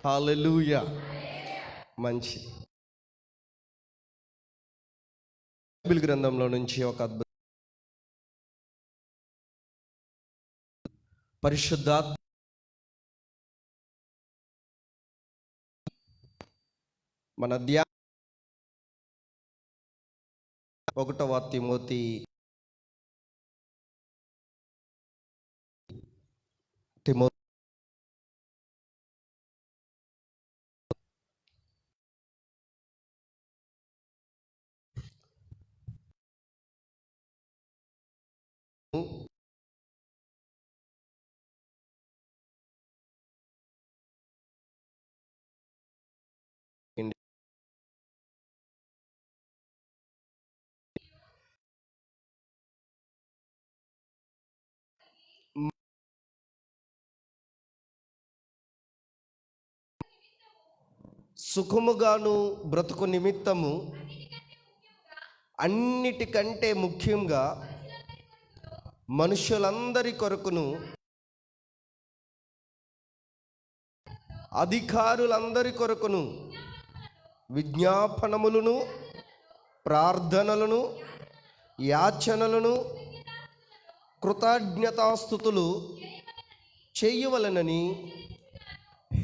హల్లెలూయా. మంచి బైబిల్ గ్రంథంలో నుంచి ఒక అద్భుత పరిశుద్ధాత్మ మన ధ్యానం 1వ తిమోతి సుఖముగాను బ్రతుకు నిమిత్తము అన్నిటికంటే ముఖ్యంగా మనుషులందరి కొరకును అధికారులందరి కొరకును విజ్ఞాపనములను ప్రార్థనలను యాచనలను కృతజ్ఞతాస్తుతులు చేయవలనని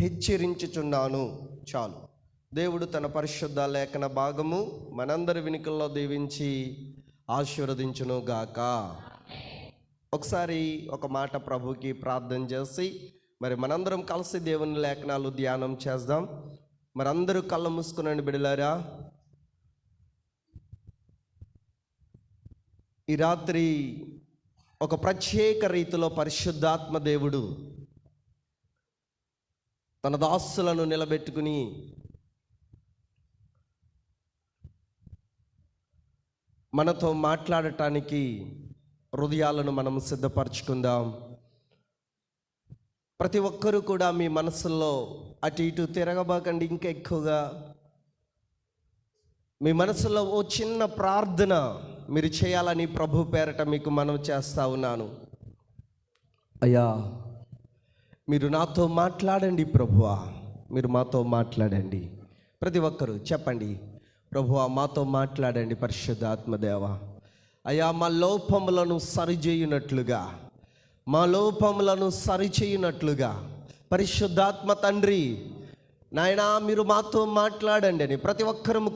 హెచ్చరించుచున్నాను. చాలు. దేవుడు తన పరిశుద్ధ లేఖన భాగము మనందరి వినికిల్లో దీవించి ఆశీర్వదించును గాక. ఒకసారి ఒక మాట ప్రభుకి ప్రార్థన చేసి మరి మనందరం కలిసి దేవుని లేఖనాలు ధ్యానం చేద్దాం. మరి అందరూ కళ్ళు మూసుకునండి బిడ్డలారా. ఈ రాత్రి ఒక ప్రత్యేక రీతిలో పరిశుద్ధాత్మ దేవుడు తన దాసులను నిలబెట్టుకుని మనతో మాట్లాడటానికి హృదయాలను మనం సిద్ధపరచుకుందాం. ప్రతి ఒక్కరూ కూడా మీ మనసుల్లో అటు ఇటు తిరగబాకండి. ఇంకా ఎక్కువగా మీ మనసులో ఓ చిన్న ప్రార్థన మీరు చేయాలని ప్రభు పేరట మీకు మనవి చేస్తా ఉన్నాను. అయ్యా, మీరు నాతో మాట్లాడండి ప్రభువా, మీరు మాతో మాట్లాడండి. ప్రతి ఒక్కరూ చెప్పండి, ప్రభువా మాతో మాట్లాడండి పరిశుద్ధాత్మదేవ. అయ్యా, మా లోపములను సరిచేయునట్లుగా, మా లోపములను సరిచేయునట్లుగా పరిశుద్ధాత్మ తండ్రి నాయనా మీరు మాతో మాట్లాడండి అని ప్రతి ఒక్కరము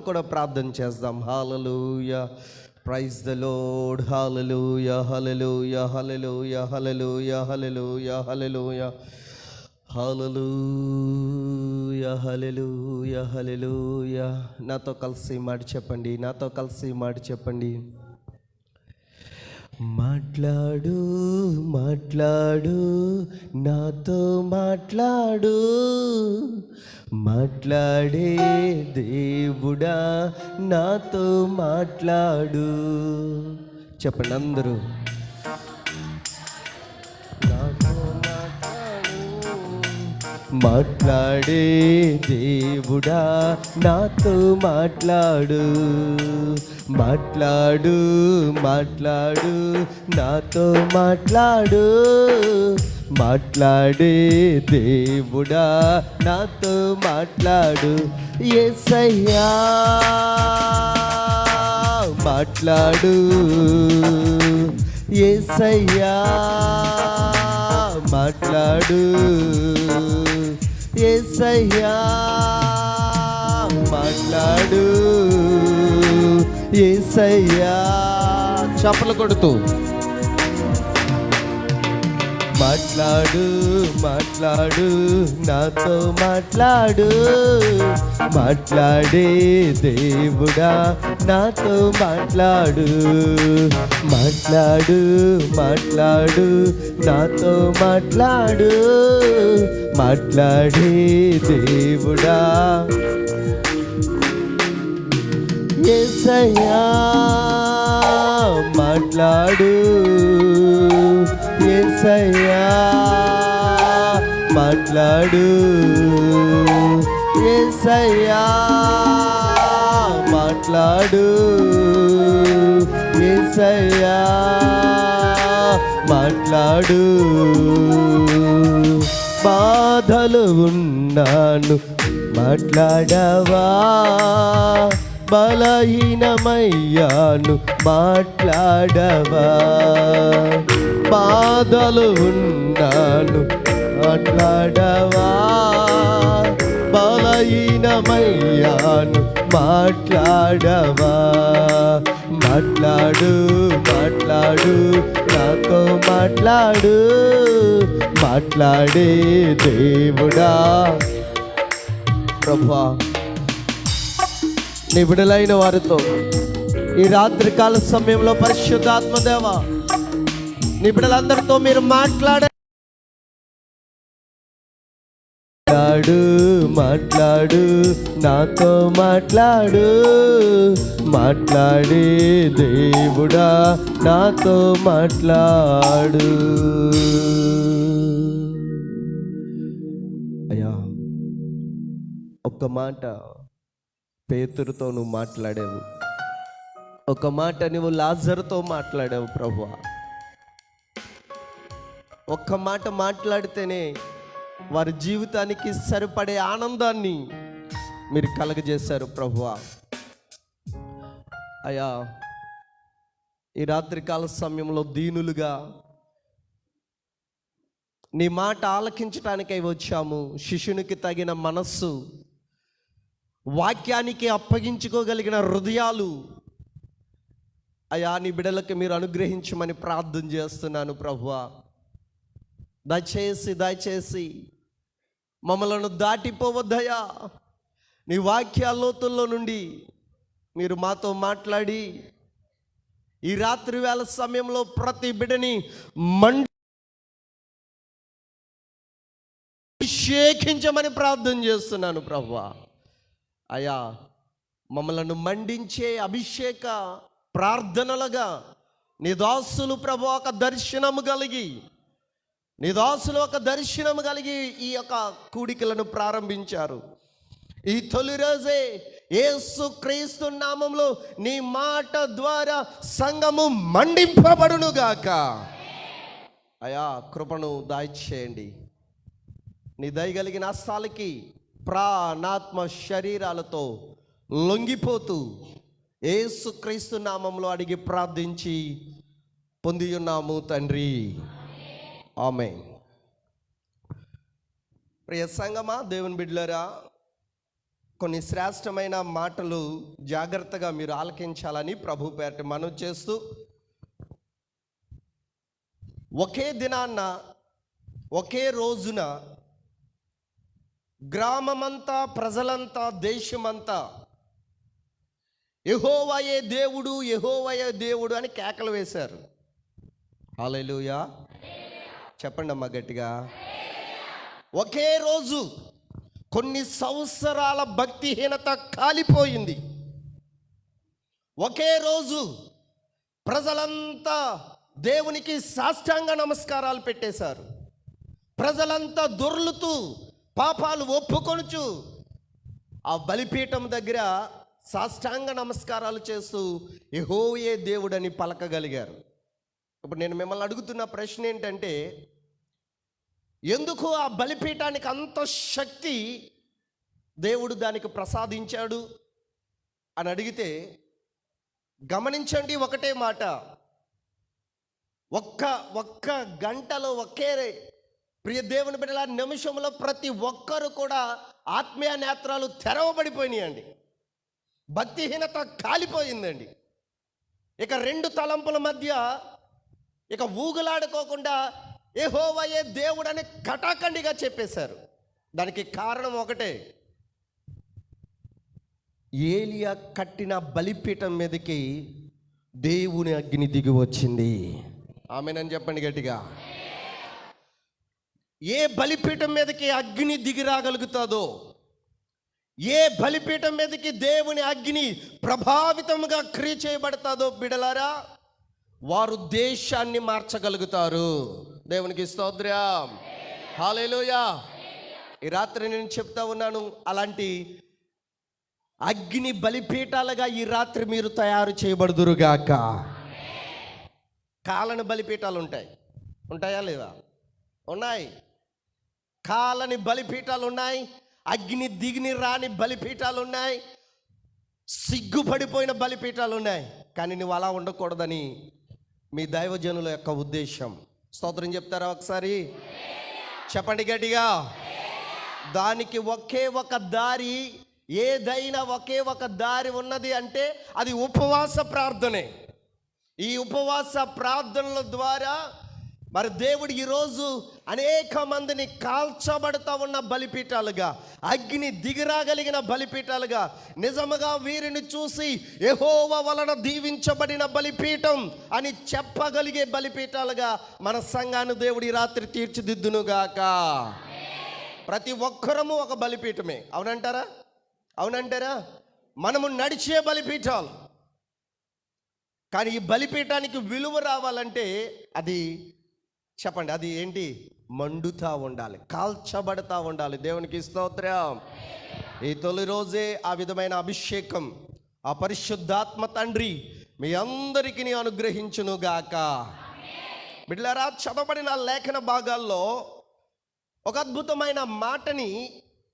కూడా ప్రార్థన చేద్దాం. హల్లెలూయా, praise the Lord. Hallelujah, hallelujah, hallelujah, hallelujah, hallelujah, hallelujah, hallelujah, hallelujah, హల్లెలూయా. నాతో కలిసి మాట చెప్పండి. మాట్లాడు మాట్లాడు నాతో మాట్లాడు, మాట్లాడే దేవుడా నాతో మాట్లాడు. చెప్పండి అందరూ. మాట్లాడే దేవుడా నాతో మాట్లాడు, మాట్లాడు మాట్లాడు నాతో మాట్లాడు, మాట్లాడే దేవుడా నాతో మాట్లాడు. యేసయ్యా మాట్లాడు, యేసయ్యా మాట్లాడు, యేసయ్యా మాట్లాడు, యేసయ్యా. చప్పలు కొడుతూ మాట్లాడు మాట్లాడు నాతో మాట్లాడు, మాట్లాడే దేవుడా నాతో మాట్లాడు, మాట్లాడు మాట్లాడు నాతో మాట్లాడు, మాట్లాడే దేవుడా. యేసయ్యా మాట్లాడు, యేసయ్యా మాట్లాడు, యేసయ్యా మాట్లాడు, యేసయ్యా మాట్లాడు. బాధలు ఉన్నాను మాట్లాడవా, బలహీనమయ్యాను మాట్లాడవా, బాధలు ఉన్నాను మాట్లాడవా, బలహీనమయ్యాను మాట్లాడవా, మాట్లాడు మాట్లాడు నాతో మాట్లాడు, మాట్లాడే దేవుడా. ప్రభువా, నీ బిడ్డలైన వారితో ఈ రాత్రికాల సమయంలో పరిశుద్ధాత్మ దేవా, నీ బిడ్డలందరితో మీరు మాట్లాడు మాట్లాడు నాతో మాట్లాడు, మాట్లాడే దేవుడా నాతో మాట్లాడు. అయ్యా, ఒక్క మాట పేతురుతో నువ్వు మాట్లాడావు, ఒక మాట నువ్వు లాజరుతో మాట్లాడావు ప్రభువా. ఒక్క మాట మాట్లాడితేనే వారి జీవితానికి సరిపడే ఆనందాన్ని మీరు కలగజేశారు ప్రభువా. అయ్యా, ఈ రాత్రికాల సమయంలో దీనులుగా నీ మాట ఆలకించటానికై వచ్చాము. శిష్యునికి తగిన మనస్సు, వాక్యానికి అప్పగించుకోగలిగిన హృదయాలు అయ్యా నీ బిడ్డలకి మీరు అనుగ్రహించమని ప్రార్థన చేస్తున్నాను ప్రభువా. దయచేసి మమ్మలను దాటిపోవద్దయా. నీ వాక్య లోతుల్లో నుండి మీరు మాతో మాట్లాడి ఈ రాత్రి వేళ సమయంలో ప్రతి బిడ్డని అభిషేకించమని ప్రార్థన చేస్తున్నాను ప్రభువా. అయ్యా, మమ్మలను మండించే అభిషేక ప్రార్థనలుగా నీ దాసులు ప్రభు ఒక దర్శనము కలిగి, నీ దాసులు ఒక దర్శనము కలిగి ఈ యొక్క కూడికలను ప్రారంభించారు. ఈ తొలి రోజే యేసు క్రీస్తు నామములో నీ మాట ద్వారా సంఘము మండింపబడునుగాక. అయా, కృపను దాయిచేయండి. నీ దయగలిగిన హస్తాలకి ప్రాణాత్మ శరీరాలతో లొంగిపోతూ యేసు క్రీస్తు నామంలో అడిగి ప్రార్థించి పొంది ఉన్నాము తండ్రి, ఆమేన్. ప్రియ సంగమా, దేవుని బిడ్డలారా, కొన్ని శ్రేష్టమైన మాటలు జాగ్రత్తగా మీరు ఆలకించాలని ప్రభు పేరిట మనవి చేస్తూ, ఒకే దినాన్న ఒకే రోజున గ్రామమంతా, ప్రజలంతా, దేశమంతా యెహోవాయే దేవుడు, యెహోవాయే దేవుడు అని కేకలు వేశారు. హల్లెలూయా చెప్పండి అమ్మా గట్టిగా. ఒకే రోజు కొన్ని సంవత్సరాల భక్తిహీనత కాలిపోయింది. ఒకే రోజు ప్రజలంతా దేవునికి సాష్టాంగ నమస్కారాలు పెట్టేశారు. ప్రజలంతా దొర్లుతూ పాపాలు ఒప్పుకొనుచు ఆ బలిపీఠం దగ్గర సాష్టాంగ నమస్కారాలు చేస్తూ యెహోవాయే దేవుడని పలకగలిగారు. ఇప్పుడు నేను మిమ్మల్ని అడుగుతున్న ప్రశ్న ఏంటంటే, ఎందుకు ఆ బలిపీఠానికి అంత శక్తి దేవుడు దానికి ప్రసాదించాడు అని అడిగితే, గమనించండి ఒకటే మాట. ఒక్క గంటలో ఒకే ప్రియ దేవుని బిడ్డల నిమిషంలో ప్రతి ఒక్కరు కూడా ఆత్మీయ నేత్రాలు తెరవబడిపోయినాయండి. భక్తిహీనత కాలిపోయిందండి. ఇక రెండు తలంపుల మధ్య ఇక ఊగులాడుకోకుండా యెహోవాయే దేవుడని కటాకండిగా చెప్పేశారు. దానికి కారణం ఒకటే, ఏలియా కట్టిన బలిపీఠం మీదకి దేవుని అగ్ని దిగి వచ్చింది. ఆమేనని చెప్పండి గట్టిగా. ఏ బలిపీఠం మీదకి అగ్ని దిగి రాగలుగుతుందో, ఏ బలిపీఠం మీదకి దేవుని అగ్ని ప్రభావితంగా క్రియ చేయబడతాదో బిడలారా, వారు దేశాన్ని మార్చగలుగుతారు. దేవునికి స్తోత్రం, హల్లెలూయా. ఈ రాత్రి నేను చెప్తా ఉన్నాను, అలాంటి అగ్ని బలిపీఠాలుగా ఈ రాత్రి మీరు తయారు చేయబడుదురుగాక. కాలని బలిపీఠాలు ఉంటాయా లేదా? ఉన్నాయి. కాలని బలిపీఠాలు ఉన్నాయి, అగ్ని దిగిని రాని బలిపీఠాలు ఉన్నాయి, సిగ్గుపడిపోయిన బలిపీఠాలు ఉన్నాయి. కానీ నువ్వు అలా ఉండకూడదని మీ దైవజనుల యొక్క ఉద్దేశం. స్తోత్రం చెప్తారా ఒకసారి? చెప్పండి గట్టిగా. దానికి ఒకే ఒక దారి, ఏదైనా ఒకే ఒక దారి ఉన్నది అంటే అది ఉపవాస ప్రార్థనే. ఈ ఉపవాస ప్రార్థనల ద్వారా మరి దేవుడు ఈరోజు అనేక మందిని కాల్చబడుతూ ఉన్న బలిపీఠాలుగా, అగ్ని దిగిరాగలిగిన బలిపీఠాలుగా, నిజముగా వీరిని చూసి యెహోవా వలన దీవించబడిన బలిపీఠం అని చెప్పగలిగే బలిపీఠాలుగా మన సంఘాన్ని దేవుడు ఈ రాత్రి తీర్చిదిద్దునుగాక. ప్రతి ఒక్కరము ఒక బలిపీఠమే. అవునంటారా? అవునంటారా? మనము నడిచే బలిపీఠాలు. కానీ ఈ బలిపీఠానికి విలువ రావాలంటే అది చెప్పండి, అది ఏంటి? మండుతా ఉండాలి, కాల్చబడతా ఉండాలి. దేవునికి స్తోత్రం. ఈ తొలి రోజే ఆ విధమైన అభిషేకం ఆ పరిశుద్ధాత్మ తండ్రి మీ అందరికీ అనుగ్రహించునుగాక. బిడ్డలారా, చదవబడిన లేఖన భాగాల్లో ఒక అద్భుతమైన మాటని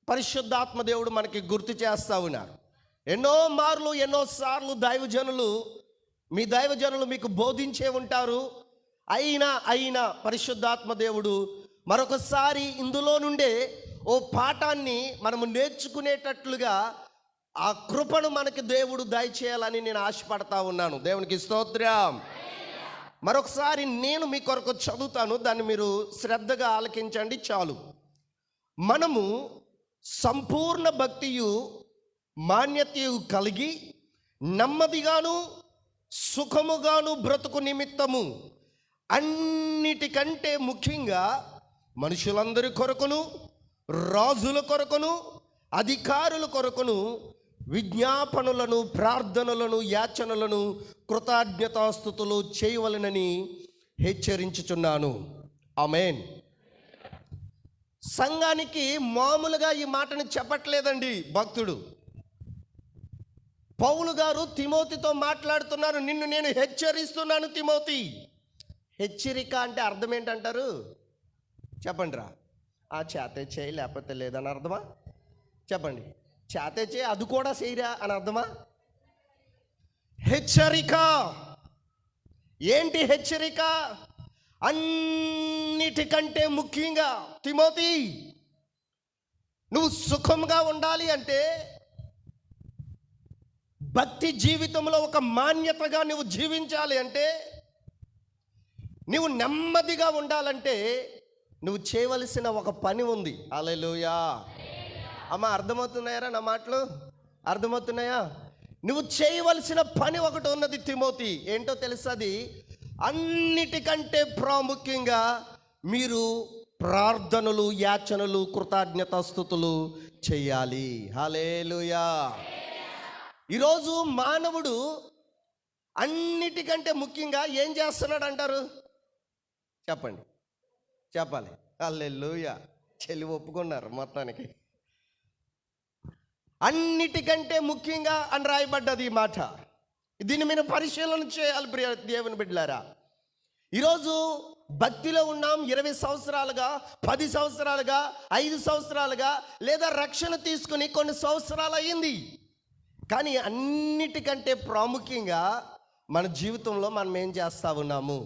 పరిశుద్ధాత్మ దేవుడు మనకి గుర్తు చేస్తూ ఉన్నారు. ఎన్నో మార్లు ఎన్నోసార్లు మీ దైవజనులు మీకు బోధించే ఉంటారు. అయినా పరిశుద్ధాత్మ దేవుడు మరొకసారి ఇందులో నుండే ఓ పాఠాన్ని మనము నేర్చుకునేటట్లుగా ఆ కృపను మనకి దేవుడు దయచేయాలని నేను ఆశపడతా ఉన్నాను. దేవునికి స్తోత్రం. మరొకసారి నేను మీ కొరకు చదువుతాను, దాన్ని మీరు శ్రద్ధగా ఆలకించండి చాలు. మనము సంపూర్ణ భక్తియు మాన్యతయు కలిగి నెమ్మదిగాను సుఖముగాను బ్రతుకు నిమిత్తము అన్నిటికంటే ముఖ్యంగా మనుషులందరి కొరకును, రాజుల కొరకును, అధికారుల కొరకును విజ్ఞాపనలను, ప్రార్థనలను, యాచనలను, కృతజ్ఞతాస్తుతులు చేయవలెనని హెచ్చరించుచున్నాను. ఆమేన్. సంఘానికి మామూలుగా ఈ మాటను చెప్పట్లేదండి భక్తుడు. పౌలు గారు తిమోతితో మాట్లాడుతున్నారు. నిన్ను నేను హెచ్చరిస్తున్నాను తిమోతి. హెచ్చరిక అంటే అర్థం ఏంటంటారు? చెప్పండి రా. ఆ చేతే చేయి లేకపోతే లేదని అర్థమా? చెప్పండి. చేతే చేయి అది కూడా చేయరా అని అర్థమా? హెచ్చరిక ఏంటి? హెచ్చరిక అన్నిటికంటే ముఖ్యంగా తిమోతి, నువ్వు సుఖంగా ఉండాలి అంటే, భక్తి జీవితంలో ఒక మాన్యతగా నువ్వు జీవించాలి అంటే, నువ్వు నెమ్మదిగా ఉండాలంటే నువ్వు చేయవలసిన ఒక పని ఉంది. హల్లెలూయా. అమ్మ, అర్థమవుతున్నాయారా నా మాటలు? అర్థమవుతున్నాయా? నువ్వు చేయవలసిన పని ఒకటి ఉన్నది తిమోతి. ఏంటో తెలుసది? అన్నిటికంటే ప్రాముఖ్యంగా మీరు ప్రార్థనలు, యాచనలు, కృతజ్ఞతాస్తుతులు చేయాలి. హల్లెలూయా. ఈరోజు మానవుడు అన్నిటికంటే ముఖ్యంగా ఏం చేస్తున్నాడు అంటారు? చెప్పండి, చెప్పాలి. హల్లెలూయా. చెల్లి ఒప్పుకున్నారు మొత్తానికి. అన్నిటికంటే ముఖ్యంగా అని రాయబడ్డది ఈ మాట. దీన్ని మీరు పరిశీలన చేయాలి ప్రియ దేవుని బిడ్డలారా. ఈరోజు భక్తిలో ఉన్నాం 20 సంవత్సరాలుగా, 10 సంవత్సరాలుగా, 5 సంవత్సరాలుగా, లేదా రక్షణ తీసుకుని కొన్ని సంవత్సరాలు అయ్యింది. కానీ అన్నిటికంటే ప్రాముఖ్యంగా మన జీవితంలో మనం ఏం చేస్తూ ఉన్నాము?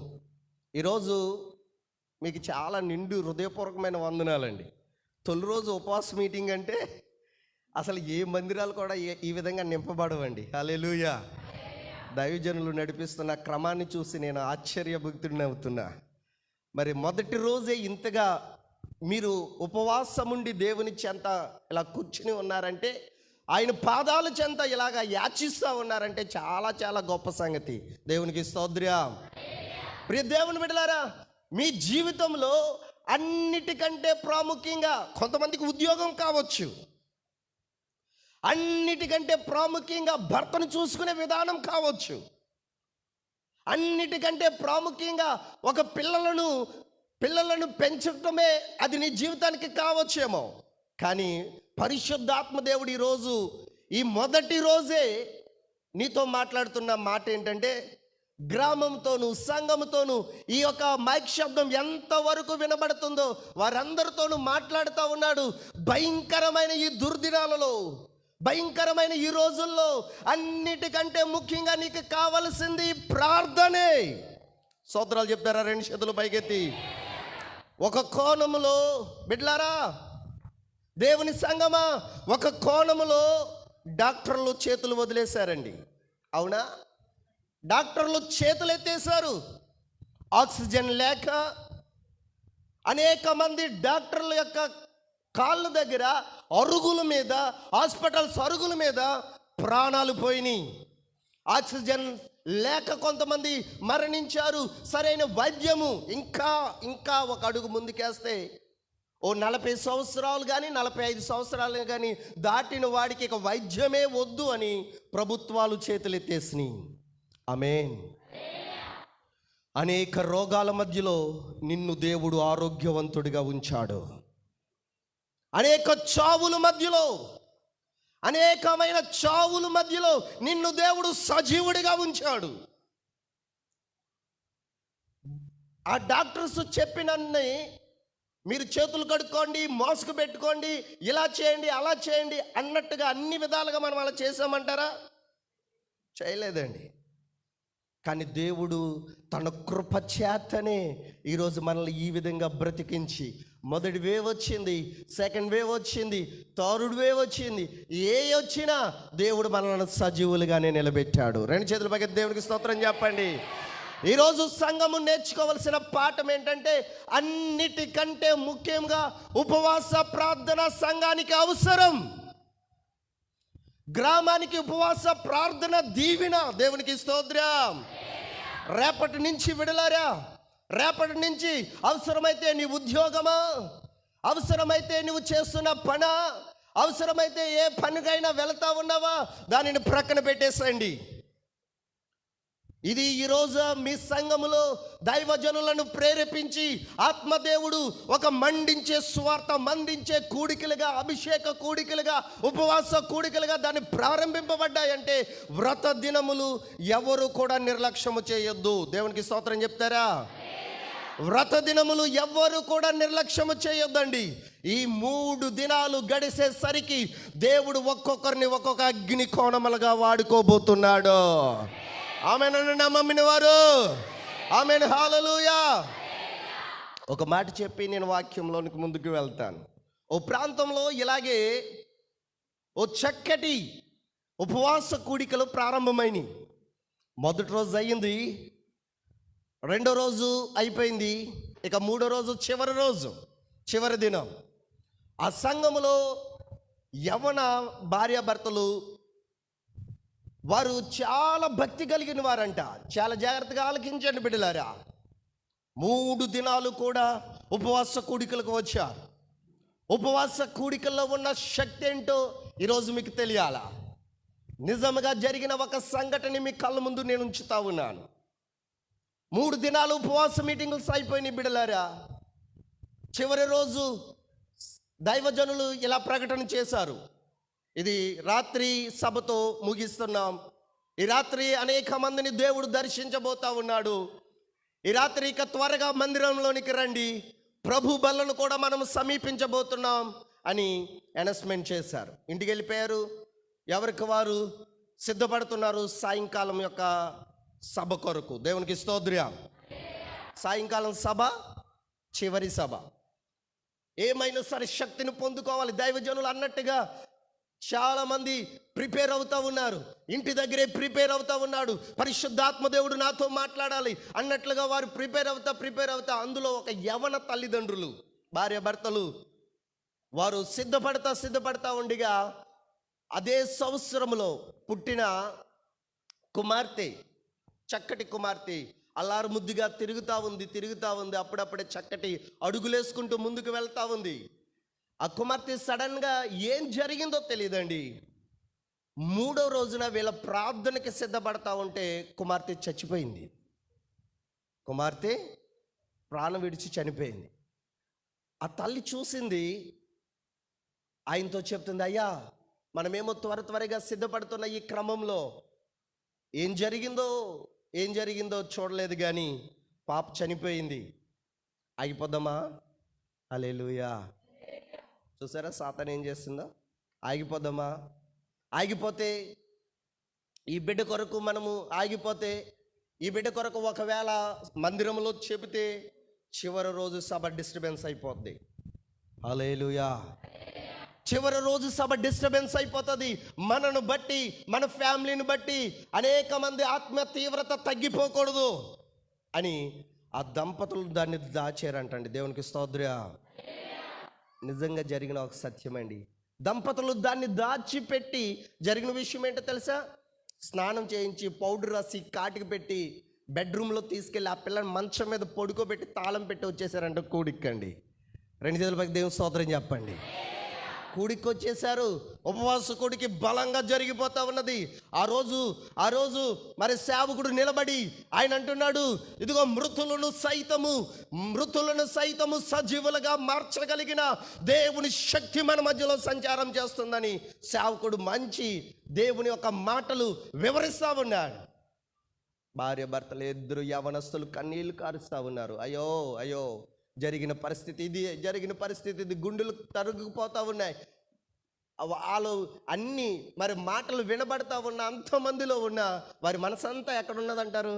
ఈరోజు మీకు చాలా నిండు హృదయపూర్వకమైన వందనాలండి. తొలి రోజు ఉపవాస మీటింగ్ అంటే అసలు ఏ మందిరాలు కూడా ఈ విధంగా నింపబడవండి. హల్లెలూయా. దైవజనులు నడిపిస్తున్న క్రమాన్ని చూసి నేను ఆశ్చర్యభక్తుడిని అవుతున్నా. మరి మొదటి రోజే ఇంతగా మీరు ఉపవాసముండి దేవుని చెంత ఇలా కూర్చుని ఉన్నారంటే, ఆయన పాదాల చెంత ఇలాగా యాచిస్తూ ఉన్నారంటే చాలా చాలా గొప్ప సంగతి. దేవునికి స్తోత్రం. ప్రియ దేవుని బిడ్డలారా, మీ జీవితంలో అన్నిటికంటే ప్రాముఖ్యంగా కొంతమందికి ఉద్యోగం కావచ్చు, అన్నిటికంటే ప్రాముఖ్యంగా భర్తను చూసుకునే విధానం కావచ్చు, అన్నిటికంటే ప్రాముఖ్యంగా ఒక పిల్లలను పెంచడమే అది నీ జీవితానికి కావచ్చేమో. కానీ పరిశుద్ధాత్మ దేవుడు ఈరోజు ఈ మొదటి రోజే నీతో మాట్లాడుతున్న మాట ఏంటంటే, గ్రామంతోనూ సంఘంతోనూ ఈ యొక్క మైక్ శబ్దం ఎంతవరకు వినబడుతుందో వారందరితోనూ మాట్లాడుతూ ఉన్నాడు. భయంకరమైన ఈ దుర్దినాలలో, భయంకరమైన ఈ రోజుల్లో అన్నిటికంటే ముఖ్యంగా నీకు కావలసింది ప్రార్థనే. స్తోత్రాలు చెప్తారా? రెండు చేతులు పైకెత్తి. ఒక కోణములో బిడ్లారా, దేవుని సంగమా, ఒక కోణములో డాక్టర్లు చేతులు వదిలేశారండి. అవునా? డాక్టర్లు చేతులు ఎత్తేశారు. ఆక్సిజన్ లేక అనేక మంది డాక్టర్ల యొక్క కాళ్ళ దగ్గర, అరుగుల మీద, హాస్పిటల్స్ అరుగుల మీద ప్రాణాలు పోయినాయి. ఆక్సిజన్ లేక కొంతమంది మరణించారు. సరైన వైద్యము ఇంకా ఒక అడుగు ముందుకేస్తే ఓ 40 సంవత్సరాలు కానీ 45 సంవత్సరాలు కానీ దాటిన వాడికి ఇక వైద్యమే వద్దు అని ప్రభుత్వాలు చేతులెత్తేసినాయి. ఆమేన్. అనేక రోగాల మధ్యలో నిన్ను దేవుడు ఆరోగ్యవంతుడిగా ఉంచాడు. అనేక చావుల మధ్యలో, అనేకమైన చావుల మధ్యలో నిన్ను దేవుడు సజీవుడిగా ఉంచాడు. ఆ డాక్టర్స్ చెప్పినన్ని మీరు చేతులు కడుక్కోండి, మాస్క్ పెట్టుకోండి, ఇలా చేయండి, అలా చేయండి అన్నట్టుగా అన్ని విధాలుగా మనం అలా చేసామంటారా? చేయలేదండి. కానీ దేవుడు తన కృప చేతనే ఈరోజు మనల్ని ఈ విధంగా బ్రతికించి, మొదటి వేవ్ వచ్చింది, సెకండ్ వేవ్ వచ్చింది, థర్డ్ వేవ్ వచ్చింది, ఏ వచ్చినా దేవుడు మనల్ని సజీవులుగానే నిలబెట్టాడు. రెండు చేతుల పైకి దేవునికి స్తోత్రం చెప్పండి. ఈరోజు సంఘము నేర్చుకోవాల్సిన పాఠం ఏంటంటే, అన్నిటికంటే ముఖ్యంగా ఉపవాస ప్రార్థన సంఘానికి అవసరం. గ్రామానికి ఉపవాస ప్రార్థన దీవెన. దేవునికి స్తోత్రం. రేపటి నుంచి విడలారా, రేపటి నుంచి అవసరమైతే నీ ఉద్యోగమా, అవసరమైతే నువ్వు చేస్తున్న పనా, అవసరమైతే ఏ పనికైనా వెళతా ఉన్నావా, దానిని ప్రక్కన పెట్టేసేయండి. ఇది ఈరోజు మీ సంఘములో దైవజనులను ప్రేరేపించి ఆత్మదేవుడు ఒక మండించే స్వార్థ, మండించే కూడికలుగా, అభిషేక కూడికలుగా, ఉపవాస కూడికలుగా దాన్ని ప్రారంభింపబడ్డాయంటే వ్రత దినములు ఎవరు కూడా నిర్లక్ష్యము చేయొద్దు. దేవునికి స్తోత్రం చెప్తారా? వ్రత దినములు ఎవ్వరు కూడా నిర్లక్ష్యము చేయొద్దండి. ఈ 3 దినాలు గడిచేసరికి దేవుడు ఒక్కొక్కరిని ఒక్కొక్క అగ్ని కోణములుగా వాడుకోబోతున్నాడు. ఆమేన్ అనండి నమ్మిన వారు. ఆమేన్. హల్లెలూయా. ఒక మాట చెప్పి నేను వాక్యంలోనికి ముందుకు వెళ్తాను. ఓ ప్రాంతంలో ఇలాగే ఓ చక్కటి ఉపవాస కూడికలు ప్రారంభమైనవి. మొదటి రోజు అయ్యింది, రెండో రోజు అయిపోయింది, ఇక మూడో రోజు చివరి రోజు, చివరి దినం. ఆ సంఘములో యవన భార్యాభర్తలు వారు చాలా భక్తి కలిగిన వారంట. చాలా జాగ్రత్తగా ఆలకించండి బిడ్డలారా. 3 దినాలు కూడా ఉపవాస కూడికలకు వచ్చారు. ఉపవాస కూడికల్లో ఉన్న శక్తి ఏంటో ఈరోజు మీకు తెలియాలా? నిజంగా జరిగిన ఒక సంఘటన మీ కళ్ళ ముందు నేను ఉంచుతా ఉన్నాను. 3 దినాలు ఉపవాస మీటింగులు అయిపోయినాయి బిడ్డలారా. చివరి రోజు దైవజనులు ఇలా ప్రకటన చేశారు, ఇది రాత్రి సభతో ముగిస్తున్నాం. ఈ రాత్రి అనేక మందిని దేవుడు దర్శించబోతా ఉన్నాడు. ఈ రాత్రి ఇక త్వరగా మందిరంలోనికి రండి, ప్రభు బలను కూడా మనం సమీపించబోతున్నాం అని అనౌన్స్మెంట్ చేశారు. ఇంటికి వెళ్ళిపోయారు, ఎవరికి వారు సిద్ధపడుతున్నారు సాయంకాలం యొక్క సభ కొరకు. దేవునికి స్తోత్రం. సాయంకాలం సభ, చివరి సభ. ఏమైనా సరే శక్తిని పొందుకోవాలి. దైవజనులు అన్నట్టుగా చాలామంది ప్రిపేర్ అవుతూ ఉన్నారు, ఇంటి దగ్గరే ప్రిపేర్ అవుతూ ఉన్నాడు. పరిశుద్ధాత్మ దేవుడు నాతో మాట్లాడాలి అన్నట్లుగా వారు ప్రిపేర్ అవుతా అందులో ఒక యవన తల్లిదండ్రులు, భార్యాభర్తలు వారు సిద్ధపడతా ఉండగా అదే సంవత్సరంలో పుట్టిన కుమార్తె, చక్కటి కుమార్తె అల్లారు ముద్దుగా తిరుగుతూ ఉంది. అప్పుడప్పుడే చక్కటి అడుగులేసుకుంటూ ముందుకు వెళ్తూ ఉంది. ఆ కుమార్తె సడన్గా ఏం జరిగిందో తెలియదండి. 3వ రోజున వీళ్ళ ప్రార్థనకి సిద్ధపడతా ఉంటే కుమార్తె చచ్చిపోయింది. కుమార్తె ప్రాణం విడిచి చనిపోయింది. ఆ తల్లి చూసింది, ఆయనతో చెప్తుంది, అయ్యా మనమేమో త్వరగా సిద్ధపడుతున్న ఈ క్రమంలో ఏం జరిగిందో ఏం జరిగిందో చూడలేదు, కానీ పాప చనిపోయింది. ఆగిపోద్దామా? హల్లెలూయా. చూసారా సాతాను ఏం చేస్తుందో? ఆగిపోద్దామా? ఆగిపోతే ఈ బిడ్డ కొరకు మనము ఆగిపోతే, ఈ బిడ్డ కొరకు ఒకవేళ మందిరంలో చెబితే చివరి రోజు సభ డిస్టర్బెన్స్ అయిపోద్ది. హల్లెలూయా. చివరి రోజు సభ డిస్టర్బెన్స్ అయిపోతుంది. మనను బట్టి, మన ఫ్యామిలీని బట్టి అనేక మంది ఆత్మ తీవ్రత తగ్గిపోకూడదు అని ఆ దంపతులు దాన్ని దాచారంటండి. దేవునికి స్తోత్రం. నిజంగా జరిగిన ఒక సత్యమండి. దంపతులు దాన్ని దాచిపెట్టి జరిగిన విషయం ఏంటో తెలుసా? స్నానం చేయించి పౌడర్ రాసి కాటికి పెట్టి బెడ్రూమ్లో తీసుకెళ్ళి ఆ పిల్లని మంచం మీద పడుకోబెట్టి తాళం పెట్టి వచ్చేసారంట కూడికండి. 2 చేతుల పైకి దేవుని స్తోత్రం చెప్పండి. కూడికి వచ్చేసారు. ఉపవాస కూడికి బలంగా జరిగిపోతా ఉన్నది. ఆ రోజు మరి సేవకుడు నిలబడి ఆయన అంటున్నాడు, ఇదిగో మృతులను సైతము సజీవులుగా మార్చగలిగిన దేవుని శక్తి మన మధ్యలో సంచారం చేస్తుందని సేవకుడు మంచి దేవుని యొక్క మాటలు వివరిస్తూ ఉన్నాడు. భార్య భర్తలు ఇద్దరు యవనస్తులు కన్నీళ్లు కారుస్తూ ఉన్నారు. అయ్యో అయ్యో, జరిగిన పరిస్థితి ఇది, గుండెలు తరుగుపోతూ ఉన్నాయి. వాళ్ళు అన్ని మరి మాటలు వినబడతా ఉన్న అంతమందిలో ఉన్న వారి మనసంతా ఎక్కడున్నదంటారు?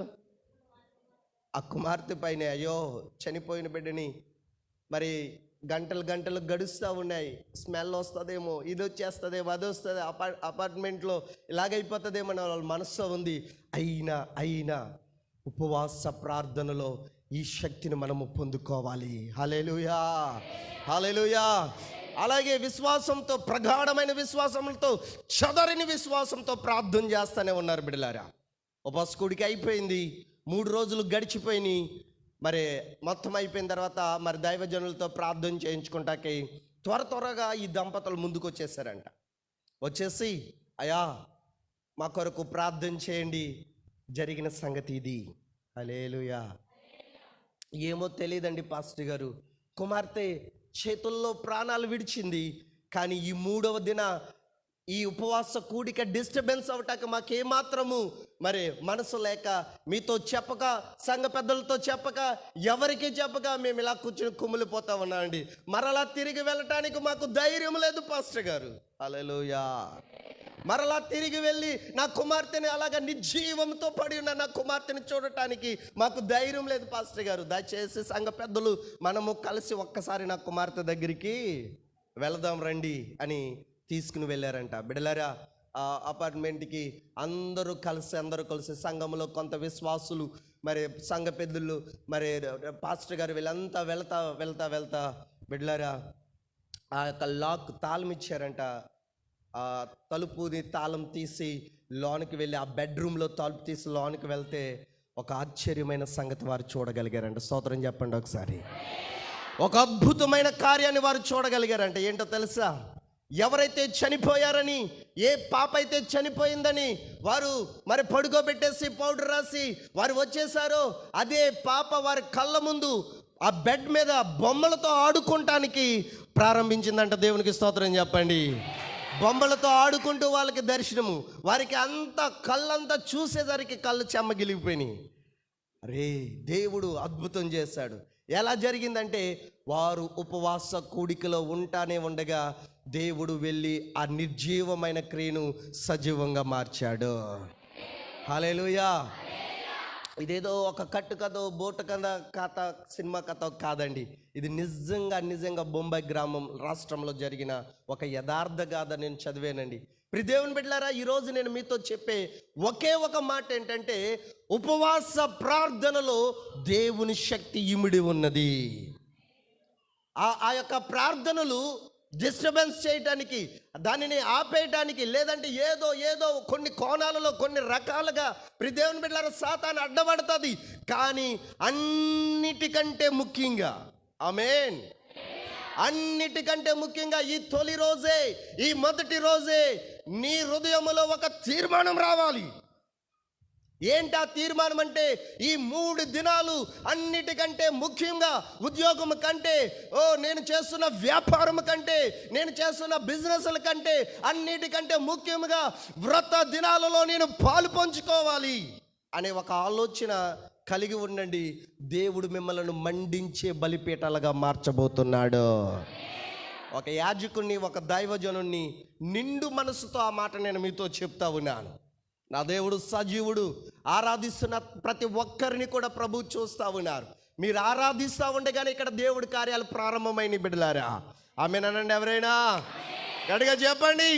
ఆ కుమార్తె పైన. అయ్యో, చనిపోయిన బిడ్డని మరి గంటలు గడుస్తూ ఉన్నాయి. స్మెల్ వస్తుందేమో, ఇది వచ్చేస్తుందేమో, అది వస్తుంది, అపార్ట్మెంట్లో ఇలాగైపోతుందేమో అని వాళ్ళ మనస్సు ఉంది. అయినా ఉపవాస ప్రార్థనలో ఈ శక్తిని మనము పొందుకోవాలి. హల్లెలూయా, హల్లెలూయా. అలాగే విశ్వాసంతో, ప్రగాఢమైన విశ్వాసంతో, చదరని విశ్వాసంతో ప్రార్థన చేస్తూనే ఉన్నారు బిడ్డలారా. ఉపవాసకుడికి అయిపోయింది, 3 రోజులు గడిచిపోయినాయి. మరి మొత్తం అయిపోయిన తర్వాత మరి దైవజనులతో ప్రార్థన చేయించుకుంటాకి త్వరగా ఈ దంపతులు ముందుకు వచ్చేసారంట. వచ్చేసి, అయ్యా మా కొరకు ప్రార్థన చేయండి, జరిగిన సంగతి ఇది. హల్లెలూయా. ఏమో తెలియదండి పాస్టర్ గారు, కుమార్తె చేతుల్లో ప్రాణాలు విడిచింది. కానీ ఈ 3వ దిన ఈ ఉపవాస కూడిక డిస్టర్బెన్స్ అవటాక మాకేమాత్రము మరి మనసు లేక, మీతో చెప్పక, సంఘ పెద్దలతో చెప్పక, ఎవరికి చెప్పక మేము ఇలా కూర్చుని కుమిలిపోతా ఉన్నామండి. మరలా తిరిగి వెళ్ళటానికి మాకు ధైర్యం లేదు పాస్టర్ గారు. హల్లెలూయా. మరలా తిరిగి వెళ్ళి నా కుమార్తెని అలాగా నిర్జీవంతో పడి ఉన్న నా కుమార్తెని చూడటానికి మాకు ధైర్యం లేదు పాస్టర్ గారు. దయచేసి సంఘ పెద్దలు మనము కలిసి ఒక్కసారి నా కుమార్తె దగ్గరికి వెళదాం రండి అని తీసుకుని వెళ్ళారంట. బిడ్డలారా, ఆ అపార్ట్మెంట్కి అందరూ కలిసి సంఘంలో కొంత విశ్వాసులు, మరి సంఘ పెద్దలు, మరి పాస్టర్ గారు వీళ్ళంతా వెళ్తా బిడ్డలారా ఆ యొక్క లాక్ తాళం ఇచ్చారంట. ఆ తలుపుని తాళం తీసి లోనికి వెళ్ళి ఆ బెడ్రూమ్లో తలుపు తీసి లోనికి వెళ్తే ఒక ఆశ్చర్యమైన సంగతి వారు చూడగలిగారంట. స్తోత్రం చెప్పండి ఒకసారి. ఒక అద్భుతమైన కార్యాన్ని వారు చూడగలిగారంట. ఏంటో తెలుసా? ఎవరైతే చనిపోయారని, ఏ పాప అయితే చనిపోయిందని వారు మరి పడుకోబెట్టేసి పౌడర్ రాసి వారు వచ్చేసారో, అదే పాప వారి కళ్ళ ముందు ఆ బెడ్ మీద బొమ్మలతో ఆడుకుంటానికి ప్రారంభించిందంట. దేవునికి స్తోత్రం చెప్పండి. బొమ్మలతో ఆడుకుంటూ వాళ్ళకి దర్శనము, వారికి అంత కళ్ళంతా చూసేసరికి కళ్ళు చెమ్మగిలిగిపోయినాయి. అరే, దేవుడు అద్భుతం చేశాడు. ఎలా జరిగిందంటే, వారు ఉపవాస కూడికలో ఉంటానే ఉండగా దేవుడు వెళ్ళి ఆ నిర్జీవమైన క్రియను సజీవంగా మార్చాడు. హల్లెలూయా. ఇదేదో ఒక కట్టు కథ, బోట కథ, సినిమా కథ కాదండి. ఇది నిజంగా బొంబాయి గ్రామం రాష్ట్రంలో జరిగిన ఒక యథార్థ గాథ నేను చదివానండి. దేవుని బిడ్డలారా, ఈరోజు నేను మీతో చెప్పే ఒకే ఒక మాట ఏంటంటే, ఉపవాస ప్రార్థనలో దేవుని శక్తి ఇమిడి ఉన్నది. ఆ యొక్క ప్రార్థనలు డిస్టర్బెన్స్ చేయటానికి, దానిని ఆపేయటానికి, లేదంటే ఏదో కొన్ని కోణాలలో కొన్ని రకాలుగా దేవుని బిడ్డలారా సాతాను అడ్డపడుతుంది. కానీ అన్నిటికంటే ముఖ్యంగా, ఆమేన్, అన్నిటికంటే ముఖ్యంగా ఈ తొలి రోజే, ఈ మొదటి రోజే నీ హృదయంలో ఒక తీర్మానం రావాలి. ఏంటి ఆ తీర్మానం అంటే, ఈ 3 దినాలు అన్నిటికంటే ముఖ్యంగా ఉద్యోగం కంటే, నేను చేస్తున్న వ్యాపారం కంటే, నేను చేస్తున్న బిజినెస్ల కంటే, అన్నిటికంటే ముఖ్యంగా వ్రత దినాలలో నేను పాలు పంచుకోవాలి అనే ఒక ఆలోచన కలిగి ఉండండి. దేవుడు మిమ్మల్ని మండించే బలిపీఠాలుగా మార్చబోతున్నాడు. ఒక యాజకుడిని, ఒక దైవజనుణ్ణి నిండు మనసుతో ఆ మాట నేను మీతో చెప్తా ఉన్నాను. నా దేవుడు సజీవుడు. ఆరాధిస్తున్న ప్రతి ఒక్కరిని కూడా ప్రభు చూస్తూ ఉన్నారు. మీరు ఆరాధిస్తూ ఉండగానే ఇక్కడ దేవుడి కార్యాలు ప్రారంభమైన బిడ్డలారా. ఆమేనండి. ఎవరైనా గట్టిగా చెప్పండి.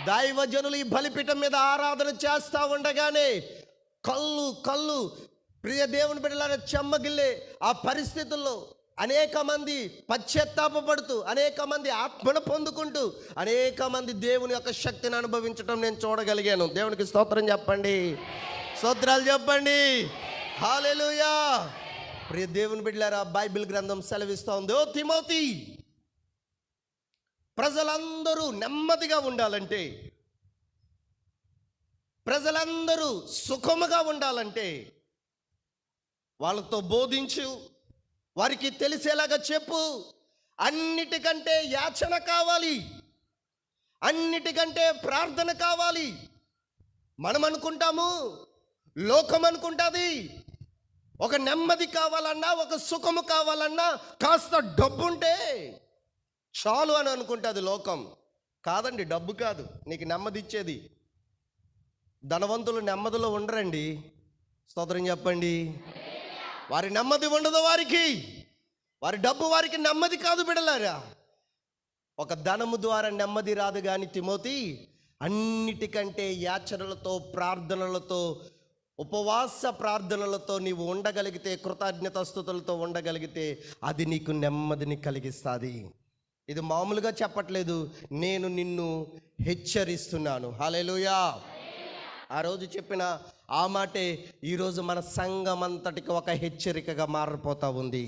దైవజనులు ఈ బలిపీఠం మీద ఆరాధన చేస్తూ ఉండగానే కళ్ళు ప్రియ దేవుని బిడ్డలారా చెమ్మగిల్లే ఆ పరిస్థితుల్లో అనేక మంది పశ్చాత్తాపపడుతూ, అనేక మంది ఆత్మను పొందుకుంటూ, అనేక మంది దేవుని యొక్క శక్తిని అనుభవించడం నేను చూడగలిగాను. దేవునికి స్తోత్రం చెప్పండి, స్తోత్రాలు చెప్పండి. హల్లెలూయా. ప్రియ దేవుని బిడ్డలారా, బైబిల్ గ్రంథం సెలవిస్తూ ఉంది, ఓ తిమోతి, ప్రజలందరూ నెమ్మదిగా ఉండాలంటే, ప్రజలందరూ సుఖముగా ఉండాలంటే వాళ్ళతో బోధించు, వారికి తెలిసేలాగా చెప్పు. అన్నిటికంటే యాచన కావాలి, అన్నిటికంటే ప్రార్థన కావాలి. మనం అనుకుంటాము, లోకం అనుకుంటుంది, ఒక నెమ్మది కావాలన్నా, ఒక సుఖము కావాలన్నా కాస్త డబ్బు ఉంటే చాలు అని అనుకుంటుంది లోకం. కాదండి, డబ్బు కాదు నీకు నెమ్మది ఇచ్చేది. ధనవంతులు నెమ్మదిలో ఉండరండి. స్తోత్రం చెప్పండి. వారి నెమ్మది ఉండదు, వారి డబ్బు వారికి నెమ్మది కాదు బిడ్డలారా. ఒక ధనము ద్వారా నెమ్మది రాదు. కానీ తిమోతి, అన్నిటికంటే యాచనలతో, ప్రార్థనలతో, ఉపవాస ప్రార్థనలతో నీవు ఉండగలిగితే, కృతజ్ఞతాస్తుతులతో ఉండగలిగితే అది నీకు నెమ్మదిని కలిగిస్తుంది. ఇది మామూలుగా చెప్పట్లేదు, నేను నిన్ను హెచ్చరిస్తున్నాను. హల్లెలూయా. ఆ రోజు చెప్పిన ఆ మాటే ఈరోజు మన సంఘం అంతటికి ఒక హెచ్చరికగా మారిపోతూ ఉంది.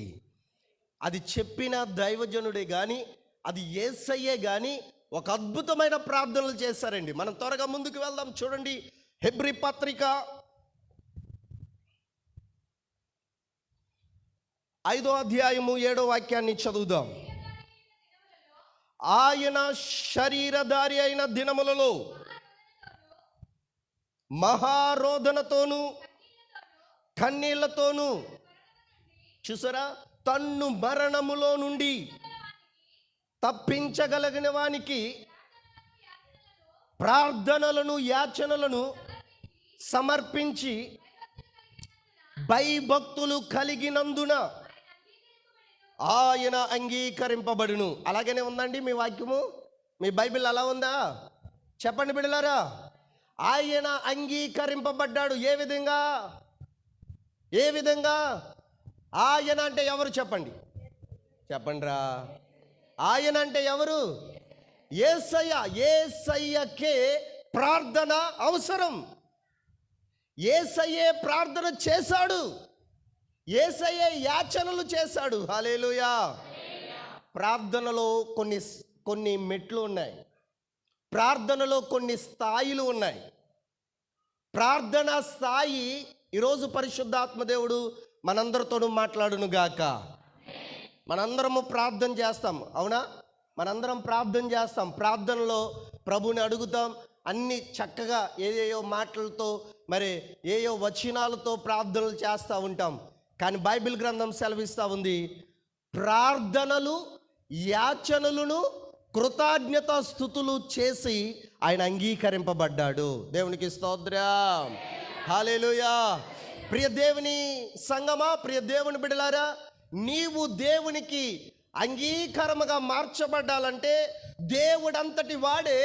అది చెప్పిన దైవజనుడే కానీ, అది యేసయ్యే కానీ ఒక అద్భుతమైన ప్రార్థనలు చేశారండి. మనం త్వరగా ముందుకు వెళ్దాం. చూడండి, హెబ్రీ పత్రిక 5వ అధ్యాయము 7వ వాక్యాన్ని చదువుదాం. ఆయన శరీరధారి అయిన దినములలో మహారోదనతోనూ కన్నీళ్లతోనూ, చూసారా, తన్ను మరణములో నుండి తప్పించగలిగిన వానికి ప్రార్థనలను, యాచనలను సమర్పించి భయభక్తులు కలిగినందున ఆయన అంగీకరింపబడును. అలాగనే ఉందండి మీ వాక్యము, మీ బైబిల్ అలా ఉందా? చెప్పండి బిడ్డలారా. ఆయన అంగీకరింపబడ్డాడు. ఏ విధంగా? ఆయన అంటే ఎవరు? చెప్పండి రా. ఆయన అంటే ఎవరు? యేసయ్య. యేసయ్యకే ప్రార్థన అవసరం. యేసయ్యే ప్రార్థన చేశాడు, యేసయ్యే యాచనలు చేశాడు. హల్లెలూయా. ప్రార్థనలో కొన్ని మెట్లు ఉన్నాయి, ప్రార్థనలో కొన్ని స్థాయిలు ఉన్నాయి. ప్రార్థనా స్థాయి ఈరోజు పరిశుద్ధాత్మ దేవుడు మనందరితోనూ మాట్లాడును గాక. మనందరము ప్రార్థన చేస్తాం, అవునా? మనందరం ప్రార్థన చేస్తాం. ప్రార్థనలో ప్రభుని అడుగుతాం. అన్ని చక్కగా ఏయో మాటలతో, మరి ఏయో వచనాలతో ప్రార్థనలు చేస్తూ ఉంటాం. కానీ బైబిల్ గ్రంథం సెలవిస్తూ ఉంది, ప్రార్థనలు, యాచనలను, కృతజ్ఞతా స్తుతులు చేసి ఆయన అంగీకరింపబడ్డాడు. దేవునికి స్తోత్రం. హల్లెలూయా. ప్రియ దేవుని సంగమా, ప్రియ దేవుని బిడ్డలారా, నీవు దేవునికి అంగీకారముగా మార్చబడ్డాలంటే దేవుడంతటి వాడే,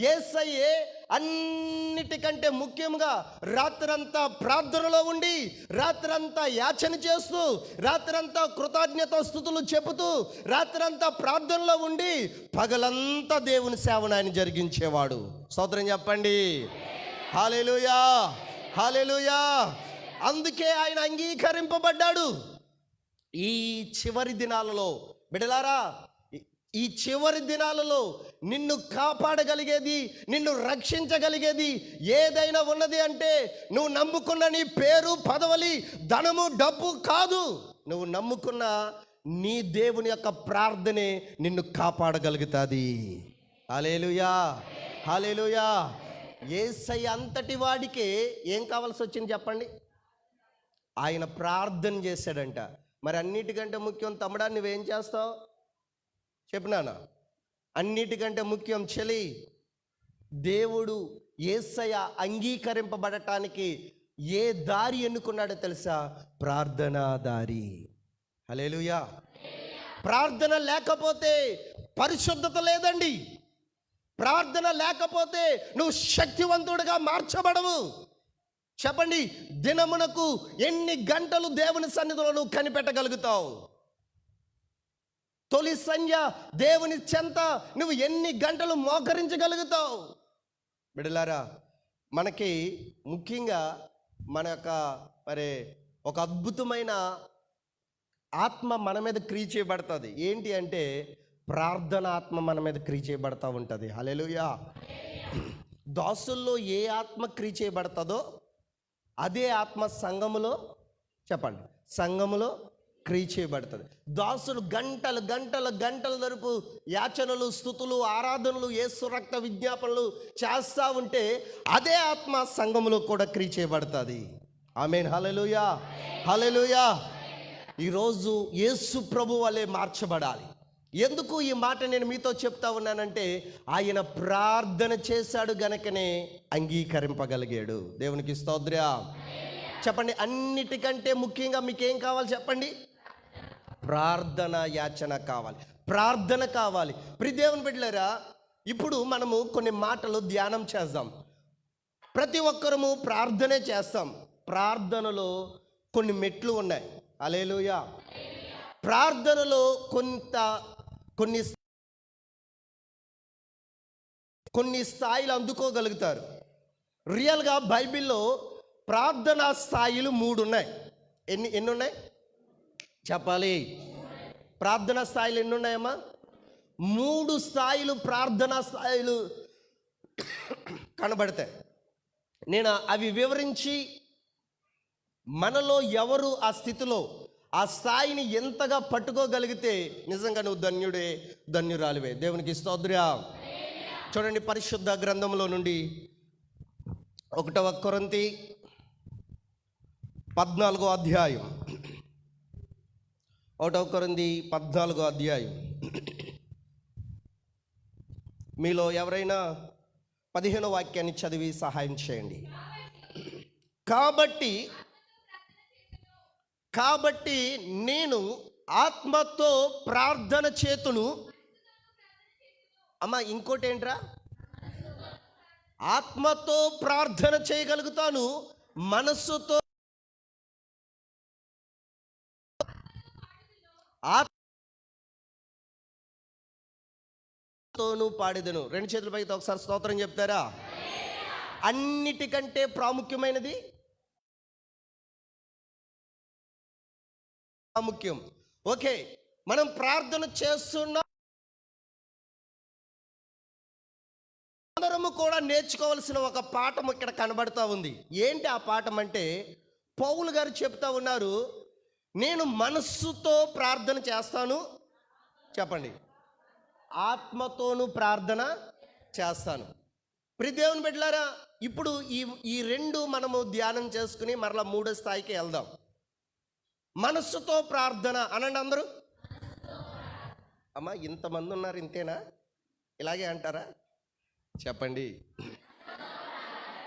యేసయ్యే అన్నిటికంటే ముఖ్యంగా రాత్రంతా ప్రార్థనలో ఉండి, రాత్రంతా యాచన చేస్తూ, రాత్రంతా కృతజ్ఞత స్తుతులు చెబుతూ, రాత్రంతా ప్రార్థనలో ఉండి పగలంతా దేవుని సేవను ఆయన జరిగించేవాడు. స్తోత్రం చెప్పండి. హల్లెలూయా, హల్లెలూయా. అందుకే ఆయన అంగీకరింపబడ్డాడు. ఈ చివరి దినాలలో బిడ్డలారా, ఈ చివరి దినాలలో నిన్ను కాపాడగలిగేది, నిన్ను రక్షించగలిగేది ఏదైనా ఉన్నది అంటే నువ్వు నమ్ముకున్న నీ పేరు, పదవులు, ధనము, డబ్బు కాదు. నువ్వు నమ్ముకున్న నీ దేవుని యొక్క ప్రార్థనే నిన్ను కాపాడగలుగుతుంది. హల్లెలూయా, హల్లెలూయా. యేసయ్య అంతటి వాడికే ఏం కావాల్సి వచ్చింది చెప్పండి? ఆయన ప్రార్థన చేశాడంట. మరి అన్నిటికంటే ముఖ్యం తమ్ముడా, నువ్వేం చేస్తావు చెప్పినానా? అన్నిటికంటే ముఖ్యం చెలి, దేవుడు యేసయ్య అంగీకరింపబడటానికి ఏ దారి ఎన్నుకున్నాడో తెలుసా? ప్రార్థనా దారి. హల్లెలూయా. ప్రార్థన లేకపోతే పరిశుద్ధత లేదండి. ప్రార్థన లేకపోతే నువ్వు శక్తివంతుడిగా మార్చబడవు. చెప్పండి, దినమునకు ఎన్ని గంటలు దేవుని సన్నిధిలో నువ్వు కనిపెట్టగలుగుతావు? తొలి సంధ్య దేవుని చెంత నువ్వు ఎన్ని గంటలు మోకరించగలుగుతావు? బిడ్డలారా, మనకి ముఖ్యంగా మన యొక్క ఒక అద్భుతమైన ఆత్మ మన మీద క్రియ చేయబడుతుంది. ఏంటి అంటే ప్రార్థన ఆత్మ మన మీద క్రియ చేయబడతా ఉంటుంది. హల్లెలూయా. దాసుల్లో ఏ ఆత్మ క్రియ చేయబడుతుందో అదే ఆత్మ సంఘములో, చెప్పండి, సంఘములో క్రియ చేయబడుతుంది. దాసులు గంటలు గంటల గంటల వరకు యాచనలు, స్తుతులు, ఆరాధనలు, యేసు రక్త విజ్ఞాపనలు చేస్తూ ఉంటే అదే ఆత్మ సంఘములో కూడా క్రియ చేయబడుతుంది. ఆమేన్. హల్లెలూయా, హల్లెలూయా. ఈరోజు యేసు ప్రభు వలె మార్చబడాలి. ఎందుకు ఈ మాట నేను మీతో చెప్తా ఉన్నానంటే, ఆయన ప్రార్థన చేశాడు గనకనే అంగీకరింపగలిగాడు. దేవునికి స్తోత్రం. చెప్పండి, అన్నిటికంటే ముఖ్యంగా మీకేం కావాలి చెప్పండి? ప్రార్థన యాచన కావాలి, ప్రార్థన కావాలి. ప్రియ దేవుని బిడ్డలారా, ఇప్పుడు మనము కొన్ని మాటలు ధ్యానం చేద్దాం. ప్రతి ఒక్కరము ప్రార్థనే చేస్తాం. ప్రార్థనలో కొన్ని మెట్లు ఉన్నాయి. హల్లెలూయా. ప్రార్థనలో కొన్ని స్థాయిలు అందుకోగలుగుతారు. రియల్గా బైబిల్లో ప్రార్థనా స్థాయిలు 3 ఉన్నాయి. ఎన్ని ఉన్నాయి చెప్పాలి? ప్రార్థనా స్థాయిలు ఎన్ని ఉన్నాయమ్మా? 3 స్థాయిలు, ప్రార్థనా స్థాయిలు కనబడతాయి. నేను అవి వివరించి మనలో ఎవరు ఆ స్థితిలో ఆ స్థాయిని ఎంతగా పట్టుకోగలిగితే నిజంగా నువ్వు ధన్యుడే, ధన్యురాలివే. దేవునికి స్తోత్రం. చూడండి, పరిశుద్ధ గ్రంథంలో నుండి 1 కొరింథీ 14వ అధ్యాయం. 1 కొరింథీ 14వ అధ్యాయం. మీలో ఎవరైనా 15వ వాక్యాన్ని చదివి సహాయం చేయండి. కాబట్టి నేను ఆత్మతో ప్రార్థన చేతును. అమ్మా, ఇంకోటి ఏంట్రా? ఆత్మతో ప్రార్థన చేయగలుగుతాను, మనస్సుతో ఆత్మతోను పాడేదను. 2 చేతుల పైకి ఒకసారి స్తోత్రం చెప్తారా? అన్నిటికంటే ప్రాముఖ్యమైనది ముఖ్యం. ఓకే, మనం ప్రార్థన చేస్తున్నాం. అందరము కూడా నేర్చుకోవాల్సిన ఒక పాఠం ఇక్కడ కనబడతా ఉంది. ఏంటి ఆ పాఠం అంటే, పౌలు గారు చెప్తా ఉన్నారు, నేను మనస్సుతో ప్రార్థన చేస్తాను, చెప్పండి, ఆత్మతోను ప్రార్థన చేస్తాను. ప్రియ దేవుని బిడ్డలారా, ఇప్పుడు ఈ 2 మనము ధ్యానం చేసుకుని మరలా 3వ స్థాయికి వెళ్దాం. మనస్సుతో ప్రార్థన అనండి అందరూ. అమ్మా, ఇంతమంది ఉన్నారు, ఇంతేనా? ఇలాగే అంటారా? చెప్పండి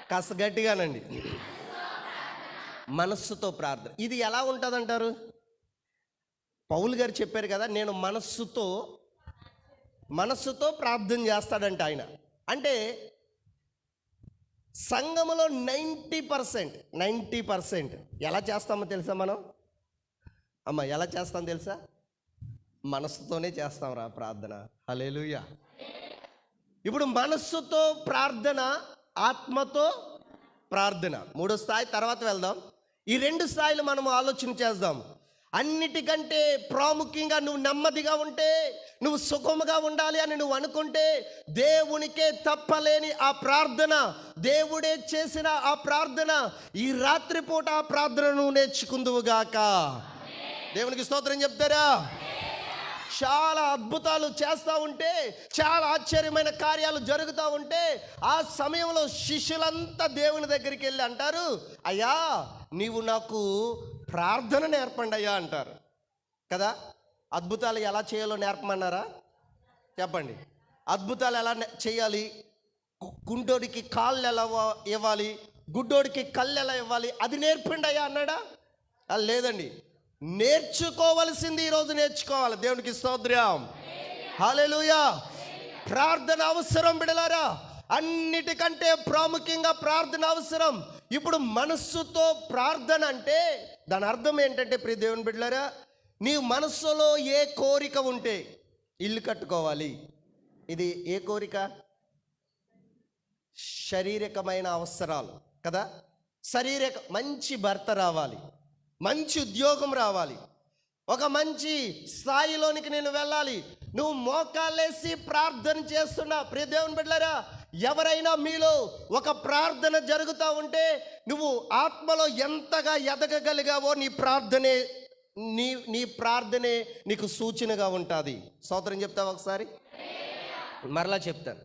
కాస్త గట్టిగానండి. మనస్సుతో ప్రార్థన ఇది ఎలా ఉంటుంది అంటారు? పౌలు గారు చెప్పారు కదా, నేను మనస్సుతో ప్రార్థన చేస్తాడంట ఆయన. అంటే సంఘములో 90% ఎలా చేస్తామో తెలుసా మనం? అమ్మ, ఎలా చేస్తాం తెలుసా? మనస్సుతోనే చేస్తాం రా ప్రార్థన. హల్లెలూయా. ఇప్పుడు మనస్సుతో ప్రార్థన, ఆత్మతో ప్రార్థన 3వ స్థాయి తర్వాత వెళ్దాం. ఈ 2 స్థాయిలు మనం ఆలోచన చేద్దాం. అన్నిటికంటే ప్రాముఖ్యంగా నువ్వు నెమ్మదిగా ఉంటే, నువ్వు సుఖముగా ఉండాలి అని నువ్వు అనుకుంటే, దేవునికే తప్పలేని ఆ ప్రార్థన, దేవుడే చేసిన ఆ ప్రార్థన, ఈ రాత్రిపూట ఆ ప్రార్థన నువ్వు నేర్చుకుందువుగాక. దేవునికి స్తోత్రం చెప్తారా? చాలా అద్భుతాలు చేస్తూ ఉంటే, చాలా ఆశ్చర్యమైన కార్యాలు జరుగుతూ ఉంటే, ఆ సమయంలో శిష్యులంతా దేవుని దగ్గరికి వెళ్ళి అంటారు, అయ్యా నీవు నాకు ప్రార్థన నేర్పండి అయ్యా అంటారు కదా. అద్భుతాలు ఎలా చేయాలో నేర్పమన్నారా? చెప్పండి. అద్భుతాలు ఎలా చేయాలి, కుంటోడికి కాళ్ళు ఎలా ఇవ్వాలి, గుడ్డోడికి కళ్ళు ఎలా ఇవ్వాలి, అది నేర్పండి అయ్యా అన్నాడా? లేదండి. నేర్చుకోవలసింది ఈరోజు నేర్చుకోవాలి. దేవునికి స్తోత్రం, హల్లెలూయా. ప్రార్థన అవసరం బిడ్డలారా, అన్నిటికంటే ప్రాముఖ్యంగా ప్రార్థన అవసరం. ఇప్పుడు మనస్సుతో ప్రార్థన అంటే దాని అర్థం ఏంటంటే, ప్రియ దేవుని బిడ్డలారా, నీ మనస్సులో ఏ కోరిక ఉంటే, ఇల్లు కట్టుకోవాలి, ఇది ఏ కోరిక? శారీరకమైన అవసరాలు కదా. మంచి భర్త రావాలి, మంచి ఉద్యోగం రావాలి, ఒక మంచి స్థాయిలోనికి నేను వెళ్ళాలి. నువ్వు మోకాళ్ళేసి ప్రార్థన చేస్తున్నా ప్రియ దేవుని బిడ్డలారా, ఎవరైనా మీలో ఒక ప్రార్థన జరుగుతూ ఉంటే నువ్వు ఆత్మలో ఎంతగా ఎదగగలిగావో నీ ప్రార్థనే నీకు సూచనగా ఉంటుంది. స్తోత్రం చెప్తావా ఒకసారి? మరలా చెప్తాను.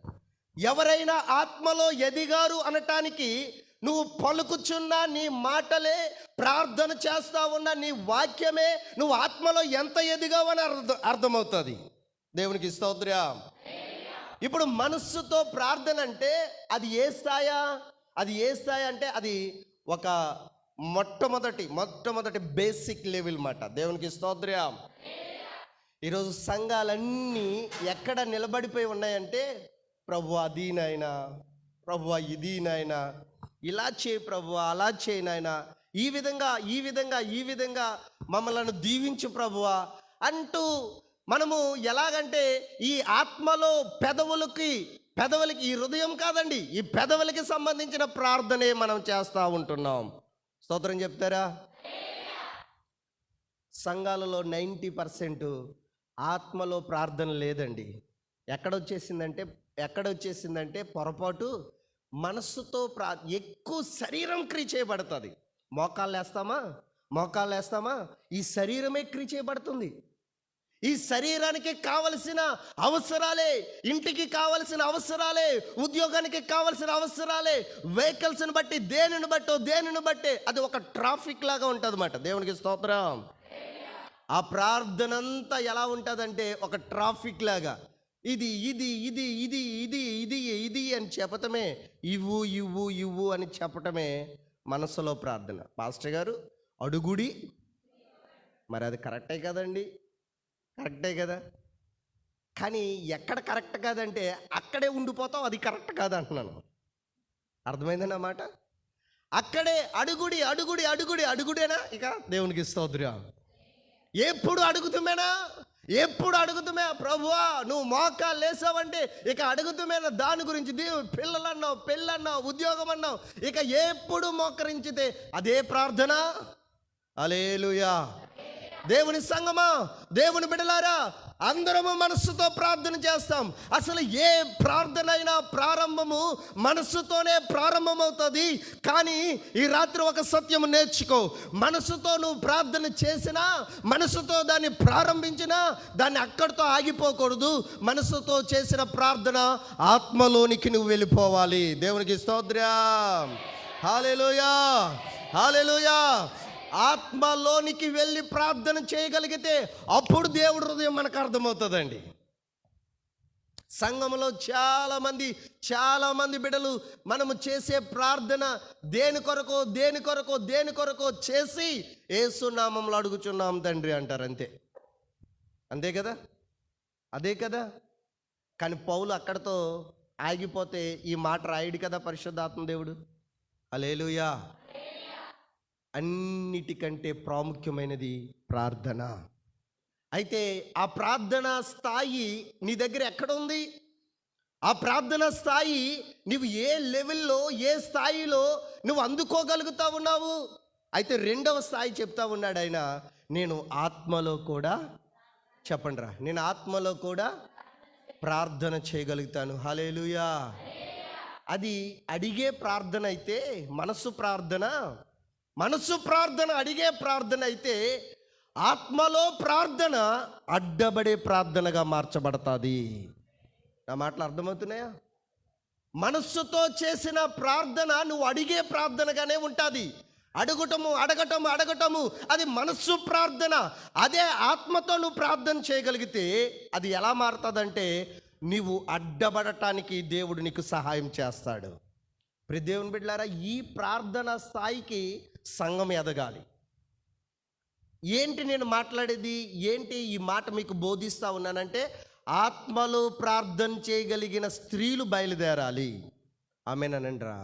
ఎవరైనా ఆత్మలో ఎదిగారు అనటానికి నువ్వు పలుకుచున్నా నీ మాటలే, ప్రార్థన చేస్తా ఉన్న నీ వాక్యమే నువ్వు ఆత్మలో ఎంత ఎదిగావని అర్థమవుతుంది. దేవునికి స్తోత్రం. ఇప్పుడు మనస్సుతో ప్రార్థన అంటే అది ఏ స్థాయి? అంటే అది ఒక మొట్టమొదటి బేసిక్ లెవెల్ మాట. దేవునికి స్తోత్రం. ఈరోజు సంఘాలన్నీ ఎక్కడ నిలబడిపోయి ఉన్నాయంటే, ప్రభువా అది నాయనా, ప్రభువా ఇది నాయనా, ఇలా చేయి ప్రభువా, అలా చేయి నాయనా, ఈ విధంగా మమ్మల్ని దీవించు ప్రభువా అంటూ మనము ఎలాగంటే ఈ ఆత్మలో పెదవులకి ఈ హృదయం కాదండి, ఈ పెదవులకి సంబంధించిన ప్రార్థనే మనం చేస్తూ ఉంటున్నాం. స్తోత్రం చెప్తారా? సంఘాలలో 90% ఆత్మలో ప్రార్థన లేదండి. ఎక్కడొచ్చేసిందంటే పొరపాటు మనస్సుతో ఎక్కువ శరీరం క్రియ చేయబడుతుంది. మోకాళ్ళు వేస్తామా ఈ శరీరమే క్రియ చేయబడుతుంది. ఈ శరీరానికి కావలసిన అవసరాలే, ఇంటికి కావలసిన అవసరాలే, ఉద్యోగానికి కావలసిన అవసరాలే, వెహికల్స్ని బట్టి దేనిని బట్టే అది ఒక ట్రాఫిక్ లాగా ఉంటుంది అన్నమాట. దేవునికి స్తోత్రం. ఆ ప్రార్థన అంతా ఎలా ఉంటుందంటే ఒక ట్రాఫిక్ లాగా, ఇది అని చెప్పటమే, ఇవ్వు అని చెప్పటమే మనసులో ప్రార్థన. పాస్టర్ గారు అడుగుడి, మరి అది కరెక్టే కదండి, కరెక్టే కదా. కానీ ఎక్కడ కరెక్ట్ కాదంటే అక్కడే ఉండిపోతావు, అది కరెక్ట్ కాదు అంటున్నాను. అర్థమైందన్న మాట? అక్కడే అడుగుడేనా ఇక? దేవునికి స్తోత్రం. ఎప్పుడు అడుగుతుమే ప్రభువా, నువ్వు మోకాలు లేసావంటే ఇక అడుగుతుమేనా దాని గురించి. పిల్లలన్నావు, పెళ్ళన్నావు, ఉద్యోగం అన్నావు, ఇక ఎప్పుడు మోకరించితే అదే ప్రార్థన. హల్లెలూయా. దేవుని సంగమా, దేవుని బిడ్డలారా, అందరము మనస్సుతో ప్రార్థన చేస్తాం. అసలు ఏ ప్రార్థన అయినా ప్రారంభము మనస్సుతోనే ప్రారంభమవుతుంది. కానీ ఈ రాత్రి ఒక సత్యము నేర్చుకో, మనస్సుతో నువ్వు ప్రార్థన చేసినా, మనస్సుతో దాన్ని ప్రారంభించినా దాన్ని అక్కడితో ఆగిపోకూడదు. మనస్సుతో చేసిన ప్రార్థన ఆత్మలోనికి నువ్వు వెళ్ళిపోవాలి. దేవునికి స్తోత్రం. హల్లెలూయా, హల్లెలూయా. ఆత్మలోనికి వెళ్ళి ప్రార్థన చేయగలిగితే అప్పుడు దేవుడి హృదయం మనకు అర్థమవుతుందండి. సంఘంలో చాలా మంది బిడ్డలు మనము చేసే ప్రార్థన దేని కొరకో చేసి యేసు నామములో అడుగుచున్నాం తండ్రి అంటారు. అంతే కదా, అదే కదా. కానీ పౌలు అక్కడతో ఆగిపోతే ఈ మాట రాయడు కదా పరిశుద్ధాత్మ దేవుడు. హల్లెలూయా. అన్నిటికంటే ప్రాముఖ్యమైనది ప్రార్థన. అయితే ఆ ప్రార్థన స్థాయి నీ దగ్గర ఎక్కడ ఉంది? ఆ ప్రార్థన స్థాయి నువ్వు ఏ లెవెల్లో, ఏ స్థాయిలో నువ్వు అందుకోగలుగుతా ఉన్నావు? అయితే రెండవ స్థాయి చెప్తా ఉన్నాడు ఆయన, నేను ఆత్మలో కూడా, చెప్పండిరా, నేను ఆత్మలో కూడా ప్రార్థన చేయగలుగుతాను. హల్లెలూయా. అది అడిగే ప్రార్థన అయితే, మనసు ప్రార్థన అడిగే ప్రార్థన అయితే, ఆత్మలో ప్రార్థన అడ్డబడే ప్రార్థనగా మార్చబడుతుంది. నా మాటలు అర్థమవుతున్నాయా? మనస్సుతో చేసిన ప్రార్థన నువ్వు అడిగే ప్రార్థనగానే ఉంటుంది. అడగటము అది మనస్సు ప్రార్థన. అదే ఆత్మతో నువ్వు ప్రార్థన చేయగలిగితే అది ఎలా మారుతుందంటే నీవు అడ్డబడటానికి దేవుడు నీకు సహాయం చేస్తాడు. ప్రియ దేవుని బిడ్డలారా, ఈ ప్రార్థన స్థాయికి సంఘం ఎదగాలి. ఏంటి నేను మాట్లాడేది? ఏంటి ఈ మాట మీకు బోధిస్తూ ఉన్నానంటే, ఆత్మలో ప్రార్థన చేయగలిగిన స్త్రీలు బయలుదేరాలి. ఆమేనంటారా?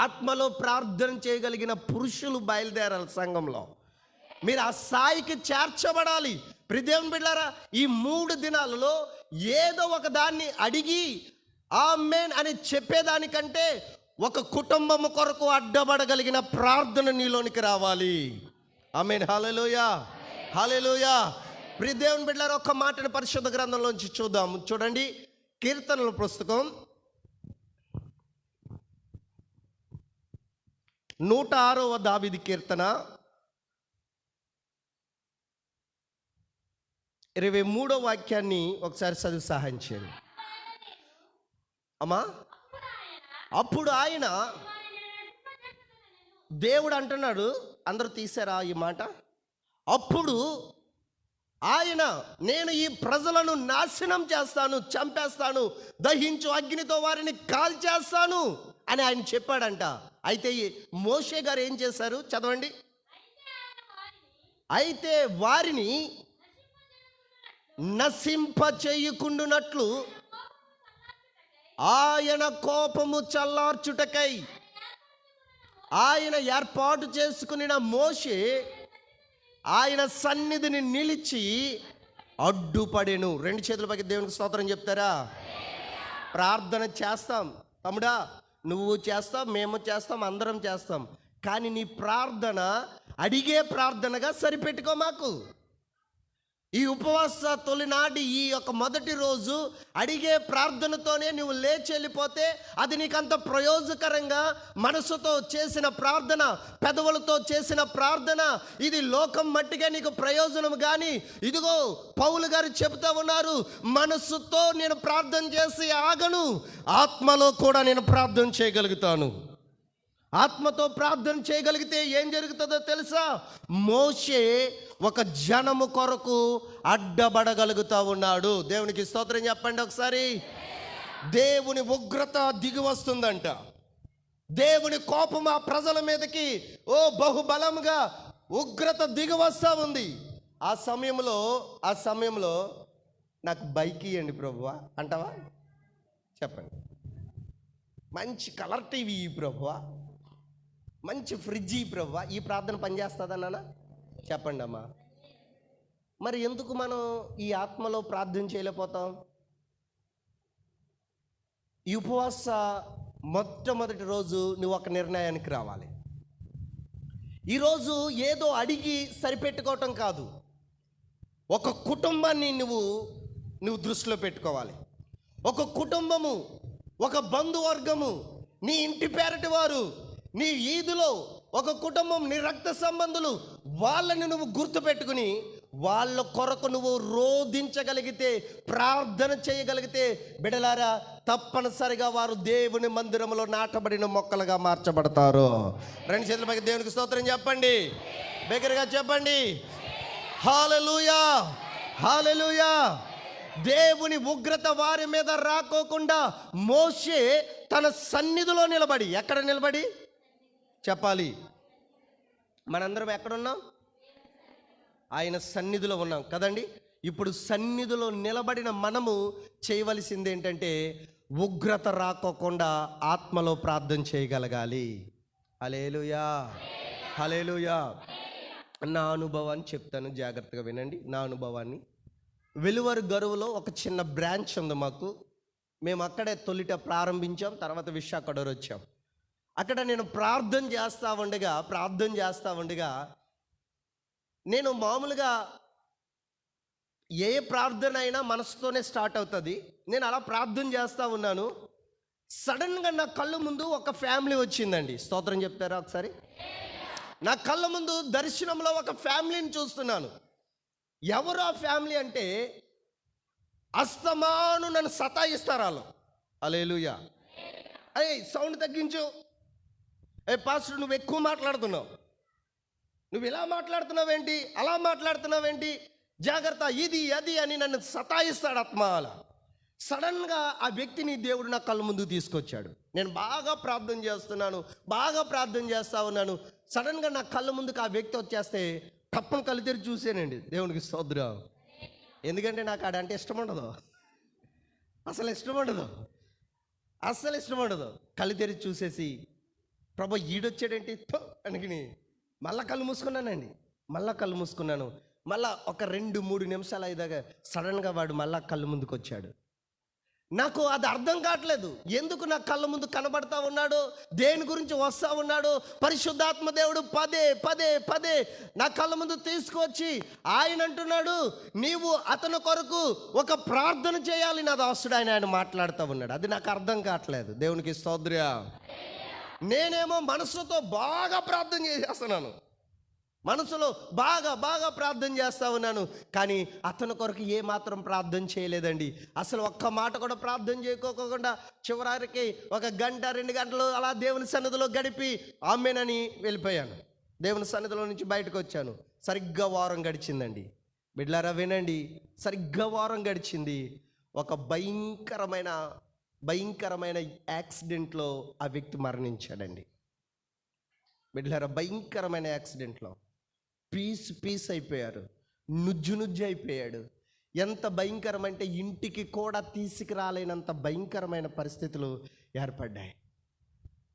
ఆత్మలో ప్రార్థన చేయగలిగిన పురుషులు బయలుదేరాలి. సంఘంలో మీరు ఆ స్థాయికి చేర్చబడాలి. ప్రియ దేవుని బిడ్డలారా, ఈ 3 దినాలలో ఏదో ఒక దాన్ని అడిగి ఆమేన్ అని చెప్పేదానికంటే ఒక కుటుంబము కొరకు అడ్డబడగలిగిన ప్రార్థన నీలోనికి రావాలి. ఆమేన్. హల్లెలూయా, హల్లెలూయా. ప్రియ దేవుని బిడ్డలారా, ఒక మాటను పరిశుద్ధ గ్రంథంలోంచి చూద్దాం. చూడండి, కీర్తనల పుస్తకం 106వ దావీదు కీర్తన 23వ వాక్యాన్ని ఒకసారి చదివి సహాయం చేయండి అమ్మా. అప్పుడు ఆయన, దేవుడు అంటున్నాడు, అందరూ తీసారా ఈ మాట? అప్పుడు ఆయన, నేను ఈ ప్రజలను నాశనం చేస్తాను, చంపేస్తాను, దహించు అగ్నితో వారిని కాల్చేస్తాను అని ఆయన చెప్పాడంట. అయితే మోషే గారు ఏం చేశారు? చదవండి. అయితే వారిని నశింప చేయకుండునట్లు ఆయన కోపము చల్లార్చుటకై ఆయన ఏర్పాటు చేసుకున్న మోషే ఆయన సన్నిధిని నిలిచి అడ్డుపడెను. 2 చేతుల పైకి దేవునికి స్తోత్రం చెప్తారా? ప్రార్థన చేస్తాం తమ్ముడా, నువ్వు చేస్తాం, మేము చేస్తాం, అందరం చేస్తాం. కానీ నీ ప్రార్థన అడిగే ప్రార్థనగా సరిపెట్టుకో. మాకు ఈ ఉపవాస తొలినాటి ఈ యొక్క మొదటి రోజు అడిగే ప్రార్థనతోనే నువ్వు లేచి వెళ్ళిపోతే అది నీకంత ప్రయోజకరంగా మనసుతో చేసిన ప్రార్థన, పెదవులతో చేసిన ప్రార్థన, ఇది లోకం మట్టిగా నీకు ప్రయోజనం. కానీ ఇదిగో పౌలు గారు చెబుతూ ఉన్నారు, మనస్సుతో నేను ప్రార్థన చేసి ఆగను, ఆత్మలో కూడా నేను ప్రార్థన చేయగలుగుతాను. ఆత్మతో ప్రార్థన చేయగలిగితే ఏం జరుగుతుందో తెలుసా? మోషే ఒక జనము కొరకు అడ్డబడగలుగుతా ఉన్నాడు. దేవునికి స్తోత్రం చెప్పండి ఒకసారి. దేవుని ఉగ్రత దిగి వస్తుందంట. దేవుని కోపం ఆ ప్రజల మీదకి బహుబలంగా ఉగ్రత దిగి వస్తూ ఉంది. ఆ సమయంలో నాకు బైక్ ఇవ్వండి ప్రభువా అంటావా? చెప్పండి. మంచి కలర్ టీవీ ప్రభువా, మంచి ఫ్రిడ్జ్ ప్రభువా. ఈ ప్రార్థన పనిచేస్తుందన్నా? చెప్పండి అమ్మా. మరి ఎందుకు మనం ఈ ఆత్మలో ప్రార్థన చేయలేకపోతాం? ఈ ఉపవాస మొట్టమొదటి రోజు నువ్వు ఒక నిర్ణయానికి రావాలి. ఈరోజు ఏదో అడిగి సరిపెట్టుకోవటం కాదు, ఒక కుటుంబాన్ని నువ్వు దృష్టిలో పెట్టుకోవాలి. ఒక కుటుంబము, ఒక బంధువర్గము, నీ ఇంటి పేరటి వారు, నీ ఈదులో ఒక కుటుంబం, నీ రక్త సంబంధులు, వాళ్ళని నువ్వు గుర్తుపెట్టుకుని వాళ్ళ కొరకు నువ్వు రోధించగలిగితే, ప్రార్థన చేయగలిగితే, బిడలారా, తప్పనిసరిగా వారు దేవుని మందిరంలో నాటబడిన మొక్కలుగా మార్చబడతారు. 2 చేతుల పైకి దేవునికి స్తోత్రం చెప్పండి, బిగ్గరగా చెప్పండి. హల్లెలూయా, హల్లెలూయా. దేవుని ఉగ్రత వారి మీద రాకోకుండా మోషే తన సన్నిధిలో నిలబడి, ఎక్కడ నిలబడి చెప్పాలి? మనందరం ఎక్కడున్నాం? ఆయన సన్నిధిలో ఉన్నాం కదండి. ఇప్పుడు సన్నిధిలో నిలబడిన మనము చేయవలసింది ఏంటంటే, ఉగ్రత రాకోకుండా ఆత్మలో ప్రార్థన చేయగలగాలి. హల్లెలూయా, హల్లెలూయా. నా అనుభవాన్ని చెప్తాను, జాగ్రత్తగా వినండి. నా అనుభవాన్ని, వెలువరు గరువులో ఒక చిన్న బ్రాంచ్ ఉంది మాకు. మేము అక్కడే తొలిట ప్రారంభించాం, తర్వాత విశాఖడోర్ వచ్చాం. అక్కడ నేను ప్రార్థన చేస్తూ ఉండగా నేను మామూలుగా ఏ ప్రార్థన అయినా మనసుతోనే స్టార్ట్ అవుతుంది. నేను అలా ప్రార్థన చేస్తూ ఉన్నాను. సడన్గా నా కళ్ళు ముందు ఒక ఫ్యామిలీ వచ్చిందండి. స్తోత్రం చెప్తారా ఒకసారి? నా కళ్ళ ముందు దర్శనంలో ఒక ఫ్యామిలీని చూస్తున్నాను. ఎవరు ఆ ఫ్యామిలీ అంటే అస్తమాను నన్ను సతాయిస్తారు వాళ్ళు. హల్లెలూయా. అరే సౌండ్ తగ్గించు, పాస్టర్ నువ్వు ఎక్కువ మాట్లాడుతున్నావు, నువ్వు ఇలా మాట్లాడుతున్నావేంటి, అలా మాట్లాడుతున్నావేంటి, జాగ్రత్త, ఇది అది అని నన్ను సతాయిస్తాడు ఆత్మాల. సడన్గా ఆ వ్యక్తిని దేవుడు నా కళ్ళ ముందు తీసుకొచ్చాడు. నేను బాగా ప్రార్థన చేస్తా ఉన్నాను. సడన్గా నా కళ్ళ ముందుకు ఆ వ్యక్తి వచ్చేస్తే తప్పని కళ్ళు తెరిచి చూసానండి. దేవునికి స్తోత్రం. ఎందుకంటే నాకు ఆడంటే ఇష్టం ఉండదు, అసలు ఇష్టం ఉండదు. కళ్ళు తెరిచి చూసేసి ప్రభు ఈడొచ్చాడేంటి అనుకుని మళ్ళా కళ్ళు మూసుకున్నాను. మళ్ళా ఒక 2-3 నిమిషాలు అయ్యేదాకా సడన్గా వాడు మళ్ళా కళ్ళు ముందుకు వచ్చాడు. నాకు అది అర్థం కావట్లేదు, ఎందుకు నా కళ్ళ ముందు కనబడతా ఉన్నాడు, దేని గురించి వస్తూ ఉన్నాడు. పరిశుద్ధాత్మ దేవుడు పదే నా కళ్ళ ముందు తీసుకువచ్చి ఆయన అంటున్నాడు, నీవు అతని కొరకు ఒక ప్రార్థన చేయాలి నా దాసుడు. ఆయన మాట్లాడుతూ ఉన్నాడు. అది నాకు అర్థం కావట్లేదు. దేవునికి స్తోత్రం. నేనేమో మనసుతో బాగా ప్రార్థన చేసేస్తున్నాను, మనసులో బాగా ప్రార్థన చేస్తూ ఉన్నాను. కానీ అతని కొరకు ఏమాత్రం ప్రార్థన చేయలేదండి. అసలు ఒక్క మాట కూడా ప్రార్థన చేయకోకుండా చివరికి 1 గంట 2 గంటలు అలా దేవుని సన్నిధిలో గడిపి ఆమేనని వెళ్ళిపోయాను. దేవుని సన్నిధిలో నుంచి బయటకు వచ్చాను. సరిగ్గా వారం గడిచిందండి. బిడ్డలారా వినండి, సరిగ్గా వారం గడిచింది. ఒక భయంకరమైన యాక్సిడెంట్లో ఆ వ్యక్తి మరణించాడండి. బిడ్డలారా, భయంకరమైన యాక్సిడెంట్లో పీస్ అయిపోయారు, నుజ్జు అయిపోయాడు. ఎంత భయంకరమంటే ఇంటికి కూడా తీసుకురాలేనంత భయంకరమైన పరిస్థితులు ఏర్పడ్డాయి.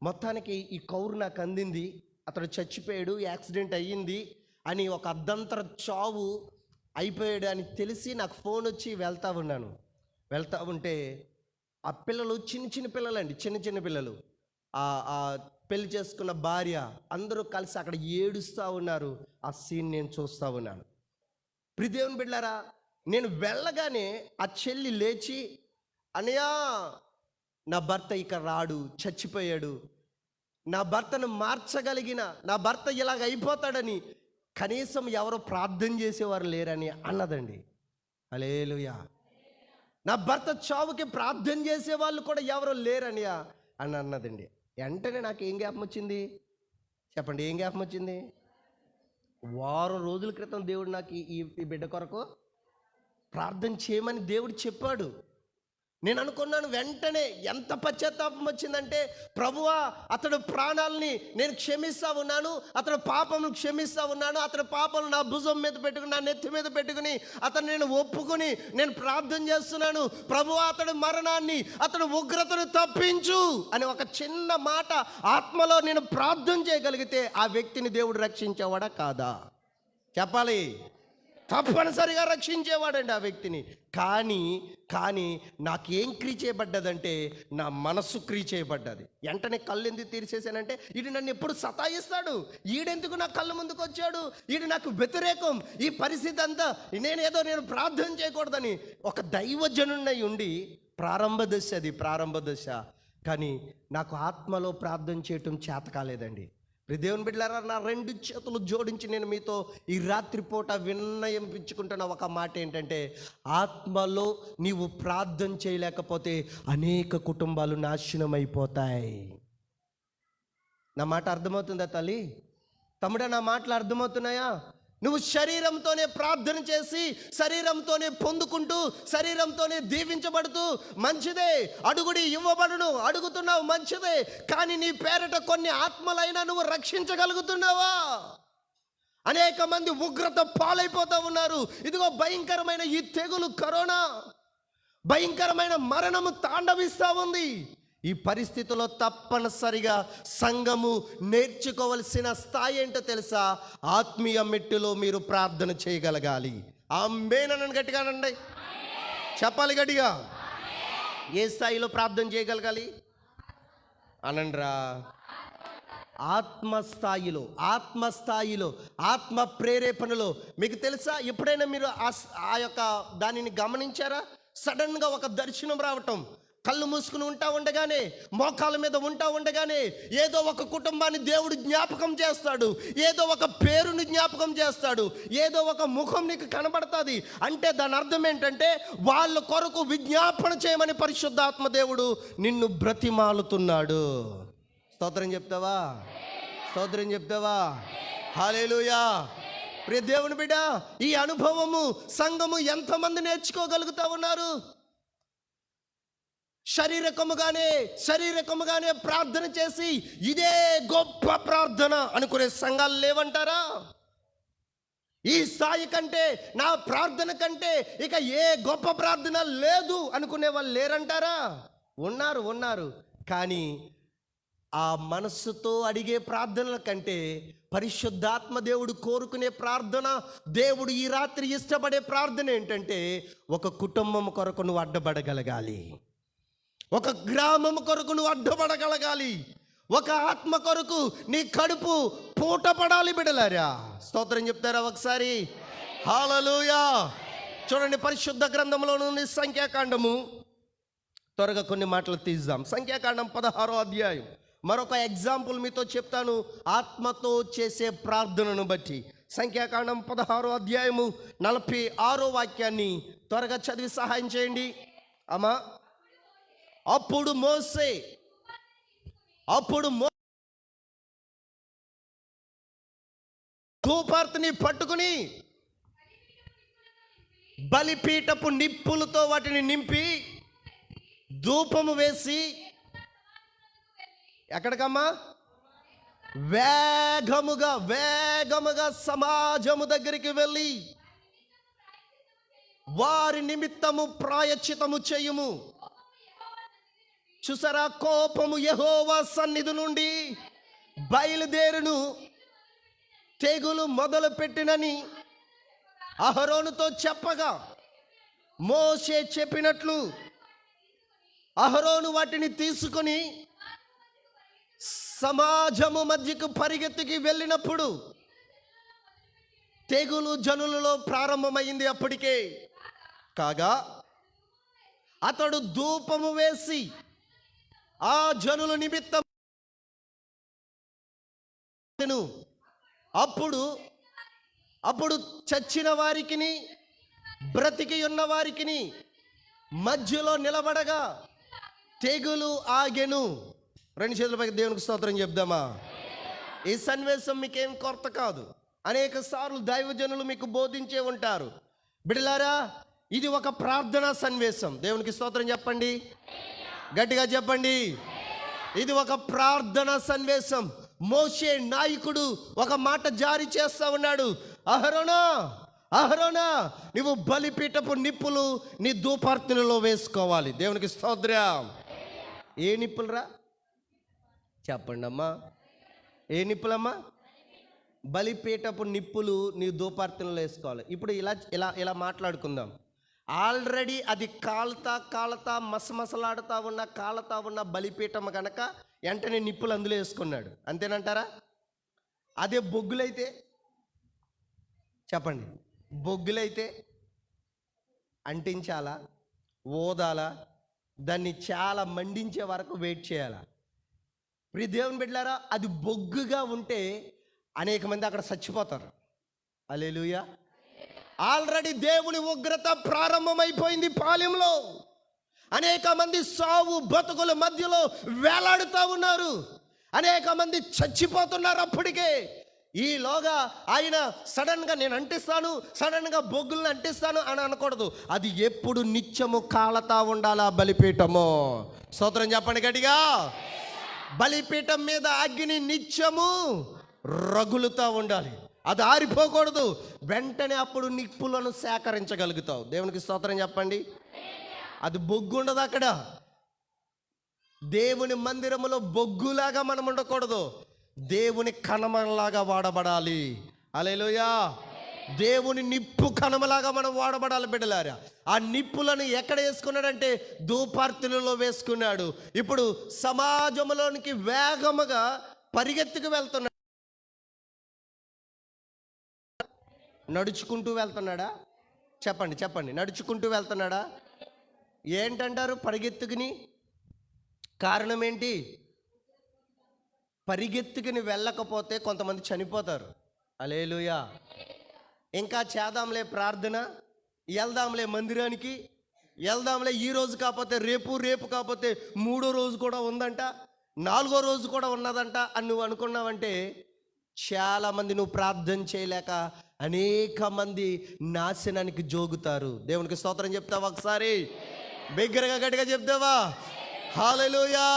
మొత్తానికి ఈ కౌరు నాకు అందింది, అతడు చచ్చిపోయాడు, యాక్సిడెంట్ అయ్యింది అని, ఒక అర్ధంతర చావు అయిపోయాడు అని తెలిసి నాకు ఫోన్ వచ్చి వెళ్తా ఉంటే ఆ పిల్లలు చిన్న పిల్లలండి, చిన్న పిల్లలు, ఆ పెళ్లి చేసుకున్న భార్య అందరూ కలిసి అక్కడ ఏడుస్తూ ఉన్నారు. ఆ సీన్ నేను చూస్తూ ఉన్నాను. ప్రియదేవుని బిడ్డలారా, నేను వెళ్ళగానే ఆ చెల్లి లేచి, అన్నయ్య నా భర్త ఇక రాడు, చచ్చిపోయాడు, నా భర్తను మార్చగలిగిన, నా భర్త ఇలాగ అయిపోతాడని కనీసం ఎవరో ప్రార్థన చేసేవారు లేరని అన్నదండి. హల్లెలూయా. నా భర్త చావుకి ప్రార్థన చేసేవాళ్ళు కూడా ఎవరో లేరని అన్నదండి. వెంటనే నాకు ఏం జ్ఞాపకం వచ్చింది చెప్పండి? ఏం జ్ఞాపకం వచ్చింది? వారం రోజుల క్రితం దేవుడు నాకు ఈ బిడ్డ కొరకు ప్రార్థన చేయమని దేవుడు చెప్పాడు. నేను అనుకున్నాను, వెంటనే ఎంత పశ్చాత్తాపం వచ్చిందంటే, ప్రభువా అతడు ప్రాణాలని నేను క్షమిస్తా ఉన్నాను, అతడు పాపమును క్షమిస్తా ఉన్నాను, అతడి పాపం నా భుజం మీద పెట్టుకుని, నా నెత్తి మీద పెట్టుకుని అతను నేను ఒప్పుకొని నేను ప్రార్థన చేస్తున్నాను. ప్రభువా అతడి మరణాన్ని, అతడు ఉగ్రతను తప్పించు అని ఒక చిన్న మాట ఆత్మలో నేను ప్రార్థన చేయగలిగితే ఆ వ్యక్తిని దేవుడు రక్షించేవాడా కాదా? చెప్పాలి. తప్పనిసరిగా రక్షించేవాడండి ఆ వ్యక్తిని. కానీ నాకేం క్రియ చేయబడ్డదంటే, నా మనస్సు క్రియ చేయబడ్డది. వెంటనే కళ్ళు ఎందుకు తీర్చేసానంటే, ఈడు నన్ను ఎప్పుడు సతాయిస్తాడు, ఈడెందుకు నా కళ్ళ ముందుకు వచ్చాడు, ఈడు నాకు వ్యతిరేకం, ఈ పరిస్థితి అంతా నేను ప్రార్థన చేయకూడదని ఒక దైవజనున్నై ఉండి, ప్రారంభ దశ, కానీ నాకు ఆత్మలో ప్రార్థన చేయటం చేత కాలేదండి. దేవుని బిడ్డలారా, నా 2 చేతులు జోడించి నేను మీతో ఈ రాత్రిపూట విన్నయించుకుంటున్న ఒక మాట ఏంటంటే, ఆత్మలో నీవు ప్రార్థన చేయలేకపోతే అనేక కుటుంబాలు నాశనం అయిపోతాయి. నా మాట అర్థమవుతుందా తల్లి? తమ్ముడా, నా మాటలు అర్థమవుతున్నాయా? నువ్వు శరీరంతోనే ప్రార్థన చేసి, శరీరంతోనే పొందుకుంటూ, శరీరంతోనే దీవించబడుతూ, మంచిదే, అడుగుడి ఇవ్వబడును అడుగుతున్నావు, మంచిదే. కానీ నీ పేరిట కొన్ని ఆత్మలైనా నువ్వు రక్షించగలుగుతున్నావా? అనేక మంది ఉగ్రత పాలైపోతూ ఉన్నారు. ఇదిగో భయంకరమైన ఈ తెగులు, కరోనా, భయంకరమైన మరణము తాండవిస్తూ ఉంది. ఈ పరిస్థితిలో తప్పనిసరిగా సంఘము నేర్చుకోవలసిన స్థాయి ఏంటో తెలుసా? ఆత్మీయ మెట్టులో మీరు ప్రార్థన చేయగలగాలి. ఆమేన్ గట్టిగా అనండి, చెప్పాలి గట్టిగా. ఏ స్థాయిలో ప్రార్థన చేయగలగాలి అనండ్రా? ఆత్మస్థాయిలో, ఆత్మ ప్రేరేపణలో. మీకు తెలుసా, ఎప్పుడైనా మీరు ఆ యొక్క దానిని గమనించారా? సడన్గా ఒక దర్శనం రావటం, కళ్ళు మూసుకుని ఉంటా ఉండగానే, మోకాళ్ళ మీద ఉంటా ఉండగానే ఏదో ఒక కుటుంబాన్ని దేవుడు జ్ఞాపకం చేస్తాడు, ఏదో ఒక పేరుని జ్ఞాపకం చేస్తాడు, ఏదో ఒక ముఖం నీకు కనబడుతుంది. అంటే దాని అర్థం ఏంటంటే వాళ్ళ కొరకు విజ్ఞాపన చేయమని పరిశుద్ధాత్మ దేవుడు నిన్ను బ్రతిమాలుతున్నాడు. స్తోత్రం చెప్తావా? స్తోత్రం చెప్తావా? హల్లెలూయా. ప్రియ దేవుని బిడ్డ, ఈ అనుభవము సంఘము ఎంతమంది నేర్చుకోగలుగుతా ఉన్నారు? శరీరకముగానే ప్రార్థన చేసి ఇదే గొప్ప ప్రార్థన అనుకునే సంఘాలు లేవంటారా? ఈ స్థాయి కంటే, నా ప్రార్థన కంటే ఇక ఏ గొప్ప ప్రార్థన లేదు అనుకునే వాళ్ళు లేరంటారా? ఉన్నారు. కానీ ఆ మనస్సుతో అడిగే ప్రార్థనల కంటే పరిశుద్ధాత్మ దేవుడు కోరుకునే ప్రార్థన, దేవుడు ఈ రాత్రి ఇష్టపడే ప్రార్థన ఏంటంటే, ఒక కుటుంబం కొరకు నువ్వు అడ్డబడగలగాలి, ఒక గ్రామం కొరకు నువ్వు అడ్డపడగలగాలి, ఒక ఆత్మ కొరకు నీ కడుపు పూటపడాలి. బిడలారా, స్తోత్రం చెప్తారా ఒకసారి? హల్లెలూయా. చూడండి, పరిశుద్ధ గ్రంథంలో నుండి సంఖ్యాకాండము, త్వరగా కొన్ని మాటలు తీద్దాం. సంఖ్యాకాండం 16వ అధ్యాయం. మరొక ఎగ్జాంపుల్ మీతో చెప్తాను ఆత్మతో చేసే ప్రార్థనను బట్టి. సంఖ్యాకాండం 16వ అధ్యాయము 46వ వాక్యాన్ని త్వరగా చదివి సహాయం చేయండి అమ్మా. అప్పుడు మోసే ధూపార్తిని పట్టుకుని బలిపీఠపు నిప్పులతో వాటిని నింపి ధూపము వేసి ఎక్కడికమ్మా? వేగముగా సమాజము దగ్గరికి వెళ్ళి వారి నిమిత్తము ప్రాయశ్చితము చేయుము. చూసారా, కోపము యెహోవా సన్నిధి నుండి బయలుదేరును, తెగులు మొదలు పెట్టినని అహరోనుతో చెప్పగా, మోషే చెప్పినట్లు అహరోను వాటిని తీసుకొని సమాజము మధ్యకు పరిగెత్తుకి వెళ్ళినప్పుడు తెగులు జనులలో ప్రారంభమైంది. అప్పటికే కాగా అతడు ధూపము వేసి ఆ జనుల నిమిత్తం అప్పుడు చచ్చిన వారికిని బ్రతికి ఉన్న వారికిని మధ్యలో నిలబడగా తెగులు ఆగెను. రెండు చేతులపైకి దేవునికి స్తోత్రం చెప్దామా? ఈ సన్నివేశం మీకేం కొరత కాదు. అనేక సార్లు దైవజనులు మీకు బోధించే ఉంటారు. బిడ్డలారా, ఇది ఒక ప్రార్థనా సన్నివేశం. దేవునికి స్తోత్రం చెప్పండి, గట్టిగా చెప్పండి. ఇది ఒక ప్రార్థనా సన్నివేశం. మోషే నాయకుడు ఒక మాట జారీ చేస్తా ఉన్నాడు. అహరోనా, నువ్వు బలిపీఠపు నిప్పులు నీ ధూపార్తిలో వేసుకోవాలి. దేవునికి స్తోత్రం. ఏ నిప్పులరా చెప్పండి అమ్మా? ఏ నిప్పులమ్మా? బలిపీఠపు నిప్పులు నీ ధూపార్తిలో వేసుకోవాలి. ఇప్పుడు ఇలా మాట్లాడుకుందాం. ఆల్రెడీ అది కాలుతా మసమసలాడుతా ఉన్న బలిపీఠం కనుక వెంటనే నిప్పులు అందులో వేసుకున్నాడు. అంతేనంటారా? అదే బొగ్గులైతే చెప్పండి, బొగ్గులైతే అంటించాలా, ఓదాలా, దాన్ని చాలా మండించే వరకు వెయిట్ చేయాలా? ప్రియ దేవుని బిడ్డలారా, అది బొగ్గుగా ఉంటే అనేక మంది అక్కడ చచ్చిపోతారు. హల్లెలూయా. ఆల్రెడీ దేవుని ఉగ్రత ప్రారంభమైపోయింది పాలెంలో. అనేక మంది సావు బతుకుల మధ్యలో వేలాడుతూ ఉన్నారు. అనేక మంది చచ్చిపోతున్నారు. అప్పటికే ఈలోగా ఆయన సడన్గా నేను అంటిస్తాను, సడన్గా బొగ్గులను అంటిస్తాను అని అనకూడదు. అది ఎప్పుడు నిత్యము కాలతా ఉండాలా బలిపీఠము. స్తోత్రం చెప్పండి గట్టిగా. బలిపీఠం మీద అగ్ని నిత్యము రగులుతూ ఉండాలి, అది ఆరిపోకూడదు. వెంటనే అప్పుడు నిప్పులను సేకరించగలుగుతావు. దేవునికి స్తోత్రం చెప్పండి. అది బొగ్గు ఉండదు అక్కడ. దేవుని మందిరములో బొగ్గులాగా మనం ఉండకూడదు, దేవుని కణమలాగా వాడబడాలి. హల్లెలూయా. దేవుని నిప్పు కణమలాగా మనం వాడబడాలి. బిడ్డలారా, ఆ నిప్పులను ఎక్కడ వేసుకున్నాడంటే ధూపార్తిలో వేసుకున్నాడు. ఇప్పుడు సమాజంలోనికి వేగముగా పరిగెత్తుకు వెళ్తున్నాడు. నడుచుకుంటూ వెళ్తున్నాడా? చెప్పండి, నడుచుకుంటూ వెళ్తున్నాడా? ఏంటంటారు? పరిగెత్తుకుని కారణం ఏంటి? పరిగెత్తుకుని వెళ్ళకపోతే కొంతమంది చనిపోతారు. హల్లెలూయా. ఇంకా చేద్దాంలే ప్రార్థన, వెళ్దాంలే మందిరానికి, వెళ్దాంలే ఈ రోజు కాకపోతే రేపు, రేపు కాకపోతే 3వ రోజు కూడా ఉందంట, 4వ రోజు కూడా ఉన్నదంట అని నువ్వు అనుకున్నావంటే చాలామంది నువ్వు ప్రార్థన చేయలేక అనేక మంది నాశనానికి జోగుతారు. దేవునికి స్తోత్రం చెప్తావా? ఒకసారి బిగ్గరగా గట్టిగా చెప్తావా? హల్లెలూయా,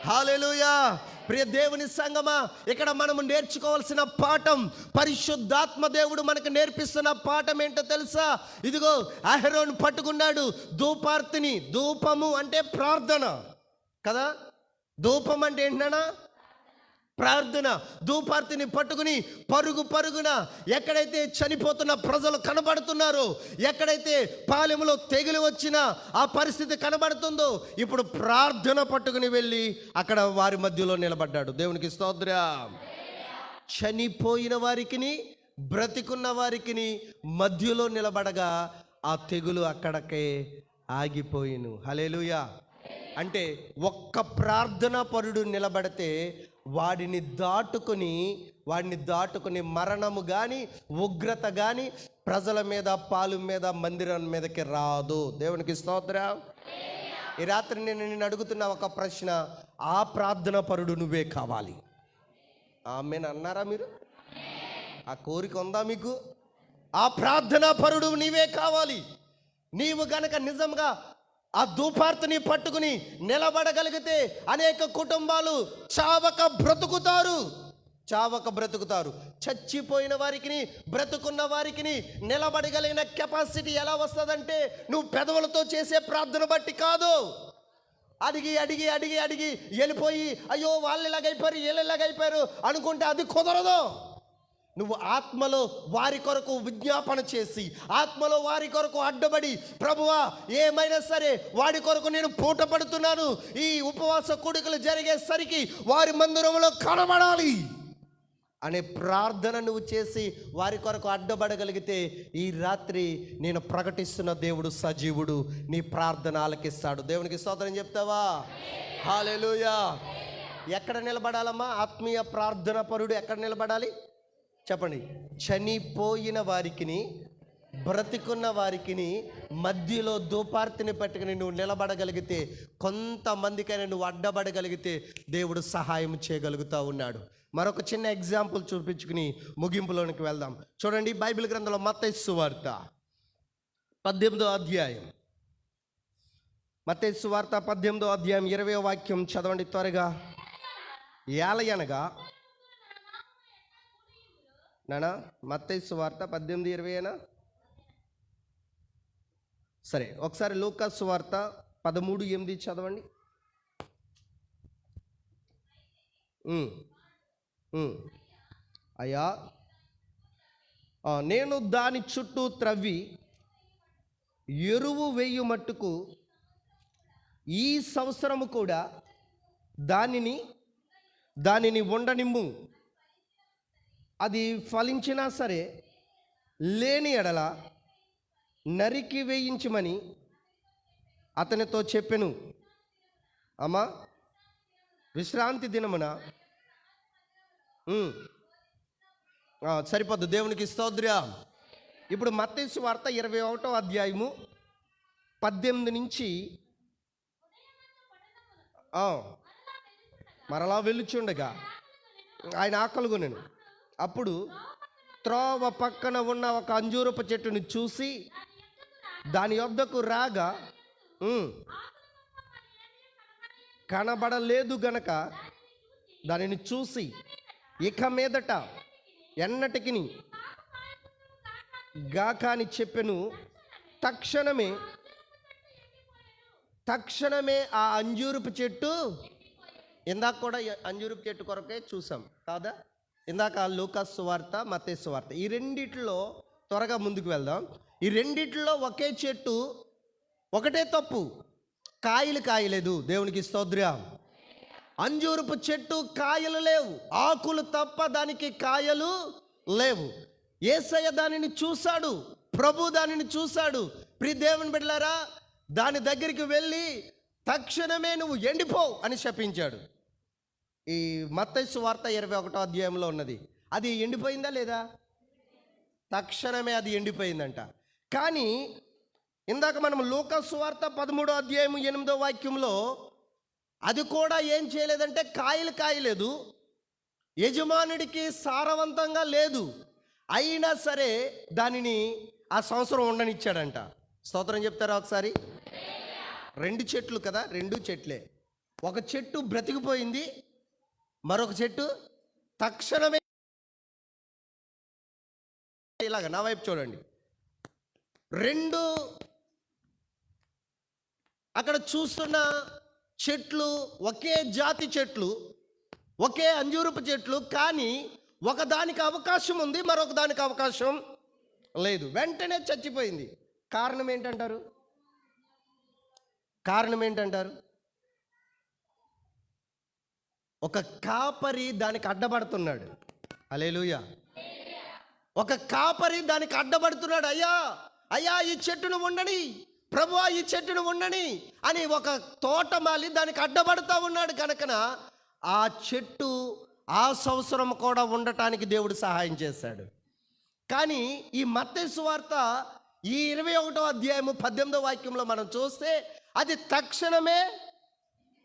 హల్లెలూయా. ప్రియ దేవుని సంగమా, ఇక్కడ మనము నేర్చుకోవాల్సిన పాఠం, పరిశుద్ధాత్మ దేవుడు మనకు నేర్పిస్తున్న పాఠం ఏంటో తెలుసా? ఇదిగో అహరోను పట్టుకున్నాడు ధూపార్తిని. ధూపము అంటే ప్రార్థన కదా, ధూపం అంటే ఏంటన్నా? ప్రార్థన. ధూపార్తిని పట్టుకుని పరుగు పరుగున ఎక్కడైతే చనిపోతున్న ప్రజలు కనబడుతున్నారో, ఎక్కడైతే పాలెములో తెగులు వచ్చినా ఆ పరిస్థితి కనబడుతుందో, ఇప్పుడు ప్రార్థన పట్టుకుని వెళ్ళి అక్కడ వారి మధ్యలో నిలబడ్డాడు. దేవునికి స్తోత్రం. చనిపోయిన వారికిని బ్రతికున్న వారికిని మధ్యలో నిలబడగా ఆ తెగులు అక్కడికే ఆగిపోయిను. హల్లెలూయా. అంటే ఒక్క ప్రార్థన పరుడు నిలబడితే వాడిని దాటుకుని మరణము కానీ ఉగ్రత కానీ ప్రజల మీద, పాలు మీద, మందిరం మీదకి రాదు. దేవునికి స్తోత్రం. ఈ రాత్రి నేను నిన్ను అడుగుతున్న ఒక ప్రశ్న, ఆ ప్రార్థన పరుడు నువ్వే కావాలి. ఆమేన్ అన్నారా మీరు? ఆ కోరిక ఉందా మీకు? ఆ ప్రార్థన పరుడు నీవే కావాలి. నీవు గనక నిజంగా ఆ ధూపార్తిని పట్టుకుని నిలబడగలిగితే అనేక కుటుంబాలు చావక బ్రతుకుతారు. చచ్చిపోయిన వారికి, బ్రతుకున్న వారికి నిలబడగలిగిన కెపాసిటీ ఎలా వస్తుందంటే నువ్వు పెదవులతో చేసే ప్రార్థన బట్టి కాదు. అడిగి వెళ్ళిపోయి అయ్యో వాళ్ళు ఇలాగైపోయారు, వీళ్ళు ఇలాగైపోయారు అనుకుంటే అది కుదరదు. నువ్వు ఆత్మలో వారి కొరకు విజ్ఞాపన చేసి, ఆత్మలో వారి కొరకు అడ్డబడి, ప్రభువా ఏమైనా సరే వాడి కొరకు నేను పూట పడుతున్నాను, ఈ ఉపవాస కూడికలు జరిగేసరికి వారి మందిరంలో కనబడాలి అనే ప్రార్థన నువ్వు చేసి వారి కొరకు అడ్డబడగలిగితే ఈ రాత్రి నేను ప్రకటిస్తున్న దేవుడు సజీవుడు, నీ ప్రార్థన ఆలకిస్తాడు. దేవునికి స్తోత్రం చెప్తావా? హల్లెలూయా. ఎక్కడ నిలబడాలమ్మా ఆత్మీయ ప్రార్థన పరుడు? ఎక్కడ నిలబడాలి చెప్పండి? చనిపోయిన వారికిని బ్రతికున్న వారికిని మధ్యలో ధూపార్తిని పట్టుకుని నువ్వు నిలబడగలిగితే, కొంతమందికైనా నువ్వు అడ్డబడగలిగితే దేవుడు సహాయం చేయగలుగుతూ ఉన్నాడు. మరొక చిన్న ఎగ్జాంపుల్ చూపించుకుని ముగింపులోనికి వెళ్దాం. చూడండి, బైబిల్ గ్రంథంలో మత్తయి సువార్త 18వ అధ్యాయం, మత్తయి సువార్త 18వ అధ్యాయం 20వ వాక్యం చదవండి త్వరగా. ఏలయనగా నానా మత్తయి సువార్త 18:20 సరే, ఒకసారి లూకా సువార్త 13:8 చదవండి. అయ్యా, నేను దాని చుట్టూ త్రవ్వి ఎరువు వేయు మట్టుకు ఈ సంవత్సరము కూడా దానిని ఉండనిమ్ము, అది ఫలించినా సరే లేని ఎడల నరికి వేయించమని అతనితో చెప్పెను. అమ్మా, విశ్రాంతి దినమున సరిపోద్దు. దేవునికి స్తోత్రం. ఇప్పుడు మత్తయి సువార్త 21వ అధ్యాయము 18 నుంచి మరలా వెళ్ళుచుండగా ఆయన ఆకలిగొనెను. అప్పుడు త్రోవ పక్కన ఉన్న ఒక అంజూరపు చెట్టును చూసి దాని యొద్దకు రాగా కనబడలేదు గనక దానిని చూసి ఇక మీదట ఎన్నటికిని గాక అని చెప్పెను. తక్షణమే ఆ అంజూరపు చెట్టు, ఇందాక కూడా అంజూరపు చెట్టు కొరకే చూసాం కాదా? ఇందాక లూకా సువార్త, మత్తయి సువార్త, ఈ రెండిట్లో త్వరగా ముందుకు వెళ్దాం. ఈ రెండిట్లో ఒకే చెట్టు, ఒకటే తప్పు, కాయలు కాయలేదు. దేవునికి స్తోత్రం. అంజూరపు చెట్టు కాయలు లేవు, ఆకులు తప్ప దానికి కాయలు లేవు. యేసయ్య దానిని చూశాడు, ప్రభు దానిని చూశాడు. ప్రియ దేవుని బిడ్డలారా, దాని దగ్గరికి వెళ్ళి తక్షణమే నువ్వు ఎండిపో అని శపించాడు. ఈ మత్తయి సువార్త 21వ అధ్యాయంలో ఉన్నది. అది ఎండిపోయిందా లేదా? తక్షణమే అది ఎండిపోయిందంట. కానీ ఇందాక మనం లూకా సువార్త 13వ అధ్యాయం 8వ వాక్యంలో అది కూడా ఏం చేయలేదంటే కాయలు కాయలేదు, యజమానుడికి సారవంతంగా లేదు, అయినా సరే దానిని ఆ సంవత్సరం ఉండనిచ్చాడంట. స్తోత్రం చెప్తారా ఒకసారి? 2 చెట్లు కదా, 2 చెట్లే. ఒక చెట్టు బ్రతికిపోయింది, మరొక చెట్టు తక్షణమే. ఇలాగ నా వైపు చూడండి. 2 అక్కడ చూస్తున్న చెట్లు ఒకే జాతి చెట్లు, ఒకే అంజూరపు చెట్లు, కానీ ఒకదానికి అవకాశం ఉంది, మరొక దానికి అవకాశం లేదు. వెంటనే చచ్చిపోయింది. కారణం ఏంటంటారు? కారణం ఏంటంటారు? ఒక కాపరి దానికి అడ్డపడుతున్నాడు. హల్లెలూయా. ఒక కాపరి దానికి అడ్డపడుతున్నాడు. అయ్యా అయ్యా ఈ చెట్టును ఉండని, ప్రభువా ఈ చెట్టును ఉండని అని ఒక తోటమాలి దానికి అడ్డపడుతూ ఉన్నాడు. కనుకన ఆ చెట్టు ఆ సంవత్సరం కూడా ఉండటానికి దేవుడు సహాయం చేశాడు. కానీ ఈ మత్తయి సువార్త ఈ 21వ అధ్యాయము 18వ వాక్యంలో మనం చూస్తే అది తక్షణమే,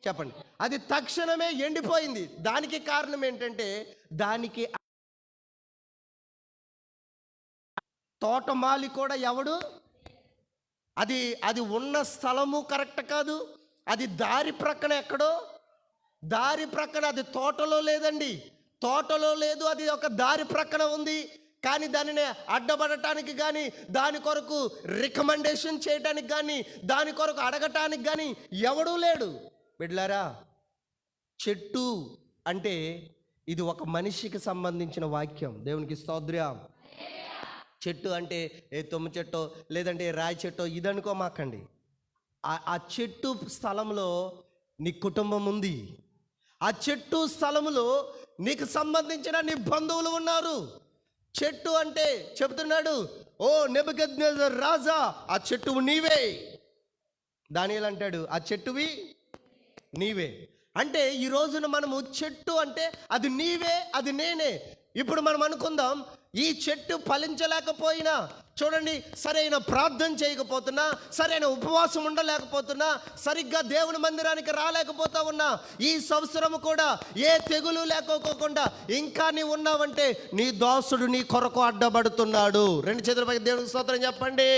చెప్పండి, అది తక్షణమే ఎండిపోయింది. దానికి కారణం ఏంటంటే దానికి తోటమాలి కూడా ఎవడు, అది ఉన్న స్థలము కరెక్ట్ కాదు, అది దారి ప్రక్కన ఎక్కడో, దారి ప్రక్కన, అది తోటలో లేదండి, తోటలో లేదు, అది ఒక దారి ప్రక్కన ఉంది. కానీ దానిని అడ్డపడటానికి కానీ, దాని కొరకు రికమెండేషన్ చేయడానికి కానీ, దాని కొరకు అడగటానికి కానీ ఎవడూ లేడు. బిడ్డలారా, చెట్టు అంటే ఇది ఒక మనిషికి సంబంధించిన వాక్యం. దేవునికి స్తోత్రం. చెట్టు అంటే ఏ తుమ్మ చెట్టో లేదంటే రాయి చెట్టో ఇదనుకోమాకండి. ఆ చెట్టు స్థలంలో నీ కుటుంబం ఉంది. ఆ చెట్టు స్థలములో నీకు సంబంధించిన నీ బంధువులు ఉన్నారు. చెట్టు అంటే చెబుతున్నాడు, ఓ నెబుకద్నెజర్ రాజా, ఆ చెట్టువు నీవే. దానియేలు అంటాడు, ఆ చెట్టువి నీవే. అంటే ఈ రోజున మనము చెట్టు అంటే అది నీవే, అది నేనే. ఇప్పుడు మనం అనుకుందాం, ఈ చెట్టు ఫలించలేకపోయినా, చూడండి, సరైన ప్రార్థన చేయకపోతున్నా, సరైన ఉపవాసం ఉండలేకపోతున్నా, సరిగ్గా దేవుని మందిరానికి రాలేకపోతా ఉన్నా, ఈ సంవత్సరం కూడా ఏ తెగులు లేకపోకుండా ఇంకా నీ ఉన్నావంటే నీ దోసుడు నీ కొరకు అడ్డబడుతున్నాడు. 2 చేతులపై దేవునికి స్తోత్రం చెప్పండి.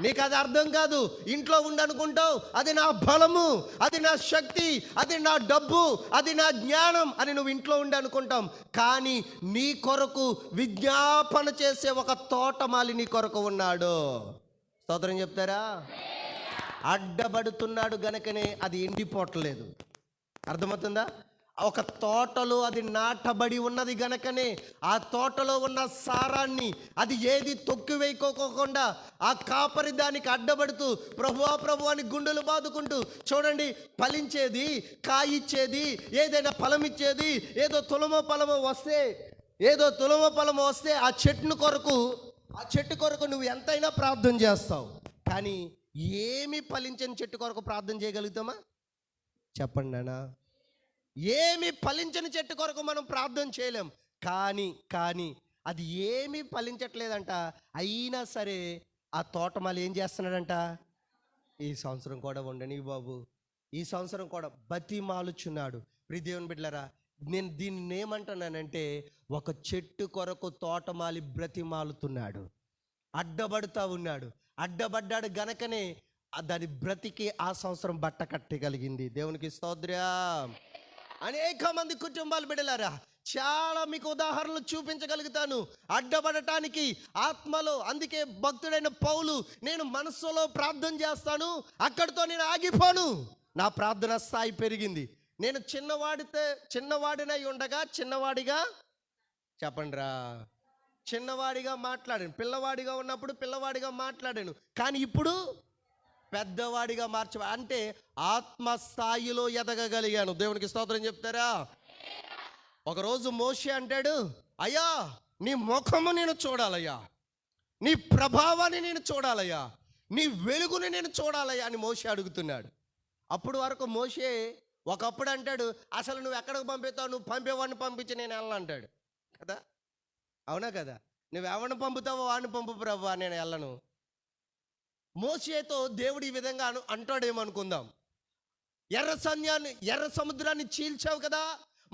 నీకు అది అర్థం కాదు. ఇంట్లో ఉండనుకుంటావు, అది నా బలము, అది నా శక్తి, అది నా డబ్బు, అది నా జ్ఞానం అని నువ్వు ఇంట్లో ఉండి అనుకుంటాం. కానీ నీ కొరకు విజ్ఞాపన చేసే ఒక తోటమాలి నీ కొరకు ఉన్నాడు. స్తోత్రం చెప్తారా? అడ్డబడుతున్నాడు గనుకనే అది ఎండిపోవట్లేదు. అర్థమవుతుందా? ఒక తోటలో అది నాటబడి ఉన్నది గనకనే ఆ తోటలో ఉన్న సారాన్ని అది ఏది తొక్కివేయకోకుండా ఆ కాపరి దానికి అడ్డబడుతూ ప్రభువా ప్రభు అని గుండెలు బాదుకుంటూ, చూడండి, ఫలించేది, కాయిచ్చేది, ఏదైనా ఫలం ఇచ్చేది, ఏదో తులమో ఫలమో వస్తే ఆ చెట్టు కొరకు నువ్వు ఎంతైనా ప్రార్థన చేస్తావు. కానీ ఏమి ఫలించని చెట్టు కొరకు ప్రార్థన చేయగలుగుతామా? చెప్పండి నాన్న. ఏమి ఫలించని చెట్టు కొరకు మనం ప్రార్థన చేయలేం. కానీ అది ఏమీ ఫలించట్లేదంట. అయినా సరే ఆ తోటమాలి ఏం చేస్తున్నాడంట, ఈ సంవత్సరం కూడా ఉండని బాబు, ఈ సంవత్సరం కూడా బతిమాలుచున్నాడు. ప్రియ దేవుని బిడ్డలారా, నేను దీన్ని ఏమంటున్నానంటే, ఒక చెట్టు కొరకు తోటమాలి బ్రతిమాలుతున్నాడు, అడ్డబడుతూ ఉన్నాడు. అడ్డబడ్డాడు గనకనే దాని బ్రతికి ఆ సంవత్సరం బట్ట కట్టగలిగింది. దేవునికి స్తోత్రం. అనేక మంది కుటుంబాలు బిడ్డలారా, చాలా మీకు ఉదాహరణలు చూపించగలుగుతాను అడ్డపడటానికి ఆత్మలో. అందుకే భక్తుడైన పౌలు, నేను మనస్సులో ప్రార్థన చేస్తాను, అక్కడితో నేను ఆగిపోను, నా ప్రార్థన స్థాయి పెరిగింది. నేను చిన్నవాడినై ఉండగా చిన్నవాడిగా, చెప్పండిరా, చిన్నవాడిగా మాట్లాడాను. పిల్లవాడిగా ఉన్నప్పుడు పిల్లవాడిగా మాట్లాడాను. కానీ ఇప్పుడు పెద్దవాడిగా అంటే ఆత్మస్థాయిలో ఎదగగలిగాను. దేవునికి స్తోత్రం చెప్తారా? ఒకరోజు మోషే అంటాడు, అయ్యా నీ ముఖము నేను చూడాలయ్యా, నీ ప్రభావాన్ని నేను చూడాలయ్యా, నీ వెలుగుని నేను చూడాలయ్యా అని మోషే అడుగుతున్నాడు. అప్పుడు వరకు మోషే ఒకప్పుడు అంటాడు, అసలు నువ్వు ఎక్కడికి పంపిస్తావు, నువ్వు పంపేవాడిని పంపించి నేను వెళ్ళను అంటాడు కదా. అవునా కదా? నువ్వు ఎవరిని పంపుతావో వాడిని పంపు ప్రభువా, నేను వెళ్ళను. మోషేతో దేవుడు ఈ విధంగా అంటాడేమనుకుందాం, ఎర్ర సముద్రాన్ని చీల్చావు కదా,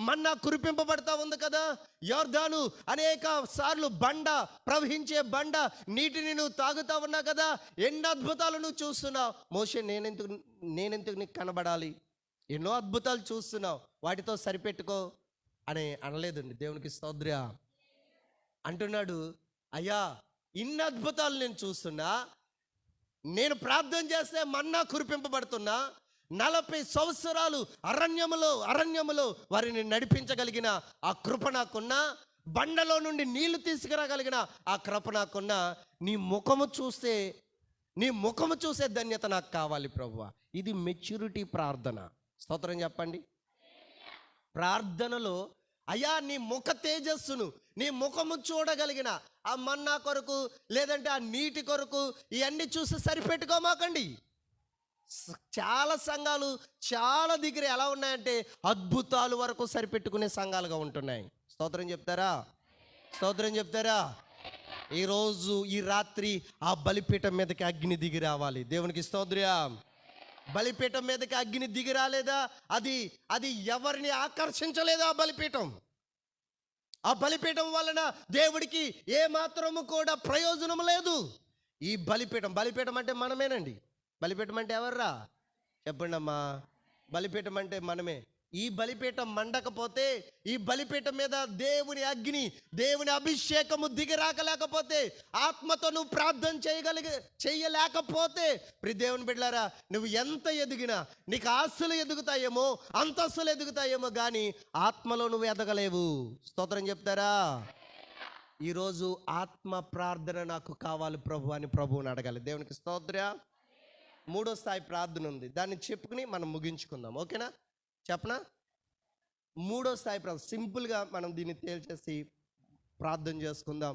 మన్నా కురిపింపబడతా ఉంది కదా, యోర్దాను అనేక సార్లు బండ ప్రవహించే బండ నీటిని నువ్వు తాగుతా ఉన్నా కదా, ఎన్ని అద్భుతాలు నువ్వు చూస్తున్నావు. మోషే నేనెందుకు నీకు కనబడాలి, ఎన్నో అద్భుతాలు చూస్తున్నావు, వాటితో సరిపెట్టుకో అని అనలేదండి. దేవునికి స్తోత్రం. అంటున్నాడు, అయ్యా ఇన్ని అద్భుతాలు నేను చూస్తున్నా, నేను చేస్తే మన్నా కురిపింపబడుతున్నా, 40 సంవత్సరాలు అరణ్యములో వారిని నడిపించగలిగిన ఆ కృప నాకున్నా, బండలో నుండి నీళ్లు తీసుకురాగలిగిన ఆ కృప నాకున్నా, నీ ముఖము చూసే ధన్యత నాకు కావాలి ప్రభువా. ఇది మెచ్యూరిటీ ప్రార్థన. స్తోత్రం చెప్పండి. ప్రార్థనలో అయ్యా నీ ముఖ తేజస్సును, నీ ముఖము చూడగలిగిన ఆ మన్నా కొరకు లేదంటే ఆ నీటి కొరకు ఇవన్నీ చూసి సరిపెట్టుకోమాకండి. చాలా సంఘాలు చాలా దగ్గర ఎలా ఉన్నాయంటే అద్భుతాలు వరకు సరిపెట్టుకునే సంఘాలుగా ఉంటున్నాయి. స్తోత్రం చెప్తారా? ఈరోజు ఈ రాత్రి ఆ బలిపీఠం మీదకి అగ్ని దిగి రావాలి. దేవునికి స్తోత్రం. బలిపీఠం మీదకి అగ్ని దిగి రాలేదా, అది ఎవరిని ఆకర్షించలేదా? ఆ బలిపీఠం వలన దేవుడికి ఏ మాత్రము కూడా ప్రయోజనం లేదు. ఈ బలిపీఠం అంటే మనమేనండి. బలిపీఠం అంటే ఎవర్రా చెప్పండి అమ్మా. బలిపీఠం అంటే మనమే. ఈ బలిపీఠం మండకపోతే, ఈ బలిపీఠం మీద దేవుని అగ్ని, దేవుని అభిషేకము దిగి రాకలేకపోతే, ఆత్మతో నువ్వు ప్రార్థన చేయలేకపోతే, ప్రియ దేవుని బిడ్డలారా, నువ్వు ఎంత ఎదిగినా నీకు ఆస్తులు ఎదుగుతాయేమో, అంతస్తులు ఎదుగుతాయేమో, కానీ ఆత్మలో నువ్వు ఎదగలేవు. స్తోత్రం చెప్తారా? ఈరోజు ఆత్మ ప్రార్థన నాకు కావాలి ప్రభు అని ప్రభువుని అడగాలి. దేవునికి స్తోత్రం. 3వ స్థాయి ప్రార్థన ఉంది, దాన్ని చెప్పుకుని మనం ముగించుకుందాం. ఓకేనా? చెప్పనా? 3వ స్థాయి ప్రార్థన సింపుల్గా మనం దీన్ని తేల్చేసి ప్రార్థన చేసుకుందాం.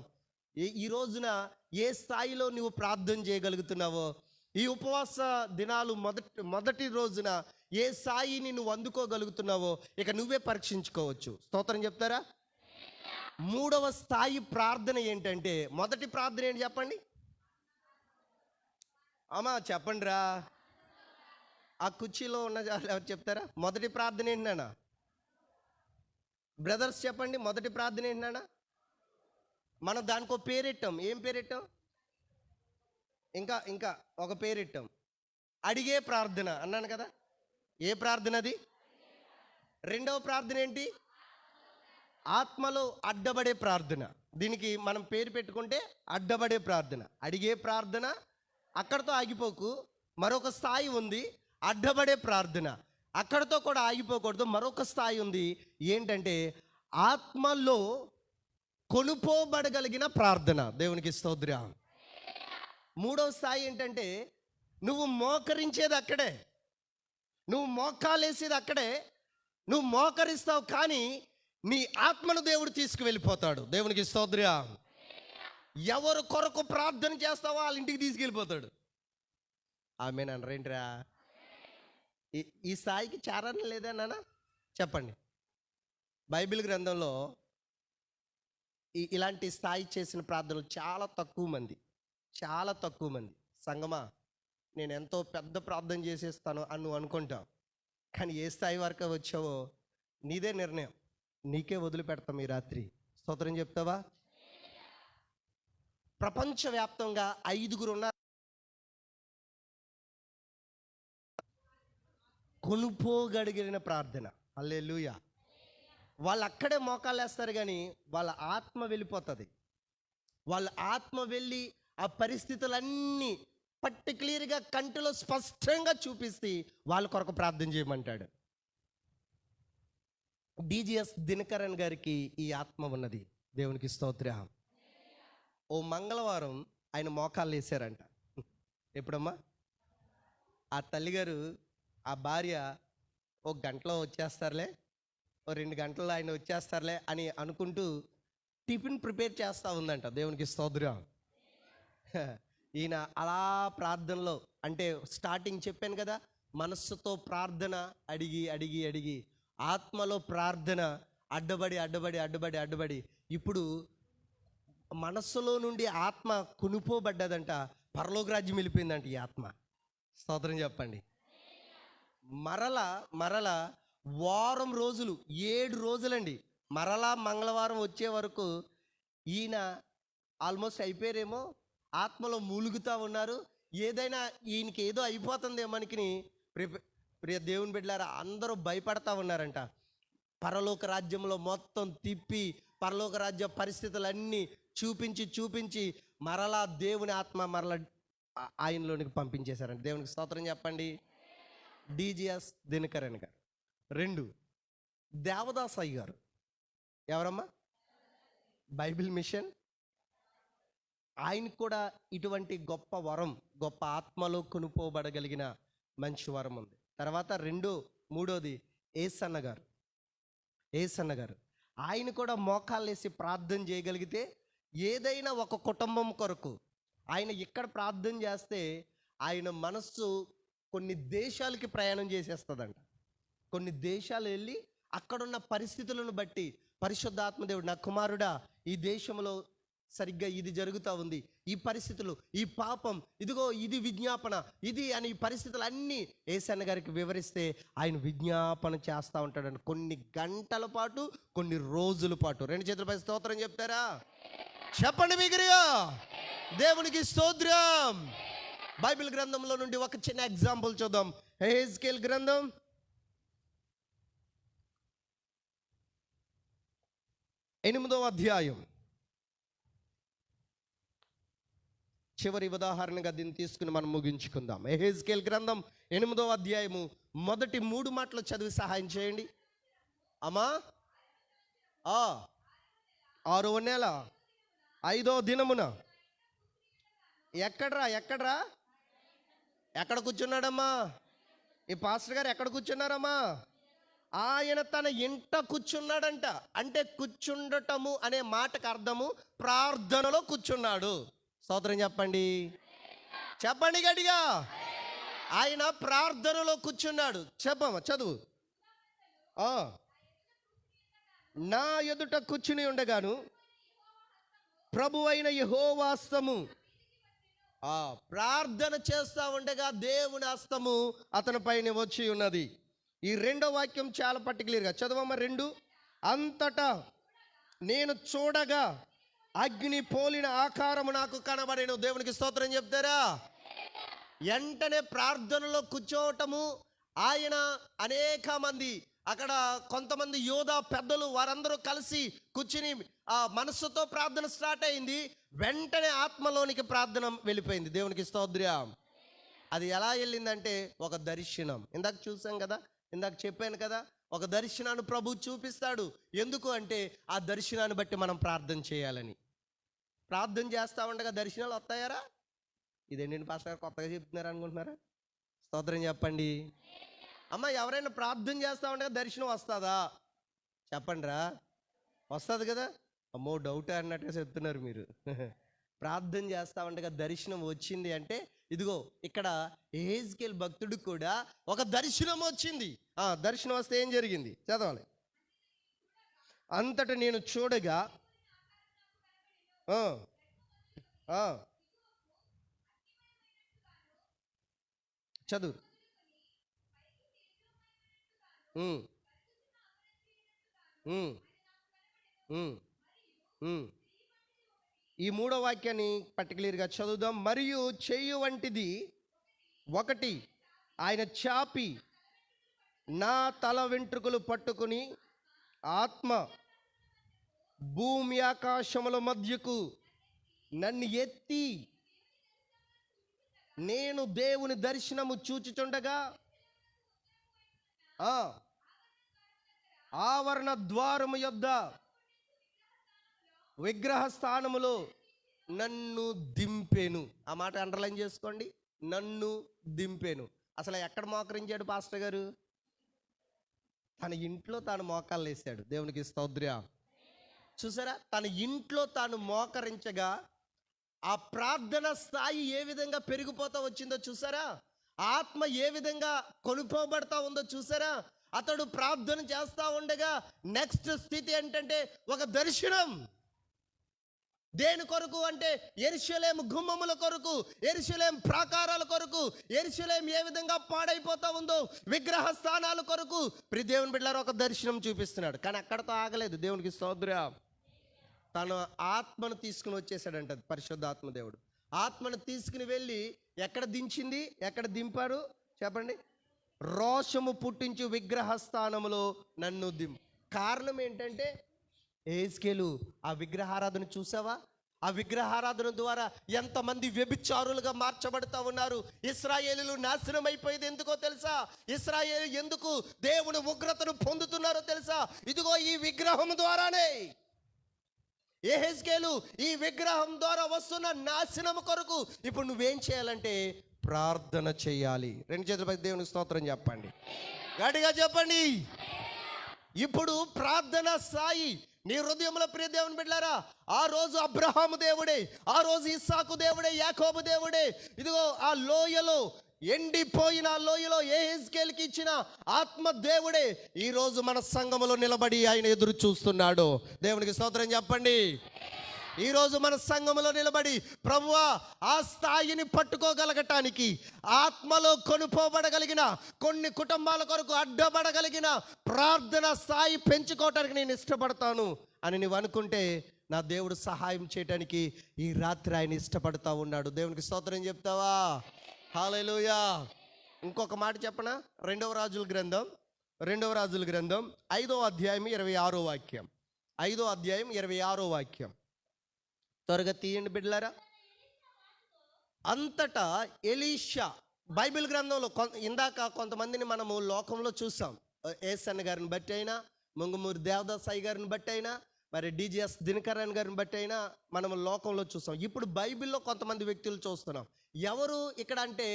ఈ రోజున ఏ స్థాయిలో నువ్వు ప్రార్థన చేయగలుగుతున్నావో, ఈ ఉపవాస దినాలు మొదటి రోజున ఏ స్థాయిని నువ్వు అందుకోగలుగుతున్నావో ఇక నువ్వే పరీక్షించుకోవచ్చు. స్తోత్రం చెప్తారా? 3వ స్థాయి ప్రార్థన ఏంటంటే, మొదటి ప్రార్థన ఏంటి చెప్పండి అమ్మా, చెప్పండి రా. ఆ కుర్చీలో ఉన్న ఎవరు చెప్తారా? మొదటి ప్రార్థన ఏంటి నాన్న? బ్రదర్స్ చెప్పండి, మొదటి ప్రార్థన ఏంటి నాన్న? మనం దానికో పేరెట్టాం. ఏం పేరెట్టాం? ఇంకా ఒక పేరెట్టాం, అడిగే ప్రార్థన అన్నాను కదా. ఏ ప్రార్థన అది? 2వ ప్రార్థన ఏంటి? ఆత్మలో అడ్డబడే ప్రార్థన. దీనికి మనం పేరు పెట్టుకుంటే అడ్డబడే ప్రార్థన. అడిగే ప్రార్థన అక్కడతో ఆగిపోకు, మరొక స్థాయి ఉంది. అడ్డబడే ప్రార్థన అక్కడతో కూడా ఆగిపోకూడదు, మరొక స్థాయి ఉంది. ఏంటంటే ఆత్మలో కొనుపోబడగలిగిన ప్రార్థన. దేవునికి స్తోత్రం. 3వ స్థాయి ఏంటంటే, నువ్వు మోకరించేది అక్కడే, నువ్వు మోకాలేసేది అక్కడే, నువ్వు మోకరిస్తావు, కానీ నీ ఆత్మను దేవుడు తీసుకువెళ్ళిపోతాడు. దేవునికి స్తోత్రం. ఎవరు కొరకు ప్రార్థన చేస్తావో వాళ్ళ ఇంటికి తీసుకెళ్ళిపోతాడు. ఆమేన్ అనరేంట్రా? ఈ స్థాయికి చేరడం లేదా నాన్న? చెప్పండి. బైబిల్ గ్రంథంలో ఇలాంటి స్థాయి చేసిన ప్రార్థనలు చాలా తక్కువ మంది. సంగమా, నేను ఎంతో పెద్ద ప్రార్థన చేసేస్తాను అని నువ్వు అనుకుంటావు, కానీ ఏ స్థాయి వరకు వచ్చావో నీదే నిర్ణయం. నీకే వదిలిపెడతాం ఈ రాత్రి. స్తోత్రం చెప్తావా? ప్రపంచవ్యాప్తంగా 5 ఉన్నారు కొనుపోగలిగిన ప్రార్థన. హల్లెలూయా. వాళ్ళు అక్కడే మోకాలు వేస్తారు, కానీ వాళ్ళ ఆత్మ వెళ్ళిపోతుంది. వాళ్ళ ఆత్మ వెళ్ళి ఆ పరిస్థితులన్నీ పర్టిక్యులర్గా కంటిలో స్పష్టంగా చూపిస్తే వాళ్ళ కొరకు ప్రార్థన చేయమంటాడు. DGS దినకరన్ గారికి ఈ ఆత్మ ఉన్నది. దేవునికి స్తోత్రం. ఓ మంగళవారం ఆయన మోకాళ్ళు వేసారంట. ఎప్పుడమ్మా? ఆ తల్లిగారు, ఆ భార్య ఒక గంటలో వచ్చేస్తారులే, ఓ 2 గంటల్లో ఆయన వచ్చేస్తారులే అని అనుకుంటూ టిఫిన్ ప్రిపేర్ చేస్తూ ఉందంట. దేవునికి స్తోత్రం. ఈయన అలా ప్రార్థనలో, అంటే స్టార్టింగ్ చెప్పాను కదా, మనస్సుతో ప్రార్థన అడిగి అడిగి అడిగి ఆత్మలో ప్రార్థన అడ్డబడి ఇప్పుడు మనస్సులో నుండి ఆత్మ కునిపోబడ్డదంట, పరలోక రాజ్యం వెళ్ళిపోయిందంట ఈ ఆత్మ. స్తోత్రం చెప్పండి. మరల వారం రోజులు, 7 రోజులండి, మరలా మంగళవారం వచ్చే వరకు ఈయన ఆల్మోస్ట్ అయిపోయారేమో, ఆత్మలో మూలుగుతూ ఉన్నారు. ఏదైనా ఈయనకి ఏదో అయిపోతుందేమనికి ప్రియ దేవుని బిడ్డలారా అందరూ భయపడతా ఉన్నారంట. పరలోక రాజ్యంలో మొత్తం తిప్పి పరలోక రాజ్య పరిస్థితులన్నీ చూపించి మరలా దేవుని ఆత్మ మరలా ఆయనలోనికి పంపించేశారంట. దేవునికి స్తోత్రం చెప్పండి. డిజిఎస్ దినకరణ్ గారు. 2 దేవదాస్ అయ్య గారు. ఎవరమ్మా? Bible mission. ఆయనకు కూడా ఇటువంటి గొప్ప వరం, గొప్ప ఆత్మలో కొనుపోబడగలిగిన మంచి వరం ఉంది. తర్వాత 3వది ఏసన్న గారు. ఆయన కూడా మోకాళ్ళేసి ప్రార్థన చేయగలిగితే ఏదైనా ఒక కుటుంబం కొరకు ఆయన ఇక్కడ ప్రార్థన చేస్తే ఆయన మనస్సు కొన్ని దేశాలకి ప్రయాణం చేసేస్తుందంట. కొన్ని దేశాలు వెళ్ళి అక్కడున్న పరిస్థితులను బట్టి పరిశుద్ధాత్మదేవుడు, నా కుమారుడా ఈ దేశంలో సరిగ్గా ఇది జరుగుతూ ఉంది, ఈ పరిస్థితులు, ఈ పాపం, ఇదిగో ఇది విజ్ఞాపన, ఇది అని ఈ పరిస్థితులు అన్నీ ఏసన్న గారికి వివరిస్తే ఆయన విజ్ఞాపన చేస్తూ ఉంటాడండి. కొన్ని గంటల పాటు, కొన్ని రోజుల పాటు. 2 చేతులపై స్తోత్రం చెప్తారా? చెప్పండి బిగ్గరగా. దేవునికి స్తోత్రం. బైబిల్ గ్రంథంలో నుండి ఒక చిన్న ఎగ్జాంపుల్ చూద్దాం. యెహెజ్కేలు గ్రంథం 8వ అధ్యాయం. చివరి ఉదాహరణగా దీన్ని తీసుకుని మనం ముగించుకుందాం. యెహెజ్కేలు గ్రంథం 8వ అధ్యాయము మొదటి 3 మాటలు చదివి సహాయం చేయండి అమ్మా. 6వ నెల 5వ దినమున. ఎక్కడ కూర్చున్నాడమ్మా? ఈ పాస్టర్ గారు ఎక్కడ కూర్చున్నారమ్మా? ఆయన తన ఇంట కూర్చున్నాడంట. అంటే కూర్చుండటము అనే మాటకు అర్థము ప్రార్థనలో కూర్చున్నాడు. స్తోత్రం చెప్పండి. చెప్పండి గట్టిగా. ఆయన ప్రార్థనలో కూర్చున్నాడు. చెప్పమ్మా, చదువు. నా ఎదుట కూర్చుని ఉండగాను ప్రభువైన యెహోవా హస్తము, ప్రార్థన చేస్తూ ఉండగా దేవుని హస్తము అతని పైన వచ్చి ఉన్నది. ఈ 2వ వాక్యం చాలా పర్టికులర్గా చదవమ్మ. 2 అంతటా నేను చూడగా అగ్ని పోలిన ఆకారము నాకు కనబడేను. దేవునికి స్తోత్రం చెప్తారా? వెంటనే ప్రార్థనలో కూర్చోవటము. ఆయన అనేక మంది అక్కడ కొంతమంది యోధా పెద్దలు వారందరూ కలిసి కూర్చుని మనస్సుతో ప్రార్థన స్టార్ట్ అయింది. వెంటనే ఆత్మలోనికి ప్రార్థన వెళ్ళిపోయింది. దేవునికి స్తోత్రం. అది ఎలా వెళ్ళిందంటే ఒక దర్శనం. ఇందాక చూసాం కదా, ఇందాక చెప్పాను కదా, ఒక దర్శనాన్ని ప్రభు చూపిస్తాడు. ఎందుకు అంటే ఆ దర్శనాన్ని బట్టి మనం ప్రార్థన చేయాలని. ప్రార్థన చేస్తూ ఉండగా దర్శనాలు వస్తాయారా? ఇదేంటి పాస్టర్ గారు కొత్తగా చెప్తున్నారు అనుకుంటున్నారా? స్తోత్రం చెప్పండి. అమ్మ, ఎవరైనా ప్రార్థన చేస్తూ ఉండగా దర్శనం వస్తుందా? చెప్పండి రా. వస్తుంది కదా? అమ్మో డౌట్ అన్నట్టుగా చెప్తున్నారు మీరు. ప్రార్థన చేస్తూ ఉండగా దర్శనం వచ్చింది అంటే ఇదిగో ఇక్కడ యెహెజ్కేలు భక్తుడికి కూడా ఒక దర్శనం వచ్చింది. దర్శనం వస్తే ఏం జరిగింది చదవాలి. అంతటా నేను చూడగా చదువు. ఈ 3వ వాక్యాన్ని పర్టికులర్గా చదువుదాం. మరియు చెయ్యి వంటిది ఒకటి ఆయన చాపి నా తల వెంట్రుకలు పట్టుకుని ఆత్మ భూమి ఆకాశముల మధ్యకు నన్ను ఎత్తి నేను దేవుని దర్శనము చూచుచుండగా ఆవరణ ద్వారము యొద్ద విగ్రహ స్థానములో నన్ను దింపెను. ఆ మాట అండర్లైన్ చేసుకోండి. నన్ను దింపెను. అసలు ఎక్కడ మోకరించాడు పాస్టర్ గారు? తన ఇంట్లో తాను మోకాళ్ళు వేసాడు. దేవునికి స్తోత్రం. చూసారా, తన ఇంట్లో తాను మోకరించగా ఆ ప్రార్థన స్థాయి ఏ విధంగా పెరిగిపోతా వచ్చిందో చూసారా. ఆత్మ ఏ విధంగా కొనుక్కోబడతా ఉందో చూసారా? అతడు ప్రార్థన చేస్తా ఉండగా నెక్స్ట్ స్థితి ఏంటంటే ఒక దర్శనం. దేని కొరకు అంటే యెరూషలేము గుమ్మముల కొరకు, యెరూషలేము ప్రాకారాల కొరకు, యెరూషలేము ఏ విధంగా పాడైపోతా ఉందో విగ్రహ స్థానాల కొరకు దేవుని బిడ్డలారా ఒక దర్శనం చూపిస్తున్నాడు. కానీ అక్కడతో ఆగలేదు. దేవునికి స్తోత్రం. తన ఆత్మను తీసుకుని వచ్చేసాడంట పరిశుద్ధాత్మ దేవుడు. ఆత్మను తీసుకుని వెళ్ళి ఎక్కడ దించింది, ఎక్కడ దింపారు చెప్పండి? రోషము పుట్టించు విగ్రహ స్థానములో నన్ను కారణం ఏంటంటే యెహెజ్కేలు ఆ విగ్రహారాధన చూసావా? ఆ విగ్రహారాధన ద్వారా ఎంతమంది వ్యభిచారులుగా మార్చబడతా ఉన్నారు. ఇశ్రాయేలీయులు నాశనం అయిపోయేది ఎందుకో తెలుసా? ఇశ్రాయేలు ఎందుకు దేవుని ఉగ్రతను పొందుతున్నారో తెలుసా? ఇదిగో ఈ విగ్రహం ద్వారానే. యెహెజ్కేలు ఈ విగ్రహం ద్వారా వస్తున్న నాశనం కొరకు ఇప్పుడు నువ్వేం చేయాలంటే ప్రార్థన చేయాలి. రెండు చేతులపై దేవునికి స్తోత్రం చెప్పండి, గట్టిగా చెప్పండి. ఇప్పుడు ప్రార్థన స్థాయి నీ హృదయంలో ప్రియ దేవుని బిడ్డలారా, ఆ రోజు అబ్రహాము దేవుడే, ఆ రోజు ఇస్సాకు దేవుడే, యాకోబు దేవుడే. ఇదిగో ఆ లోయలో, ఎండిపోయిన లోయలో యెహెజ్కేలుకి ఇచ్చిన ఆత్మ దేవుడే ఈ రోజు మన సంఘములో నిలబడి ఆయన ఎదురు చూస్తున్నాడు. దేవునికి స్తోత్రం చెప్పండి. ఈరోజు మన సంఘములో నిలబడి ప్రభువా ఆ స్థాయిని పట్టుకోగలగటానికి, ఆత్మలో కొనుపోబడగలిగిన కొన్ని కుటుంబాల కొరకు అడ్డబడగలిగిన ప్రార్థన స్థాయి పెంచుకోవటానికి నేను ఇష్టపడతాను అని నువ్వు అనుకుంటే నా దేవుడు సహాయం చేయటానికి ఈ రాత్రి ఆయన ఇష్టపడతా ఉన్నాడు. దేవునికి స్తోత్రం చెప్తావా? హల్లెలూయా. ఇంకొక మాట చెప్పనా? రెండవ రాజుల గ్రంథం 5వ అధ్యాయం 26వ వాక్యం. 5వ అధ్యాయం 26వ వాక్యం. త్వరగా తీయండి బిడ్డలారా. అంతటా ఎలీషా, బైబిల్ గ్రంథంలో ఇందాక కొంతమందిని మనము లోకంలో చూసాం. ఏసన్న గారిని బట్టి అయినా, ముంగమూరి దేవదాసాయి గారిని బట్టి అయినా, మరి డిజిఎస్ దినకరన్ గారిని బట్టి అయినా మనం లోకంలో చూసాం. ఇప్పుడు బైబిల్లో కొంతమంది వ్యక్తులు చూస్తున్నాం. ఎవరు ఇక్కడ అంటే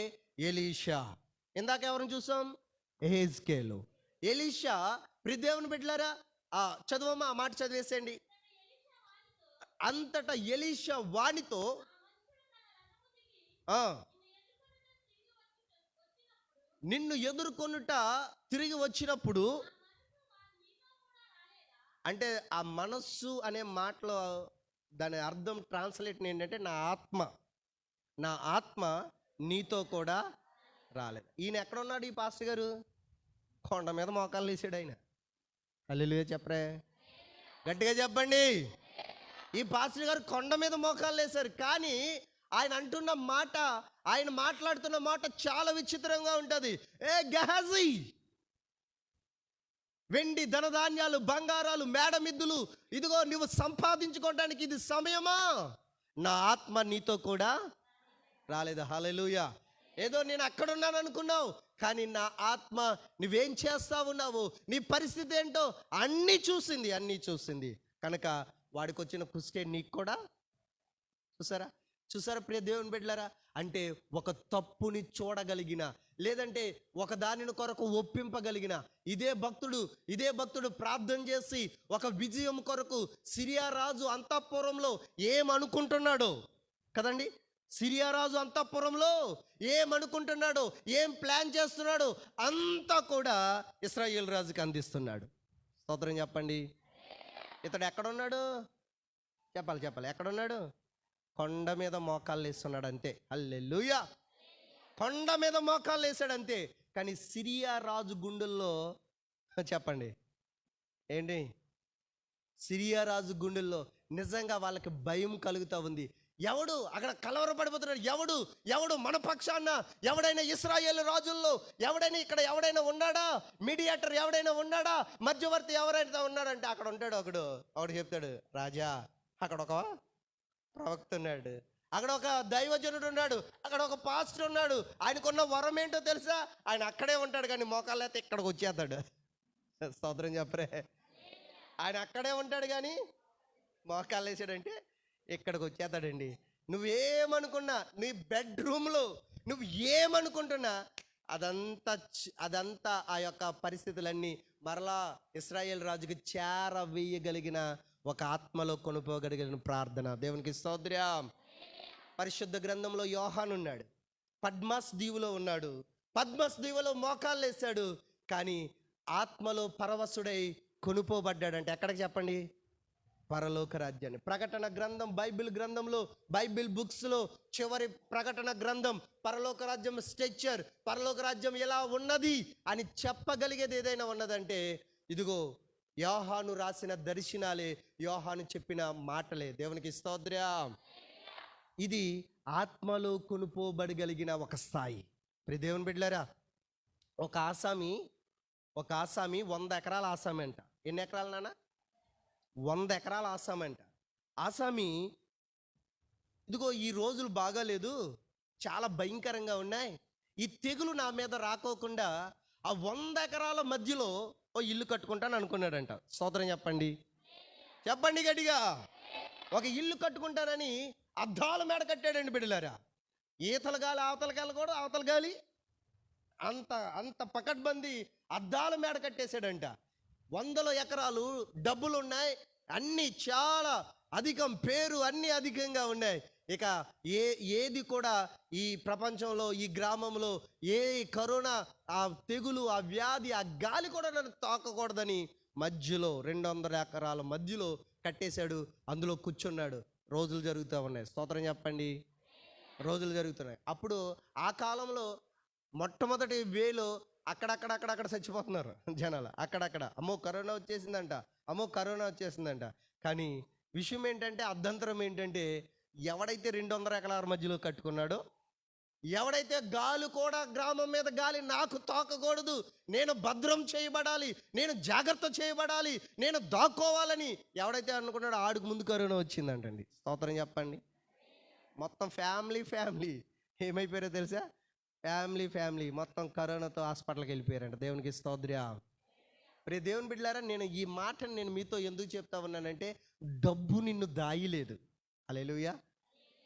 ఎలీషా. ఇందాక ఎవరిని చూసాం? యెహెజ్కేలు. ఎలీషా దేవుని బిడ్డలారా, చదువమ్మా, ఆ మాట చదివేసేయండి. అంతటా ఎలీషా వానితో నిన్ను ఎదుర్కొనుట తిరిగి వచ్చినప్పుడు, అంటే ఆ మనస్సు అనే మాటలో దాని అర్థం ట్రాన్స్లేషన్ ఏంటంటే నా ఆత్మ నీతో కూడా రాలేదు. ఈయన ఎక్కడ ఉన్నాడు ఈ పాస్టర్ గారు? కొండ మీద మోకాలు వేసాడు ఆయన. హల్లెలూయా చెప్పరే, గట్టిగా చెప్పండి. ఈ పాస్టర్ గారు కొండ మీద మోకాలు వేశారు. కానీ ఆయన అంటున్న మాట, ఆయన మాట్లాడుతున్న మాట చాలా విచిత్రంగా ఉంటుంది. ఏ గెహాజీ, వెండి ధనధాన్యాలు, బంగారాలు, మేడమిద్దులు, ఇదిగో నువ్వు సంపాదించుకోవడానికి ఇది సమయమా? నా ఆత్మ నీతో కూడా రాలేదు. హల్లెలూయా. ఏదో నేను అక్కడున్నాను అనుకున్నావు, కానీ నా ఆత్మ నువ్వేం చేస్తా ఉన్నావు, నీ పరిస్థితి ఏంటో అన్నీ చూసింది. కనుక వాడికి వచ్చిన కుష్టే నీకు కూడా చూసారా ప్రియ దేవుని బిడ్డలారా? అంటే ఒక తప్పుని చూడగలిగిన, లేదంటే ఒక దానిని కొరకు ఒప్పింపగలిగిన ఇదే భక్తుడు ప్రార్థన చేసి ఒక విజయం కొరకు సిరియా రాజు అంతఃపురంలో ఏమనుకుంటున్నాడో కదండి, సిరియా రాజు అంతఃపురంలో ఏమనుకుంటున్నాడో, ఏం ప్లాన్ చేస్తున్నాడో అంతా కూడా ఇశ్రాయేలు రాజుకి అందిస్తున్నాడు. స్తోత్రం చెప్పండి. ఇతడు ఎక్కడున్నాడు? చెప్పాలి. ఎక్కడున్నాడు? కొండ మీద మోకాళ్ళు వేస్తున్నాడు అంతే. హల్లెలూయా. కొండ మీద మోకాళ్ళు వేసాడు అంతే. కానీ సిరియా రాజు గుండెల్లో చెప్పండి ఏంటి? సిరియా రాజు గుండెల్లో నిజంగా వాళ్ళకి భయం కలుగుతూ ఉంది. ఎవడు అక్కడ కలవరపడిపోతున్నాడు? ఎవడు మన పక్షాన? ఎవడైనా ఇశ్రాయేలు రాజుల్లో ఎవడైనా ఉన్నాడా? మీడియేటర్ ఎవడైనా ఉన్నాడా? మధ్యవర్తి ఎవరైనా ఉన్నాడంటే అక్కడ ఉంటాడు ఒకడు చెప్తాడు, రాజా అక్కడ ఒక ప్రవక్త ఉన్నాడు, అక్కడ ఒక దైవజనుడు ఉన్నాడు, అక్కడ ఒక పాస్టర్ ఉన్నాడు. ఆయనకున్న వరం ఏంటో తెలుసా? ఆయన అక్కడే ఉంటాడు, కానీ మోకాళ్ళు అయితే ఇక్కడికి వచ్చేస్తాడు. స్తోత్రం చెప్పరే. ఆయన అక్కడే ఉంటాడు కానీ మోకాళ్ళు వేసాడంటే ఇక్కడికి వచ్చేస్తాడండి. నువ్వేమనుకున్నా, నీ బెడ్రూమ్లో నువ్వు ఏమనుకుంటున్నా అదంతా ఆ యొక్క పరిస్థితులన్నీ మరలా ఇశ్రాయేల్ రాజుకి చేరవేయగలిగిన ఒక ఆత్మలో కొనుక్కోగలిగిన ప్రార్థన. దేవునికి స్తోత్రం. పరిశుద్ధ గ్రంథంలో యోహాను ఉన్నాడు, పద్మాస్ దీవులో ఉన్నాడు. పద్మస్ దీవెలో మోకాళ్ళు వేశాడు, కానీ ఆత్మలో పరవశుడై కొనుపోబడ్డాడంటే ఎక్కడికి చెప్పండి? పరలోక రాజ్యాన్ని. ప్రకటన గ్రంథం, బైబిల్ గ్రంథంలో, బైబిల్ బుక్స్లో చివరి ప్రకటన గ్రంథం పరలోక రాజ్యం స్ట్రక్చర్, పరలోక రాజ్యం ఎలా ఉన్నది అని చెప్పగలిగేది ఏదైనా ఉన్నదంటే ఇదిగో యోహాను రాసిన దర్శనాలే, యోహాను చెప్పిన మాటలే. దేవునికి స్తోత్రం. ఇది ఆత్మలో కొనుపోబడగలిగిన ఒక స్థాయి. ప్రియ దేవుని బిడ్డలారా, ఒక ఆసామి 100 ఎకరాల ఆసామి అంట. ఎన్ని ఎకరాలు నాన్న? 100 ఎకరాల ఆసామి అంట. ఆసామి ఇదిగో ఈ రోజులు బాగాలేదు, చాలా భయంకరంగా ఉన్నాయి, ఈ తెగులు నా మీద రాకోకుండా ఆ 100 ఎకరాల మధ్యలో ఓ ఇల్లు కట్టుకుంటాను అనుకున్నాడంట. స్తోత్రం చెప్పండి, చెప్పండి గట్టిగా. ఒక ఇల్లు కట్టుకుంటానని అద్దాల మేడ కట్టాడండి బిడ్డలారా. ఈతల గాలి అవతల గాలి కూడా, అవతల గాలి అంత పకడ్బందీ అద్దాల మేడ కట్టేశాడంట. 100 ఎకరాలు, డబ్బులు ఉన్నాయి, అన్నీ చాలా అధికం, పేరు అన్నీ అధికంగా ఉన్నాయి. ఇక ఏది కూడా ఈ ప్రపంచంలో, ఈ గ్రామంలో ఏ కరోనా, ఆ తెగులు, ఆ వ్యాధి, ఆ గాలి కూడా నన్ను తాకకూడదని మధ్యలో 200 ఎకరాల మధ్యలో కట్టేశాడు. అందులో కూర్చున్నాడు. రోజులు జరుగుతూ ఉన్నాయి. స్తోత్రం చెప్పండి, రోజులు జరుగుతున్నాయి. అప్పుడు ఆ కాలంలో మొట్టమొదటి వేలో అక్కడక్కడ చచ్చిపోతున్నారు జనాలు. అక్కడక్కడ అమ్మో కరోనా వచ్చేసిందంట. కానీ విషయం ఏంటంటే, అర్ధంతరం ఏంటంటే, ఎవడైతే 200 ఎకరాల మధ్యలో కట్టుకున్నాడో, ఎవడైతే గాలి కూడా, గ్రామం మీద గాలి నాకు తాకకూడదు, నేను భద్రం చేయబడాలి, నేను జాగ్రత్త చేయబడాలి, నేను దాక్కోవాలని ఎవడైతే అనుకున్నాడో ఆడికి ముందు కరోనా వచ్చిందంటండి. స్తోత్రం చెప్పండి. మొత్తం ఫ్యామిలీ ఏమైపోయారో తెలుసా? ఫ్యామిలీ మొత్తం కరోనాతో హాస్పిటల్కి వెళ్ళిపోయారంట. దేవునికి స్తోత్రం. ప్రియ దేవుని బిడ్డలారా, నేను ఈ మాటను నేను మీతో ఎందుకు చెప్తా ఉన్నానంటే, డబ్బు నిన్ను దాయలేదు. హల్లెలూయా.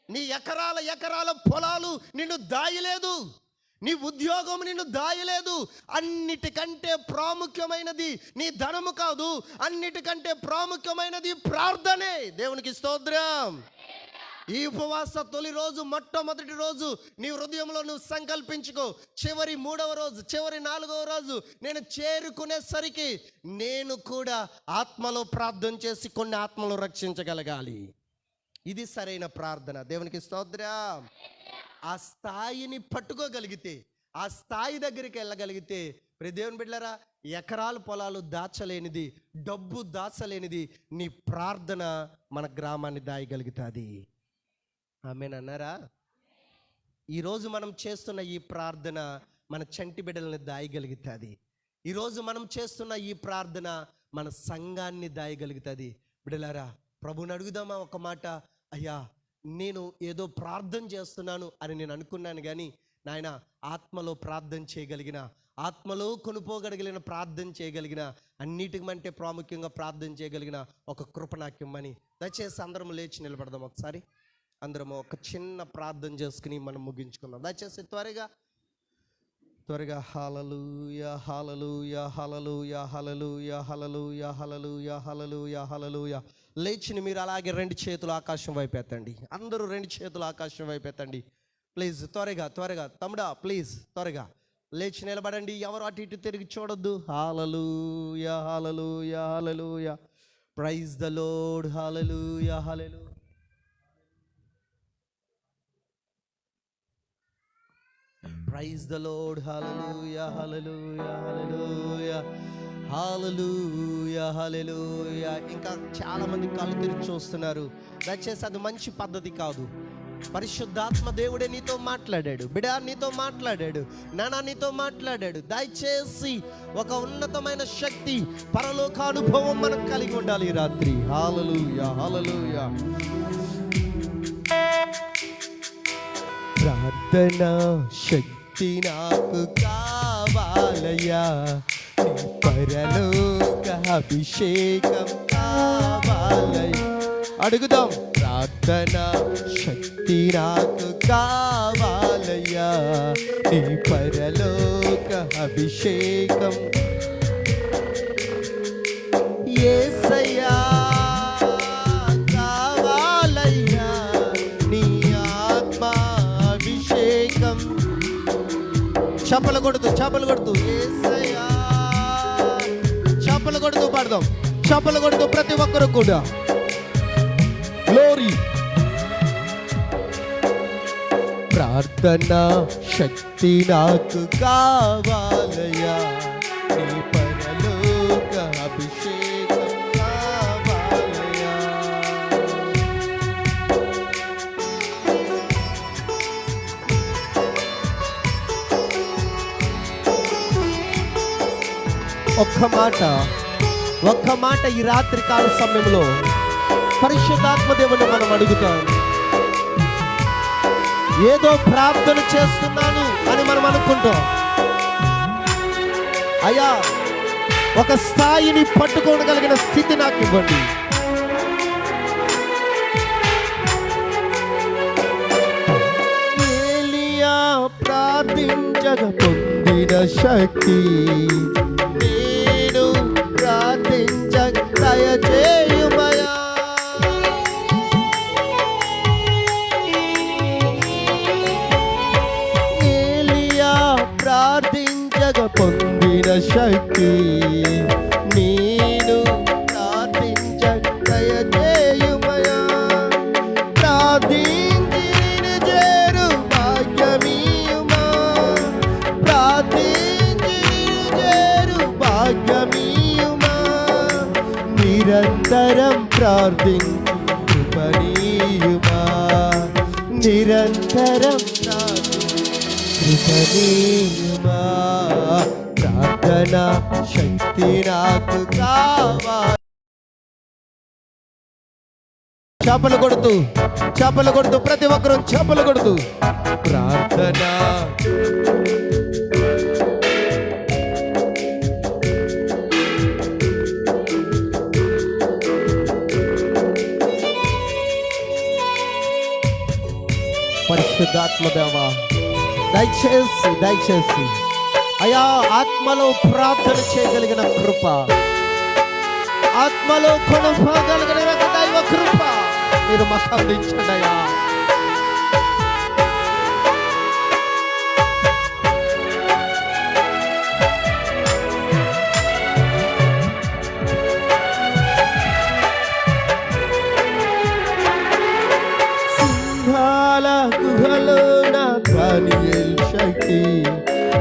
నీ ఎకరాల పొలాలు నిన్ను దాయలేదు, నీ ఉద్యోగం నిన్ను దాయలేదు. అన్నిటికంటే ప్రాముఖ్యమైనది నీ ధనము కాదు, అన్నిటికంటే ప్రాముఖ్యమైనది ప్రార్థనే. దేవునికి స్తోత్రం. ఈ ఉపవాస తొలి రోజు, మొట్టమొదటి రోజు నీ హృదయంలో నువ్వు సంకల్పించుకో, చివరి 3వ రోజు, చివరి 4వ రోజు నేను చేరుకునేసరికి నేను కూడా ఆత్మలో ప్రార్థన చేసి కొన్ని ఆత్మలు రక్షించగలగాలి. ఇది సరైన ప్రార్థన. దేవునికి స్తోత్రం. ఆ స్థాయిని పట్టుకోగలిగితే, ఆ స్థాయి దగ్గరికి వెళ్ళగలిగితే, ప్రియ దేవుని బిడ్డలారా, ఎకరాల పొలాలు దాచలేనిది, డబ్బు దాచలేనిది నీ ప్రార్థన మన గ్రామాన్ని దాయగలుగుతుంది. ఆమేనన్నారా? ఈరోజు మనం చేస్తున్న ఈ ప్రార్థన మన చంటి బిడ్డలని దాయగలుగుతుంది. ఈరోజు మనం చేస్తున్న ఈ ప్రార్థన మన సంఘాన్ని దాయగలుగుతుంది. బిడ్డలారా, ప్రభుని అడుగుదామా ఒక మాట? అయ్యా, నేను ఏదో ప్రార్థన చేస్తున్నాను అని నేను అనుకున్నాను, కానీ నాయన ఆత్మలో ప్రార్థన చేయగలిగిన, ఆత్మలో కొనుపోగలిగిన ప్రార్థన చేయగలిగిన, అన్నిటికంటే ప్రాముఖ్యంగా ప్రార్థన చేయగలిగిన ఒక కృప నాకు ఇమ్మని. దయచేసి అందరం లేచి నిలబడదాం. ఒకసారి అందరం ఒక చిన్న ప్రార్థన చేసుకుని మనం ముగించుకుందాం. దయచేసి త్వరగా హల్లెలూయా hallelujah hallelujah hallelujah hallelujah hallelujah hallelujah హల్లెలూయా. లేచిని మీరు అలాగే 2 చేతులు ఆకాశం వైపు ఎత్తండి. అందరూ 2 చేతులు ఆకాశం వైపు ఎత్తండి ప్లీజ్. త్వరగా తమ్ముడా, ప్లీజ్ త్వరగా లేచి నిలబడండి. ఎవరు అటు ఇటు తిరిగి చూడొద్దు. Hallelujah hallelujah hallelujah. Praise the Lord. Hallelujah hallelujah. Praise the Lord. Hallelujah hallelujah hallelujah hallelujah hallelujah. ఇంకా చాలా మంది కళ్ళు తెరిచి చూస్తున్నారు. దయచేసి అది మంచి పద్ధతి కాదు. పరిశుద్ధాత్మ దేవుడే నీతో మాట్లాడాడు, బిడా నీతో మాట్లాడాడు, నానా నీతో మాట్లాడాడు. దయచేసి ఒక ఉన్నతమైన శక్తి, పరలోక అనుభవం మనం కలిగి ఉండాలి ఈ రాత్రి. హల్లెలూయా హల్లెలూయా. ప్రార్థన శక్తి నాకు కావాలయ్యా, పరలోక అభిషేకం కావాలయ్యా. అడుగుదాం. ప్రార్థన శక్తి నాకు కావాలయ్యా, నీ పరలోక అభిషేకం యేసయ్యా కావాలయ్యా, నీ ఆత్మ అభిషేకం చప్పలు కొడుతూ యేసయ్యా చప్పలు కొడుతూ పాడదాం. చప్పలు కొడుతూ ప్రతి ఒక్కరు కూడా గ్లోరీ. ప్రార్థన శక్తి నాకు కావాలయ్యా, నీ పరలోక అభిషేకం కావాలయ్యా. ఒక్క మాట ఈ రాత్రి కాల సమయంలో పరిశుద్ధాత్మ దేవుని మనం అడుగుతాం. ఏదో ప్రార్థన చేస్తున్నాను అని మనం అనుకుంటాం. అయ్యా, ఒక స్థాయిని పట్టుకోగలిగిన స్థితి నాకు ఇవ్వండి. ఏలియా ప్రార్థించగ పొందిన శక్తి నేను ప్రార్థించగ దయచేయుమయా. ప్రార్థించగ పొందిన శక్తి నేను ప్రార్థించగ దయచేయుమయా. ప్రార్థించి చేరు భాగ్యమీయుమా, ప్రార్థించి చేరు భాగ్యమీయుమా. నిరంతరం ప్రార్థించు కృపణీయుమా, నిరంతరం కృపణీయుమా. ప్రార్థన శక్తి నాకు కావాలి. చప్పలు కొడుతూ ప్రతి ఒక్కరూ చప్పలు కొడుతూ ప్రార్థన. పరిశుద్ధాత్మ దేవా, దయచేసి అయా ఆత్మలో ప్రార్థన చేయగలిగిన కృప, ఆత్మలో కొనసాగలిగిన దైవ కృప మీరు మాకు అందించండి అయ్యా. సింహాల గుహలో నా దానియేలు శక్తి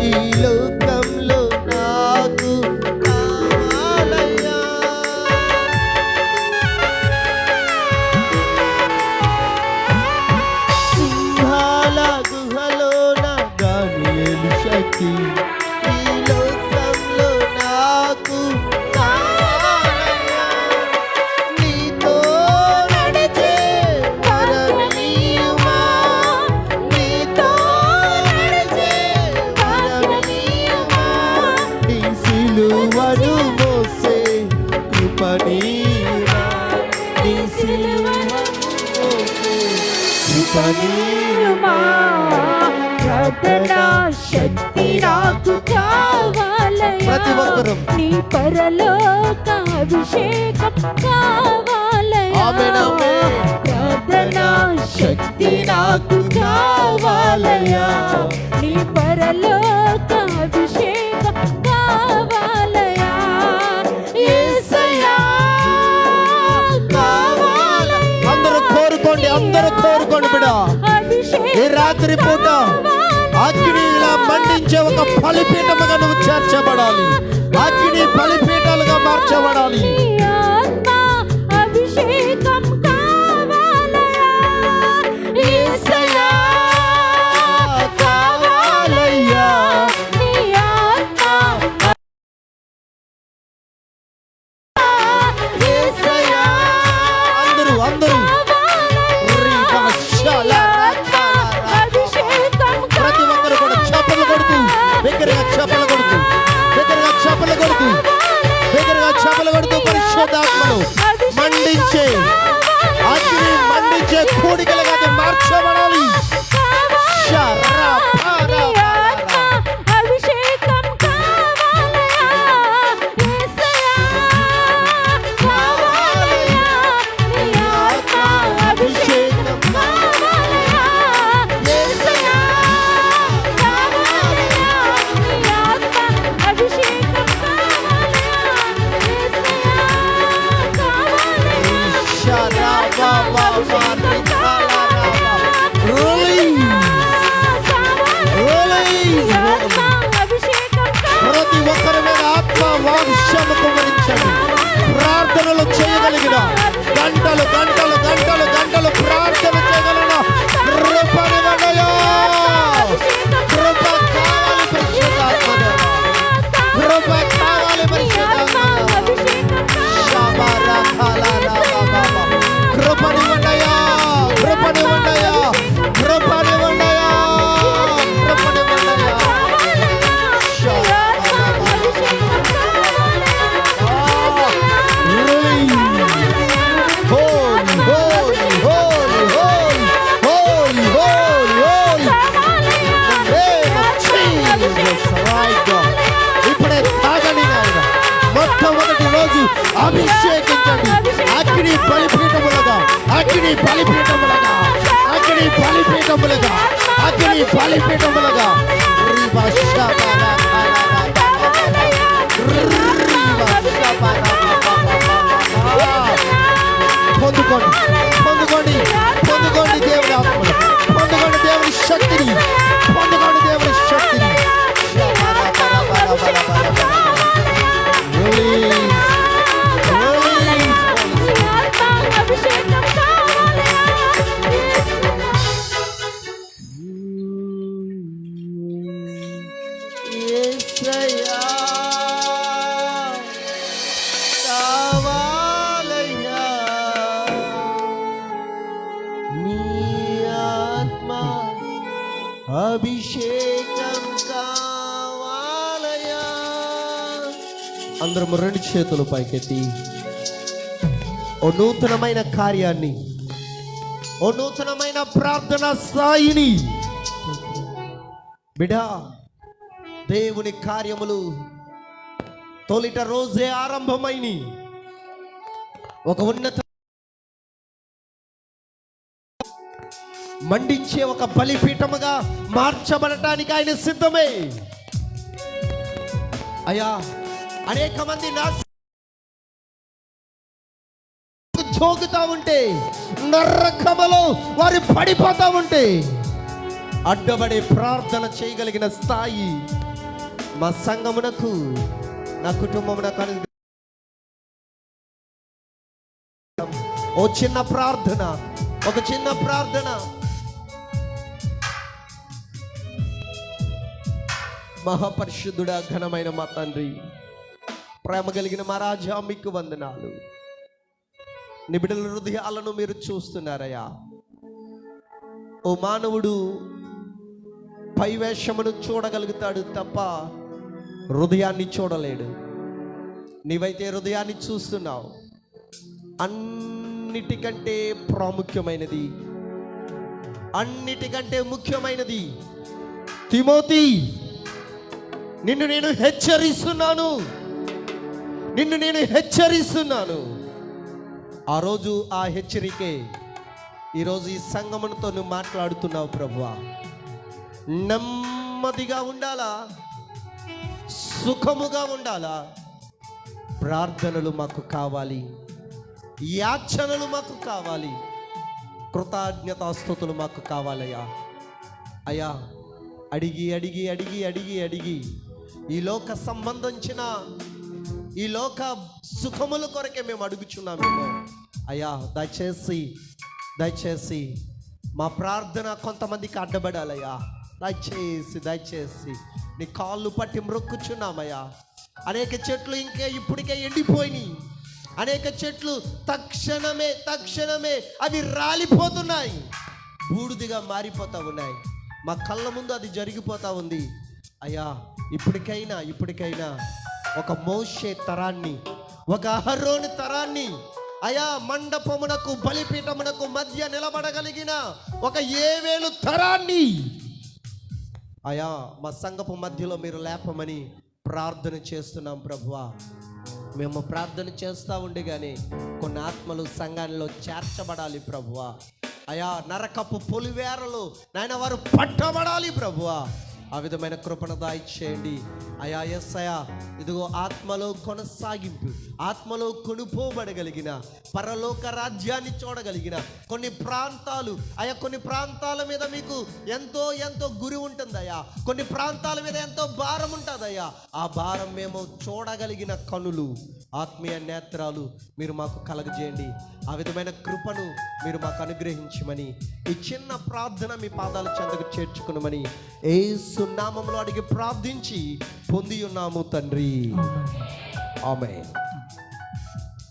ఈ లోకంలో నాకు కావాలయ్యా. సింహాల గుహలో నా దానియేలు శక్తి ఈ లోకంలో నాకు కావాలయ్యా. నీతో నడిచే వరమీయుమా, నీతో నడిచే వరమీయుమా. నీ సిలువను మోసే కృపణీయుమా, నీ సిలువను మోసే కృపణీయుమా. ప్రార్థన శక్తి నాకు కావాలయ్యా, ప్రతి ఒక్కరూ నీ పరలోక అభిషేకం కావాలయ్యా. ఆమేన్, ఆమేన్. ప్రార్థన శక్తి నాకు కావాలయ్యా, నీ పరలోక అభిషేకం కావాలయ్యా. యేసయ్యా కావాలయ్యా. అందరూ కోరుకోండి బిడ్డ. ఈ రాత్రి పూట అగ్నిలా మండించే ఒక బలిపీఠముగా నువ్వు చేర్చబడాలి. అగ్ని బలిపీఠాలుగా మార్చబడాలి. అభిషేకం కావాలయ్యా, యేసయ్యా కావాలయ్యా. నీ ఆత్మ యేసయ్యా అందరూ ప్రతి ఒక్కరు కూడా చప్పలు కొడుతూ బిగ్గరగా చప్పలు కొడుతూ పరిశుద్ధాత్మ గంటలు గంటలు గంటలు గంటలు ప్రార్థన చేయగలను. కృపనివ్వండియా. కృప కావాలి పరిశుద్ధాత్మ దేవా. కృప కావాలి పరిశుద్ధాత్మ దేవా. కృపనివ్వండియా. కృపనివ్వండియా. కృపనివ్వండియా. కృపనివ్వండియా. ఇప్పుడే తాగండి నాయన. మొట్టమొదటి రోజు అభిషేకించండి. అగ్ని బలిపీఠములుగా, అగ్ని బలిపీఠములుగా, అగ్ని బలిపీఠములుగా, అగ్ని బలిపీఠములుగా. పొందుకోండి, పొందుకోండి, పొందుకోండి దేవుని ఆత్మను, పొందుకోండి దేవుని శక్తిని, పొందుకోండి దేవుని శక్తిని. యేసయ్యా కావాలయ్యా నీ ఆత్మ అభిషేకం కావాలయ్యా. అందరం రెండు చేతులు పైకెత్తి ఓ నూతనమైన కార్యాన్ని, ఓ నూతనమైన ప్రార్థన స్థాయిని బిడా, దేవుని కార్యములు తొలిట రోజే ఆరంభమైని ఒక ఉన్నత మండించే ఒక బలిపీఠముగా మార్చబడటానికి ఆయన సిద్ధమే. అయ్యా, అనేక మంది నా జోగుతా ఉంటే, నరకములో వారు పడిపోతా ఉంటే అడ్డబడే ప్రార్థన చేయగలిగిన స్థాయి మా సంఘమునకు, నా కుటుంబమునకు. ఓ చిన్న ప్రార్థన, ఒక చిన్న ప్రార్థన. మహాపరిశుద్ధుడా, ఘనమైన మా తండ్రి, ప్రేమ కలిగిన మా రాజా, మీకు వందనాలు. నిబిడల హృదయాలను మీరు చూస్తున్నారయ్యా. ఓ మానవుడు పైవేషమును చూడగలుగుతాడు తప్ప హృదయాన్ని చూడలేడు. నీవైతే హృదయాన్ని చూస్తున్నావు. అన్నిటికంటే ప్రాముఖ్యమైనది, అన్నిటికంటే ముఖ్యమైనది తిమోతి, నిన్ను నేను హెచ్చరిస్తున్నాను, నిన్ను నేను హెచ్చరిస్తున్నాను. ఆ రోజు ఆ హెచ్చరికే ఈరోజు ఈ సంగముతో నువ్వు మాట్లాడుతున్నావు. ప్రభువా, నెమ్మదిగా ఉండాలా, సుఖముగా ఉండాలా, ప్రార్థనలు మాకు కావాలి, యాచనలు మాకు కావాలి, కృతజ్ఞతాస్తుతులు మాకు కావాలయ్యా. అయ్యా, అడిగి అడిగి అడిగి అడిగి అడిగి ఈ లోక సంబంధించిన ఈ లోక సుఖముల కొరకే మేము అడుగుచున్నామేమో. అయ్యా, దయచేసి దయచేసి మా ప్రార్థన కొంతమందికి అడ్డబడాలయ్యా. దయచేసి దయచేసి నీ కాళ్ళు పట్టి మ్రొక్కుచున్నామయ్యా. అనేక చెట్లు ఇంకా ఇప్పటికే ఎండిపోయినాయి. అనేక చెట్లు తక్షణమే అవి రాలిపోతున్నాయి, బూడిదిగా మారిపోతూ ఉన్నాయి. మా కళ్ళ ముందు అది జరిగిపోతూ ఉంది. అయ్యా, ఇప్పటికైనా ఒక మోషే తరాన్ని, ఒక అహరోను తరాన్ని, అయా మండపమునకు బలిపీఠమునకు మధ్య నిలబడగలిగిన ఒక ఏవేలు తరాన్ని అయా మా సంఘపు మధ్యలో మీరు లేపమని ప్రార్థన చేస్తున్నాం. ప్రభువా, మేము ప్రార్థన చేస్తూ ఉండగానే కొన్ని ఆత్మలు సంఘాల్లో చేర్చబడాలి ప్రభువా. అయా, నరకపు పొలివేరలు నాయన వారు పట్టబడాలి ప్రభువా. ఆ విధమైన కృపను దయచేయండి అయా. యేసయ్యా, ఇదిగో ఆత్మలో కొనసాగింపు, ఆత్మలో కొనుపోబడగలిగిన, పరలోక రాజ్యాన్ని చూడగలిగిన కొన్ని ప్రాంతాలు అయా, కొన్ని ప్రాంతాల మీద మీకు ఎంతో ఎంతో గురి ఉంటుందయ్యా, కొన్ని ప్రాంతాల మీద ఎంతో భారం ఉంటుందయ్యా. ఆ భారం మేము చూడగలిగిన కనులు, ఆత్మీయ నేత్రాలు మీరు మాకు కలగజేయండి. ఆ విధమైన కృపను మీరు మాకు అనుగ్రహించమని ఈ చిన్న ప్రార్థన మీ పాదాల చెంతకు చేర్చుకునమని యేసు నామములో అడిగి ప్రార్థించి పొంది ఉన్నాము తండ్రి. ఆమేన్.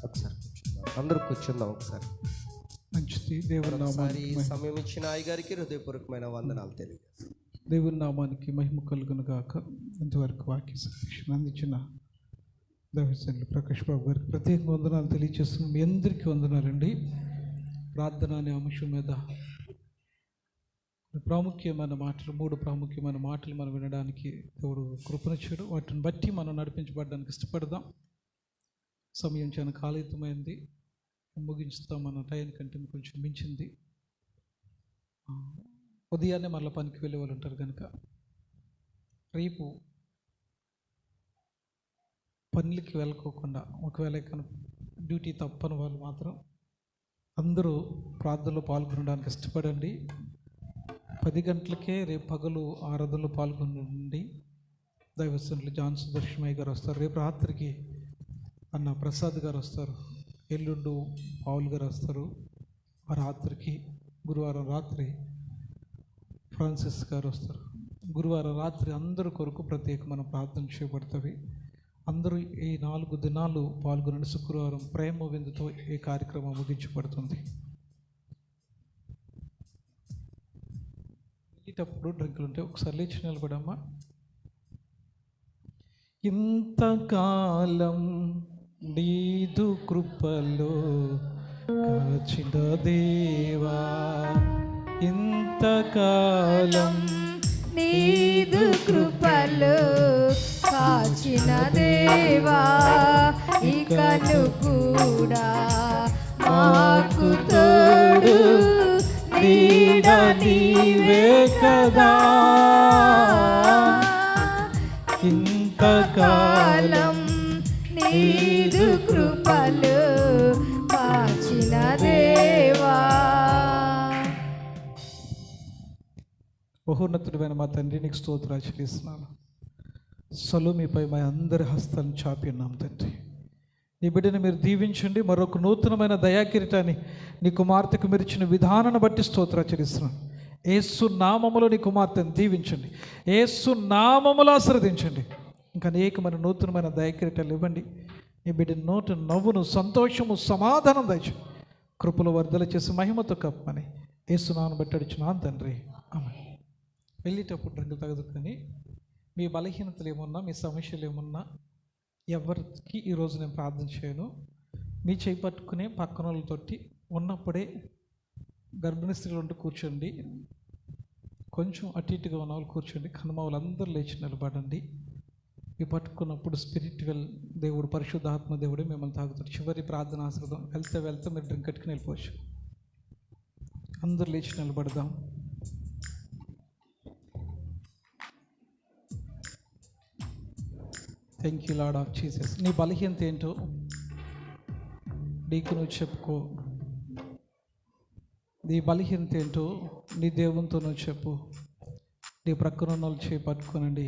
ఒకసారి కూర్చుందాం, అందరూ కూర్చుందాం. ఒకసారి మంచిది. దేవుని ఒకసారి నామానికి సమయం ఇచ్చిన అయ్యగారికి హృదయపూర్వకమైన వందనాలు తెలియజేస్తాను. దేవుని నామానికి మహిమ కలుగును గాక. ఇంతవరకు వాక్య సందేశం అందించిన దైవజనులు ప్రకాష్ బాబు గారికి ప్రత్యేక వందనాలు తెలియజేస్తున్నాం. మీ అందరికీ వందనాలండి. ప్రార్థన అనే అంశం మీద ప్రాముఖ్యమైన మాటలు, 3 ప్రాముఖ్యమైన మాటలు మనం వినడానికి దేవుడు కృపనిచ్చాడు. వాటిని బట్టి మనం నడిపించబడడానికి ఇష్టపడదాం. సమయం చాలా కాలితమైంది, ముగించుతాం. మన టైం కంటే కొంచెం మించింది. ఉదయాన్నే మళ్ళీ పనికి వెళ్ళే వాళ్ళు ఉంటారు కనుక రేపు పనులకి వెళ్ళకోకుండా, ఒకవేళ డ్యూటీ తప్పని వాళ్ళు మాత్రం అందరూ ప్రార్థనలో పాల్గొనడానికి ఇష్టపడండి. 10 గంటలకే రేపు పగలు ఆరాధనలో పాల్గొనండి. దైవజనులు జాన్ సుదర్శమయ్య గారు వస్తారు. రేపు రాత్రికి అన్న ప్రసాద్ గారు వస్తారు. ఎల్లుండు పావుల్ గారు వస్తారు. ఆ రాత్రికి గురువారం రాత్రి ఫ్రాన్సిస్ గారు వస్తారు. గురువారం రాత్రి అందరి కొరకు ప్రత్యేకమైన ప్రార్థన చేయబడుతుంది. అందరూ ఈ 4 దినాలు పాల్గొనండి. శుక్రవారం ప్రేమ విందుతో ఈ కార్యక్రమం ముగించబడుతుంది. వెళ్ళేటప్పుడు డ్రింకులు ఉంటే ఒకసారి లేచి నిలబడమ్మా. ఇంతకాలం నీదు కృపలో కాచిన దేవా, ఇంతకాలం నీదు కృపలు కాచిన దేవా, ఇకను కూడా మాకు తోడు నీడ నీవే కదా. ఇంతకాలం నీదు కృపలు కాచిన దేవా. బహున్నతుడైన మా తండ్రి, నీకు స్తోత్రాలు చెల్లిస్తున్నాను. సొలొమీపై మా అందరి హస్తాలను చాపి ఉన్నాం తండ్రి. నీ బిడ్డను మీరు దీవించండి. మరొక నూతనమైన దయాకిరీటాన్ని నీ కుమార్తెకు మీరు ఇచ్చిన విధానాన్ని బట్టి స్తోత్రాలు చెల్లిస్తున్నాను. యేసు నామములో నీ కుమార్తెను దీవించండి. యేసు నామములో ఆశీర్వదించండి. ఇంకా అనేకమైన నూతనమైన దయాకిరీటాలు ఇవ్వండి. నీ బిడ్డ నోటి నవ్వును, సంతోషము, సమాధానం దయచండి. కృపలు వర్ధల చేసి మహిమతో కప్పమని యేసు నామమును బట్టి అడుగుచున్నాను తండ్రి. ఆమేన్. వెళ్ళేటప్పుడు డ్రింకులు తగదు. కానీ మీ బలహీనతలు ఏమున్నా, మీ సమస్యలు ఏమున్నా ఎవరికి ఈరోజు నేను ప్రార్థన చేయను. మీ చేయి పట్టుకునే పక్కన వాళ్ళతోటి ఉన్నప్పుడే గర్భిణీ స్త్రీలు ఉంటూ కూర్చోండి. కొంచెం అటు ఇటుగా ఉన్న వాళ్ళు కూర్చోండి. కనుమ వాళ్ళందరూ లేచి నిలబడండి. మీ పట్టుకున్నప్పుడు స్పిరిచువల్ దేవుడు, పరిశుద్ధాత్మ దేవుడే మిమ్మల్ని తాగుతాడు. చివరి ప్రార్థన ఆశ్రదం వెళ్తే మీరు డ్రింక్ కట్టుకుని వెళ్ళిపోవచ్చు. అందరూ లేచి నిలబడదాం. Thank you Lord of Jesus. నీ బలహీనత ఏంటో నీకు నువ్వు చెప్పుకో. నీ బలహీనత ఏంటో నీ దేవునితో నువ్వు చెప్పు. నీ ప్రక్కన ఉన్న వాళ్ళు చేయి పట్టుకోనండి.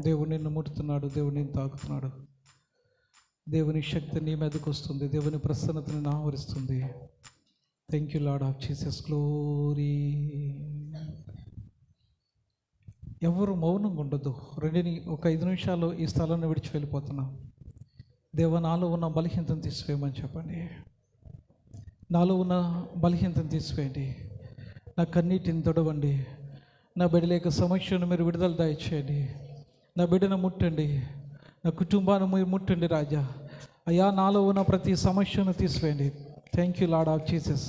దేవుడు నిన్ను ముట్టుతున్నాడు, దేవుడు నిన్ను తాకుతున్నాడు. దేవుని శక్తి నీ మీదకి వస్తుంది. దేవుని ప్రసన్నతని ఆవరిస్తుంది. Thank you Lord of Jesus. Glory. ఎవరు మౌనంగా ఉండదు. ఒక 5 నిమిషాలు ఈ స్థలాన్ని విడిచి వెళ్ళిపోతున్నాం. దేవ, నాలో ఉన్న బలహీనతను తీసివేయమని చెప్పండి. నాలో ఉన్న బలహీనతను తీసివేయండి. నా కన్నీటిని తొడవండి. నా బిడ్డల సమస్యను మీరు విడుదల దయచేయండి. నా బిడ్డను ముట్టండి. నా కుటుంబాన్ని మీరు ముట్టండి రాజా. అయ్యా, నాలో ఉన్న ప్రతి సమస్యను తీసివేయండి. Thank you Lord of Jesus.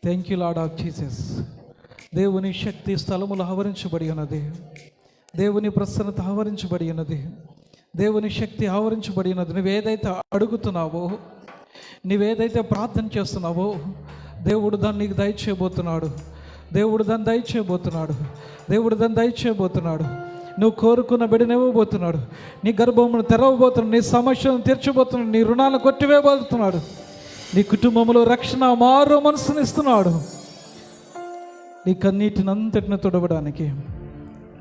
Thank you Lord of Jesus. దేవుని శక్తి స్థలములు ఆవరించబడి ఉన్నది. దేవుని ప్రసన్నత ఆవరించబడి ఉన్నది. దేవుని శక్తి ఆవరించబడి ఉన్నది. నువ్వేదైతే అడుగుతున్నావో, నువ్వేదైతే ప్రార్థన చేస్తున్నావో, దేవుడు దాన్ని నీకు దయచేయబోతున్నాడు. దేవుడు దాన్ని దయచేయబోతున్నాడు. దేవుడు దాన్ని దయచేయబోతున్నాడు. నువ్వు కోరుకున్న బిడ్డను ఇవ్వబోతున్నాడు. నీ గర్భమును తెరవబోతున్నాడు. నీ సమస్యలను తీర్చబోతున్నాడు. నీ రుణాలను కొట్టివేయబోతున్నాడు. నీ కుటుంబంలో రక్షణ, మారు మనసుని ఇస్తున్నాడు. నీ కన్నీటిని అంతటిని తుడవడానికి,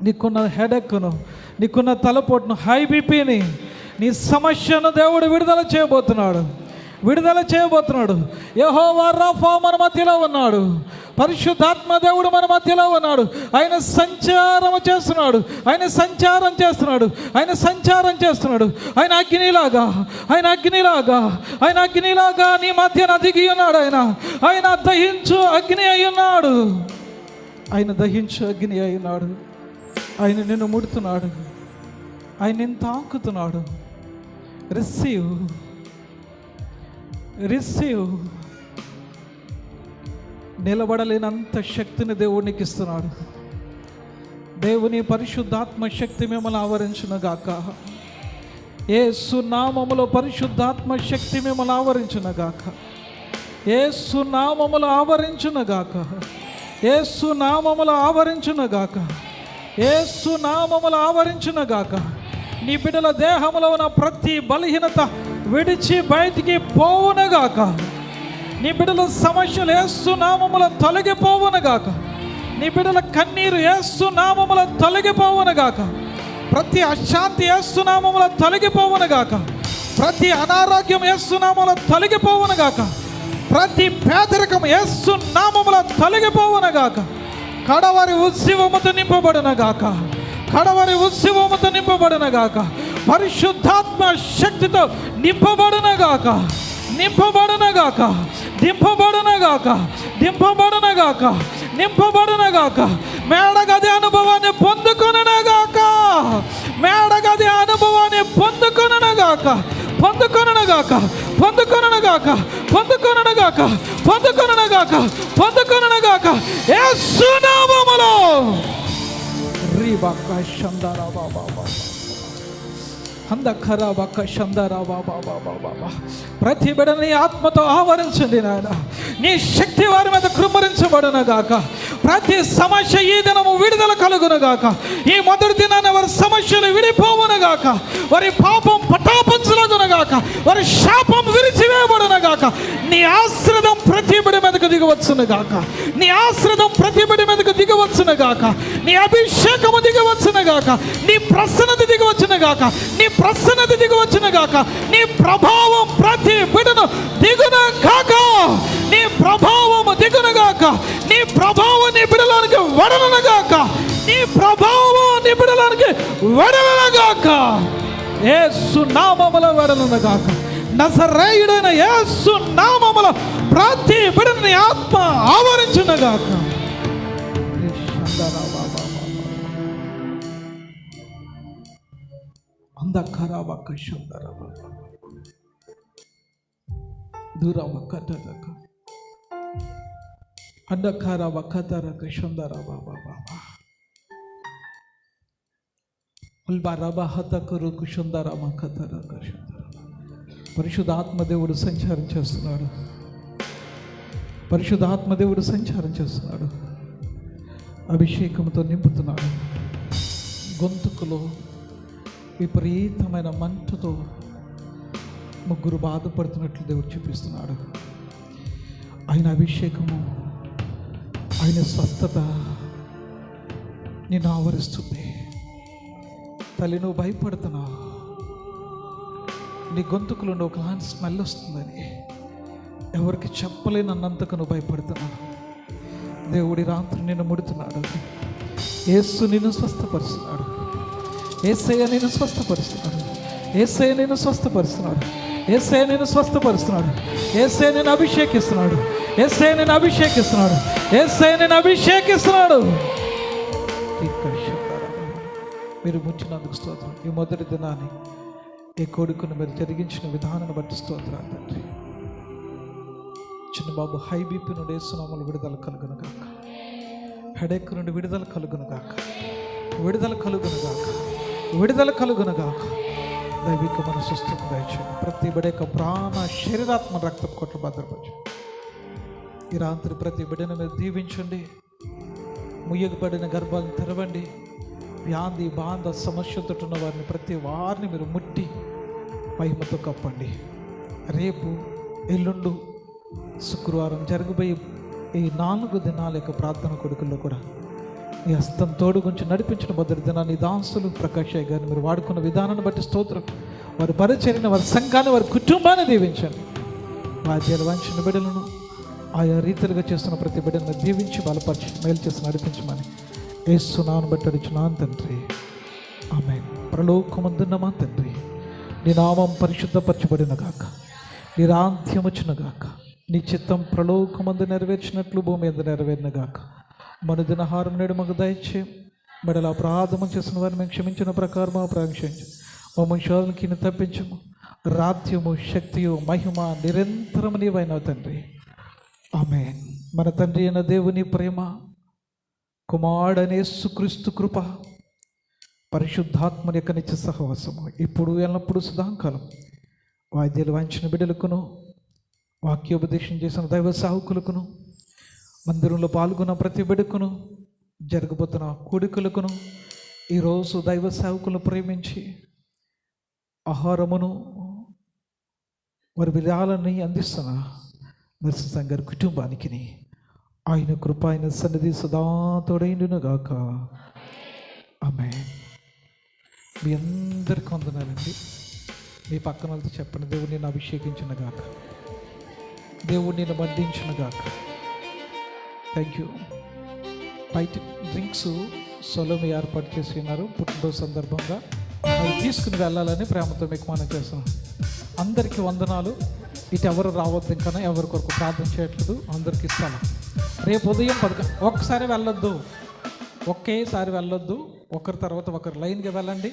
నీకున్న హెడెక్ను, నీకున్న తలపోటును, హై బీపీని, నీ సమస్యను దేవుడు విడుదల చేయబోతున్నాడు. విడుదల చేయబోతున్నాడు. యెహోవా రాఫా మన మధ్యలో ఉన్నాడు. పరిశుద్ధాత్మ దేవుడు మన మధ్యలో ఉన్నాడు. ఆయన సంచారం చేస్తున్నాడు. ఆయన సంచారం చేస్తున్నాడు. ఆయన సంచారం చేస్తున్నాడు. ఆయన అగ్నిలాగా, ఆయన అగ్నిలాగా, ఆయన అగ్నిలాగా నీ మధ్యన దిగి ఉన్నాడు. ఆయన దహించు అగ్ని అయి ఉన్నాడు. ఆయన దహించు అగ్ని అయి ఉన్నాడు. ఆయన నిన్ను ముడుతున్నాడు. ఆయన నిన్ను తాకుతున్నాడు. Receive, receive. నిలబడలేనంత శక్తిని దేవునికి ఇస్తున్నాడు. దేవుని పరిశుద్ధాత్మ శక్తి మిమ్మల్ని ఆవరించును గాక. యేసు నామములో పరిశుద్ధాత్మ శక్తి మిమ్మల్ని ఆవరించును గాక. యేసు నామములో ఆవరించును గాక. యేసు నామములో ఆవరించును గాక. యేసు నామములో ఆవరించును గాక. నీ బిడ్డల దేహంలో ఉన్న ప్రతి బలహీనత విడిచి బయటికి పోవునగాక. నీ బిడ్డల సమస్యలు యేసు నామములో తొలగిపోవునగాక. నీ బిడ్డల కన్నీరు యేసు నామములో తొలగిపోవునగాక. ప్రతి అశాంతి యేసు నామములో తొలగిపోవునగాక. ప్రతి అనారోగ్యం యేసు నామములో తొలగిపోవునగాక. ప్రతి పేదరికం యేసు నామములో తొలగిపోవునగాక. కడవరి ఉత్సవముతో నింపబడునగాక. కడవరి ఉత్సవముతో నింపబడునగాక. పరిశుద్ధాత్మ శక్తితో నింపబడునగాక. నింపబడునగాక. దింపబడునగాక. దింపబడునగాక. నింపబడునగాక. మేడగది అనుభవాన్ని పొందుకొనునగాక. మేడగది అనుభవాన్ని పొందుకొనునగాక. పొందుకొనునగాక. పొందుకొనునగాక. పొందుకొనునగాక. పొందుకొనునగాక. పొందుకొనునగాక. యేసు నామములో రీబాక షందారా బాబా బాబా అంధకరా బాక షందారా బాబా బాబా బాబా. ప్రతి బిడ్డని ఆత్మతో ఆవరించండి నాయన. నీ శక్తి వారి మీద కృమ్మరించబడునగాక. ప్రతి సమస్య ఈ దినము విడుదల కలుగునుగాక. ఈ మొదటి దినాన్ని వారి సమస్యలు విడిపోవునుగాక. వారి పాపం పటాపంచలగునుగాక. వారి శాపం విరిచివేయబడునుగాక. నీ ఆశ్రదం ప్రతి బిడ్డ మీదకు దిగవచ్చునుగాక. నీ ఆశ్రదం ప్రతి బిడ్డ మీదకు దిగవచ్చునుగాక. నీ అభిషేకము దిగవచ్చునుగాక. నీ ప్రసన్నత దిగవచ్చునుగాక. నీ ప్రసన్నత దిగవచ్చునుగాక. నీ ప్రభావం ప్రతి బిడ్డను దిగునుగాక. నీ ప్రభావము దిగునుగాక. నీ ప్రభావం నీ బిడ్డలానికి వడలనుగాక. నీ ప్రభావం నీ బిడ్డలానికి వడలనుగాక. యేసు నామములో వడలనుగాక. నజరేయుడైన యేసు నామములో ప్రతి బిడ్డని ఆత్మ ఆవరించునుగాక. అంధకారవక శందరవ దూరవక తదక అంధకారవక తరక శందరవ బాబా ఉల్బారబ హతకరు కుశందరమ కతరక శందరవ. పరిశుద్ధాత్మ దేవుడు సంచారం చేస్తున్నాడు. పరిశుద్ధాత్మ దేవుడు సంచారం చేస్తున్నాడు. అభిషేకంతో నింపుతున్నాడు. గొంతుకులో విపరీతమైన మంటతో ముగ్గురు బాధపడుతున్నట్లు దేవుడు చూపిస్తున్నాడు. ఆయన అభిషేకము, ఆయన స్వస్థత నిన్ను ఆవరిస్తుంది. తల్లి, నువ్వు భయపడుతున్నావు. నీ గొంతుకులో ఒకలాంటి స్మెల్ వస్తుందని ఎవరికి చెప్పలేనన్నంతకు నువ్వు భయపడుతున్నావు. దేవుడి రాత్రి నిన్ను ముడుతున్నాడు. యేసు నిన్ను స్వస్థపరుస్తున్నాడు. యేసయ్య నిన్ను స్వస్థపరుస్తున్నాడు. యేసయ్య నిన్ను స్వస్థపరుస్తున్నాడు. యేసయ్య నిన్ను స్వస్థపరుస్తున్నాడు. యేసయ్య నిన్ను అభిషేకిస్తున్నాడు. యేసయ్య నిన్ను అభిషేకిస్తున్నాడు. యేసయ్య నిన్ను అభిషేకిస్తున్నాడు. మీరు ముంచినందుకు స్తోత్రం. ఈ మొదటి దినాన్ని ఈ కొడుకును మీరు జరిగించిన విధానాన్ని బట్టి స్తోత్రాలు తండ్రి. చిన్న బాబు హై బీపీ నుండి యేసునామములో విడుదల కలుగును గాక. హెడేక్ నుండి విడుదల కలుగును గాక. విడుదల కలుగును గాక. విడుదల కలుగును గాక. దైవిక మన సుస్థితి దయచేయండి. ప్రతి బిడ్డ యొక్క ప్రాణ శరీరాత్మ రక్తపు కొట్లు భద్రపరచు. ఈ రాత్రి ప్రతి బిడ్డను మీరు దీవించండి. ముయ్యబడిన గర్భాలను తెరవండి. వ్యాధి బాధ సమస్యతో ఉన్న వారిని ప్రతి వారిని మీరు ముట్టి మహిమతో కప్పండి. రేపు ఎల్లుండు శుక్రవారం జరగబోయే ఈ 4 దినాల యొక్క ప్రార్థన కొడుకుల్లో కూడా ఈ హస్తం తోడు గురించి నడిపించిన మొదటి దినాన్ని దాసులు ప్రకాష్ గారిని మీరు వాడుకున్న విధానాన్ని బట్టి స్తోత్రం. వారి పరిచర్యను, వారి సంఘాన్ని, వారి కుటుంబాన్ని దీవించండి. వాద్యాలు వాంచిన బిడ్డలను ఆయా రీతిలుగా చేస్తున్న ప్రతి బిడ్డను దీవించి బలపరిచి మేలు చేసి నడిపించమని యేసు నామమును బట్టి అడుగుచున్నాను తండ్రి, ఆమేన్. పరలోకమందున్న మా తండ్రి, నీ నామం పరిశుద్ధపరచబడిన గాక, నీ రాజ్యం వచ్చును గాక, నీ చిత్తం పరలోకమందు నెరవేర్చినట్లు భూమి మీద నెరవేరిన గాక. మనుదిన ఆహారం నేడు మాకు దయచే, మెడల అపరాధము చేసిన వారిని మేము క్షమించిన ప్రకారం ప్రాంక్షించు, మమ్మల్ని శోధనకి తప్పించము. రాజ్యము, శక్తియు, మహిమ నిరంతరము నీవైనవు తండ్రి, ఆమేన్. మన తండ్రి అయిన దేవుని ప్రేమ, కుమారుడైన యేసుక్రీస్తు కృప, పరిశుద్ధాత్మని యొక్క నిత్య సహవాసము ఇప్పుడు ఎల్లప్పుడూ సదాకాలం వాద్యాలు వాయించిన బిడ్డలకును, వాక్యోపదేశం చేసిన దైవ సాహకులకును, మందిరంలో పాల్గొన్న ప్రతి బిడ్డకును, జరగబోతున్న కూడికలకును, ఈరోజు దైవ సేవకులను ప్రేమించి ఆహారమును వారి విరాళాన్ని అందిస్తున్న నరసింహ గారి కుటుంబానికి ఆయన కృప, ఆయన సన్నిధి సదా తోడైండును గాక, ఆమేన్. మీ అందరికీ వందనాలండి. మీ పక్కన వాళ్ళతో చెప్పండి, దేవుడు నేను అభిషేకించిన గాక, దేవుడు నేను మండించిన గాక. Thank you. బయట డ్రింక్స్ సొలోమి ఏర్పాటు చేసి ఉన్నారు పుట్టినరోజు సందర్భంగా, అవి తీసుకుని వెళ్ళాలని ప్రేమతో మీకు మనం చేస్తున్నాం. అందరికీ వందనాలు. ఇటు ఎవరు రావద్దు, ఇంకా ఎవరి కొరకు ప్రార్థన చేయట్లేదు, అందరికి ఇస్తాను. రేపు ఉదయం 10 ఒక్కసారి వెళ్ళొద్దు, ఒకేసారి వెళ్ళొద్దు, ఒకరి తర్వాత ఒకరు లైన్గా వెళ్ళండి.